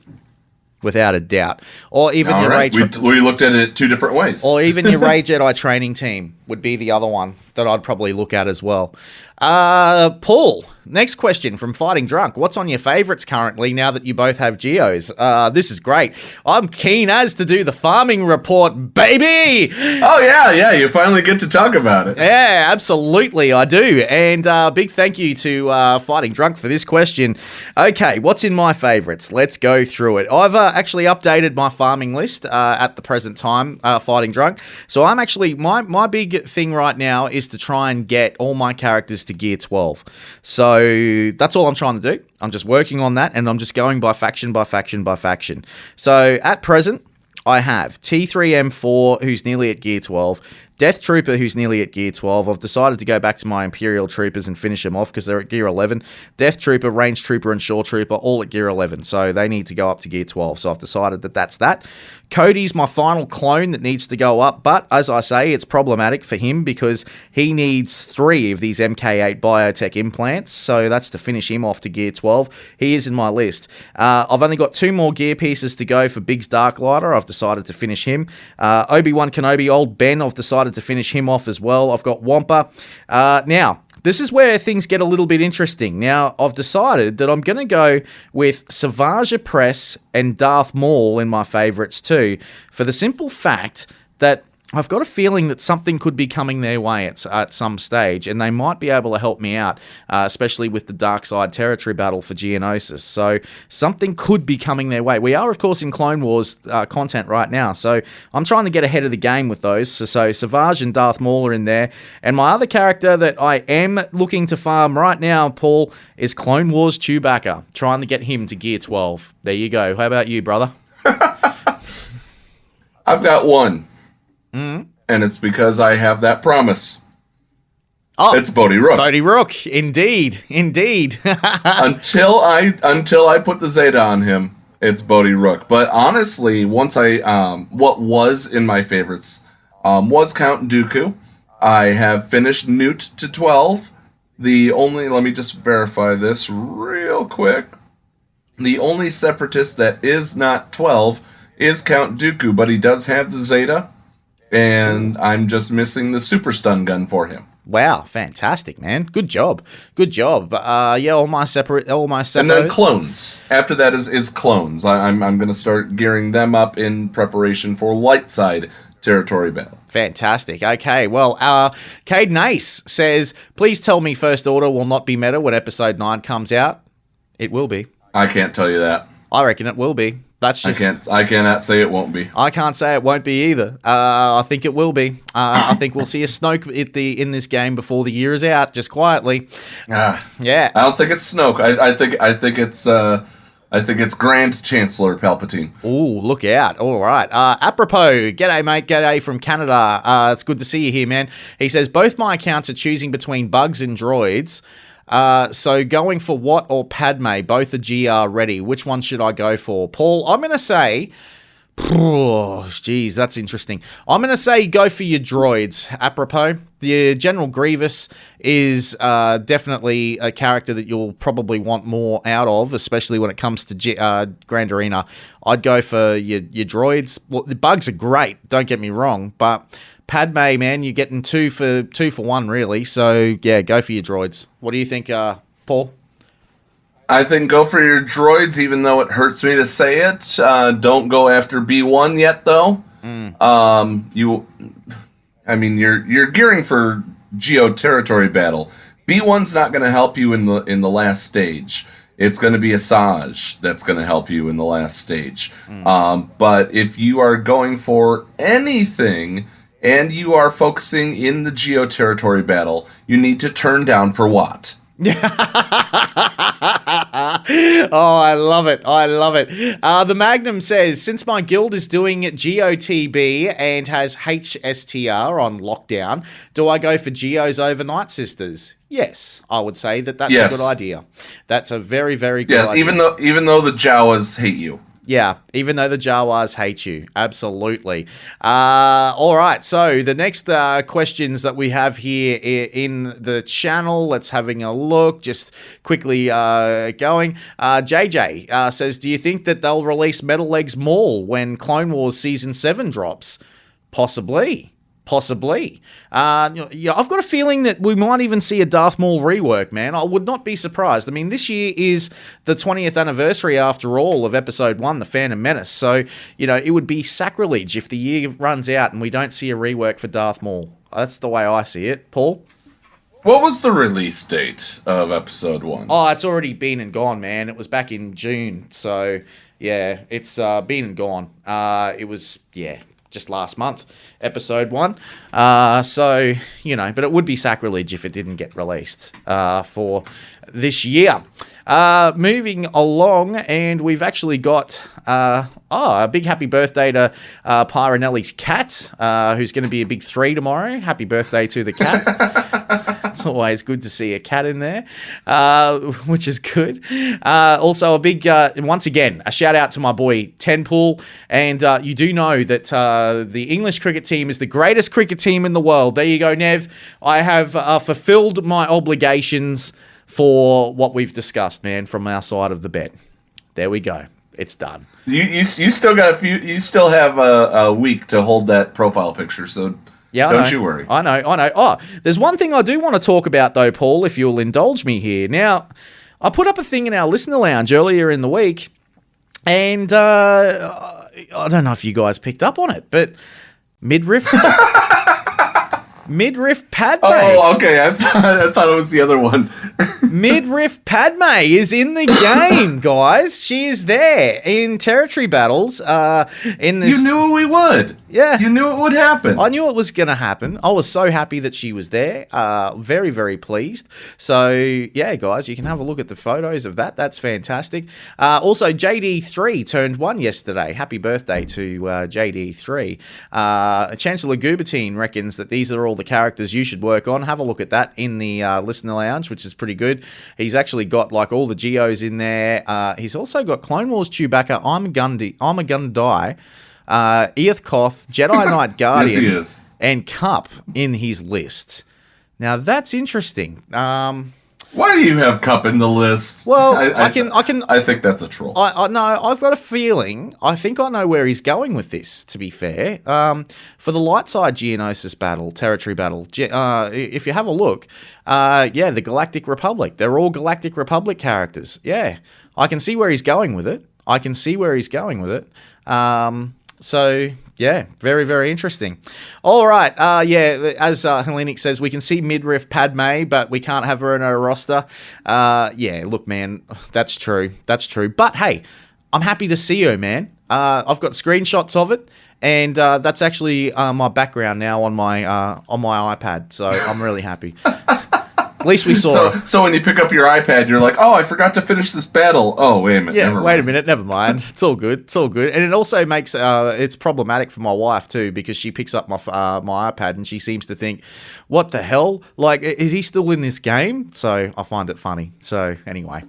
without a doubt. Or even All your right. We looked at it 2 different ways. Or even your Ray Jedi training team would be the other one that I'd probably look at as well. Paul, next question from Fighting Drunk. What's on your favorites currently now that you both have Geos? This is great. I'm keen as to do the farming report, baby! Oh, yeah, you finally get to talk about it. Yeah, absolutely, I do. And big thank you to Fighting Drunk for this question. Okay, what's in my favorites? Let's go through it. I've actually updated my farming list at the present time, Fighting Drunk. So I'm actually, my big big thing right now is to try and get all my characters to gear 12. So that's all I'm trying to do. I'm just working on that, and I'm just going by faction by faction by faction. So at present, I have T3M4, who's nearly at gear 12, Death Trooper, who's nearly at gear 12. I've decided to go back to my Imperial Troopers and finish them off because they're at gear 11. Death Trooper, Range Trooper, and Shore Trooper, all at gear 11. So they need to go up to gear 12. So I've decided that that's that. Cody's my final clone that needs to go up. But as I say, it's problematic for him because he needs 3 of these MK8 biotech implants. So that's to finish him off to gear 12. He is in my list. I've only got 2 more gear pieces to go for Biggs Darklighter. I've decided to finish him. Obi-Wan Kenobi, Old Ben, I've decided to finish him off as well. I've got Wampa. Now, this is where things get a little bit interesting. Now, I've decided that I'm going to go with Savage Press and Darth Maul in my favourites too, for the simple fact that I've got a feeling that something could be coming their way at some stage, and they might be able to help me out, especially with the Dark Side territory battle for Geonosis. So something could be coming their way. We are, of course, in Clone Wars content right now, so I'm trying to get ahead of the game with those. So Savage and Darth Maul are in there. And my other character that I am looking to farm right now, Paul, is Clone Wars Chewbacca, trying to get him to gear 12. There you go. How about you, brother? I've got one. And it's because I have that promise. Oh, it's Bodhi Rooke. Bodhi Rooke, indeed. until I put the Zeta on him, it's Bodhi Rooke. But honestly, once I what was in my favorites was Count Dooku. I have finished Newt to 12. Let me just verify this real quick. The only separatist that is not 12 is Count Dooku, but he does have the Zeta. And I'm just missing the super stun gun for him. Wow, fantastic, man! Good job. Yeah, all my separate, and then clones. After that is clones. I'm going to start gearing them up in preparation for light side territory battle. Fantastic. Okay, well, Caden Ace says, "Please tell me First Order will not be meta when Episode 9 comes out." It will be. I can't tell you that. I reckon it will be. That's just. I cannot say it won't be. I can't say it won't be either. I think it will be. I think we'll see a Snoke in this game before the year is out, just quietly. Yeah. I don't think it's Snoke. I think it's Grand Chancellor Palpatine. Ooh, look out. All right. Apropos, g'day, mate. G'day from Canada. It's good to see you here, man. He says, both my accounts are choosing between bugs and droids. So going for Wat or Padme, both are GR ready. Which one should I go for? Paul, I'm going to say... Oh, geez, that's interesting. I'm going to say go for your droids. Apropos, the General Grievous is definitely a character that you'll probably want more out of, especially when it comes to Grand Arena. I'd go for your droids. Well, the bugs are great, don't get me wrong, but... Padme, man, you're getting two for one, really. So, yeah, go for your droids. What do you think, Paul? I think go for your droids, even though it hurts me to say it. Don't go after B1 yet, though. You're gearing for Geo territory battle. B1's not going to help you in the last stage. It's going to be Asajj that's going to help you in the last stage. But if you are going for anything... and you are focusing in the Geo territory battle, you need to turn down for Wat. Oh, I love it. The Magnum says, since my guild is doing GOTB and has HSTR on lockdown, do I go for Geo's Overnight Sisters? Yes, I would say that's a good idea. That's a very, very good idea. Even though the Jawas hate you. Yeah, even though the Jawas hate you. Absolutely. All right, so the next questions that we have here in the channel, let's having a look, just quickly going. JJ says, do you think that they'll release Metal Legs Maul when Clone Wars Season 7 drops? Possibly. I've got a feeling that we might even see a Darth Maul rework, man. I would not be surprised. I mean, this year is the 20th anniversary, after all, of Episode 1, The Phantom Menace. So, it would be sacrilege if the year runs out and we don't see a rework for Darth Maul. That's the way I see it. Paul? What was the release date of Episode 1? Oh, it's already been and gone, man. It was back in June. So, yeah, it's been and gone. It was, just last month, episode 1. So, but it would be sacrilege if it didn't get released for this year. Moving along, and we've actually got a big happy birthday to Pyronelli's cat, who's going to be a big 3 tomorrow. Happy birthday to the cat. It's always good to see a cat in there, which is good. Also, a big, once again, a shout out to my boy Tenpool. And you do know that the English cricket team is the greatest cricket team in the world. There you go, Nev. I have fulfilled my obligations for what we've discussed, man, from our side of the bet. There we go. It's done. You still got a few. You still have a week to hold that profile picture, so don't you worry. I know. Oh, there's one thing I do want to talk about, though, Paul, if you'll indulge me here. Now, I put up a thing in our listener lounge earlier in the week, and I don't know if you guys picked up on it, but midriff Padme. Oh, okay. I thought it was the other one. Midriff Padme is in the game, guys. She is there in territory battles. You knew we would. Yeah. You knew it would happen. I knew it was going to happen. I was so happy that she was there. Very, very pleased. So, yeah, guys, you can have a look at the photos of that. That's fantastic. Also, JD3 turned 1 yesterday. Happy birthday to JD3. Chancellor Gubertine reckons that these are all the characters you should work on. Have a look at that in the listener lounge, which is pretty good. He's actually got like all the Geos in there. He's also got Clone Wars Chewbacca, I'm a Gun Die, Eoth Koth, Jedi Knight Guardian, yes, he is. And Cup in his list. Now that's interesting. Why do you have Cup in the list? Well, I think that's a troll. No, I've got a feeling. I think I know where he's going with this, to be fair. For the light side Geonosis battle, territory battle, if you have a look, the Galactic Republic. They're all Galactic Republic characters. Yeah, I can see where he's going with it. So, yeah, very, very interesting. All right, as Hellenic says, we can see midriff Padme, but we can't have her in our roster. Look, man, that's true. But, hey, I'm happy to see her, man. I've got screenshots of it, and that's actually my background now on my iPad, so I'm really happy. At least we saw her. So when you pick up your iPad, you're like, oh, I forgot to finish this battle. Oh, wait a minute. Yeah, wait a minute. Never mind. It's all good. And it also makes it's problematic for my wife too, because she picks up my iPad and she seems to think, what the hell? Like, is he still in this game? So I find it funny. So anyway,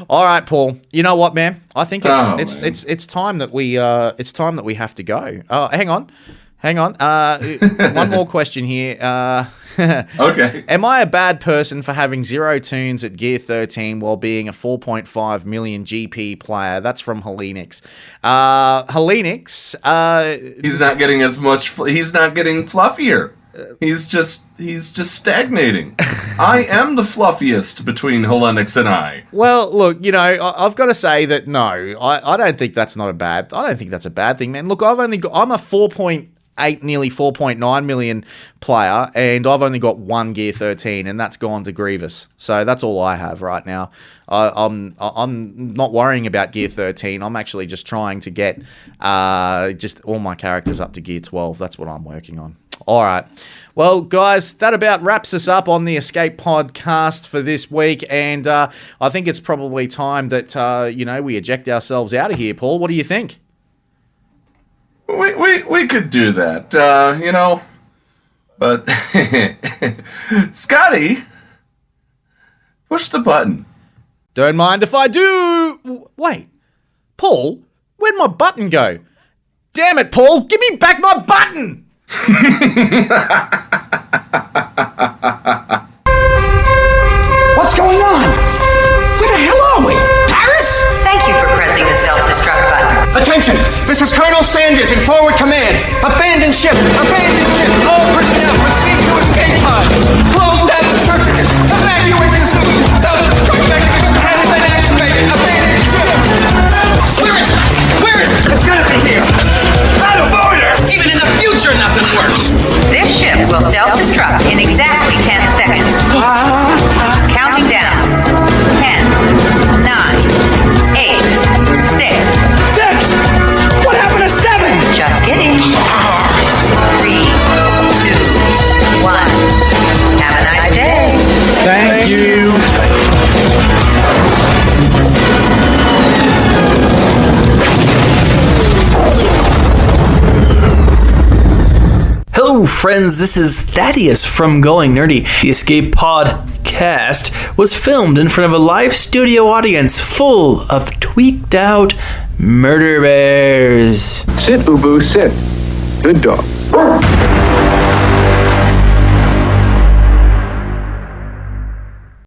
all right, Paul. You know what, man? I think it's time that we have to go. Hang on. One more question here. Okay. Am I a bad person for having 0 toons at Gear 13 while being a 4.5 million GP player? That's from Hellenix. Hellenix. He's not getting as much. He's not getting fluffier. He's just stagnating. I am the fluffiest between Hellenix and I. Well, look, I've got to say that no, I don't think that's a bad thing, man. Look, I'm a 4.8, nearly 4.9 million player, and I've only got 1 Gear 13, and that's gone to Grievous. So that's all I have right now. I'm not worrying about Gear 13. I'm actually just trying to get just all my characters up to Gear 12. That's what I'm working on. All right. Well, guys, that about wraps us up on the Escape Podcast for this week, and I think it's probably time that we eject ourselves out of here. Paul, what do you think? We could do that, but Scotty, push the button. Don't mind if I do. Wait, Paul, where'd my button go? Damn it, Paul, give me back my button! What's going on? Where the hell are we? Paris? Thank you for pressing the self-destruct button. Attention! This is Colonel Sanders in forward command. Abandon ship! All personnel proceed to escape pods. Close down the circuit. Evacuate the city. Self-destruct mechanism has been activated. Abandon ship! Where is it? It's gonna be here. Out of order! Even in the future, nothing works. This ship will self-destruct in exactly 10 seconds. Counting down. 10, 9, 8, 6. What happened to 7? Just kidding. friends, this is Thaddeus from Going Nerdy. The Escape Podcast was filmed in front of a live studio audience full of tweaked out murder bears. Sit, Boo Boo, sit. Good dog.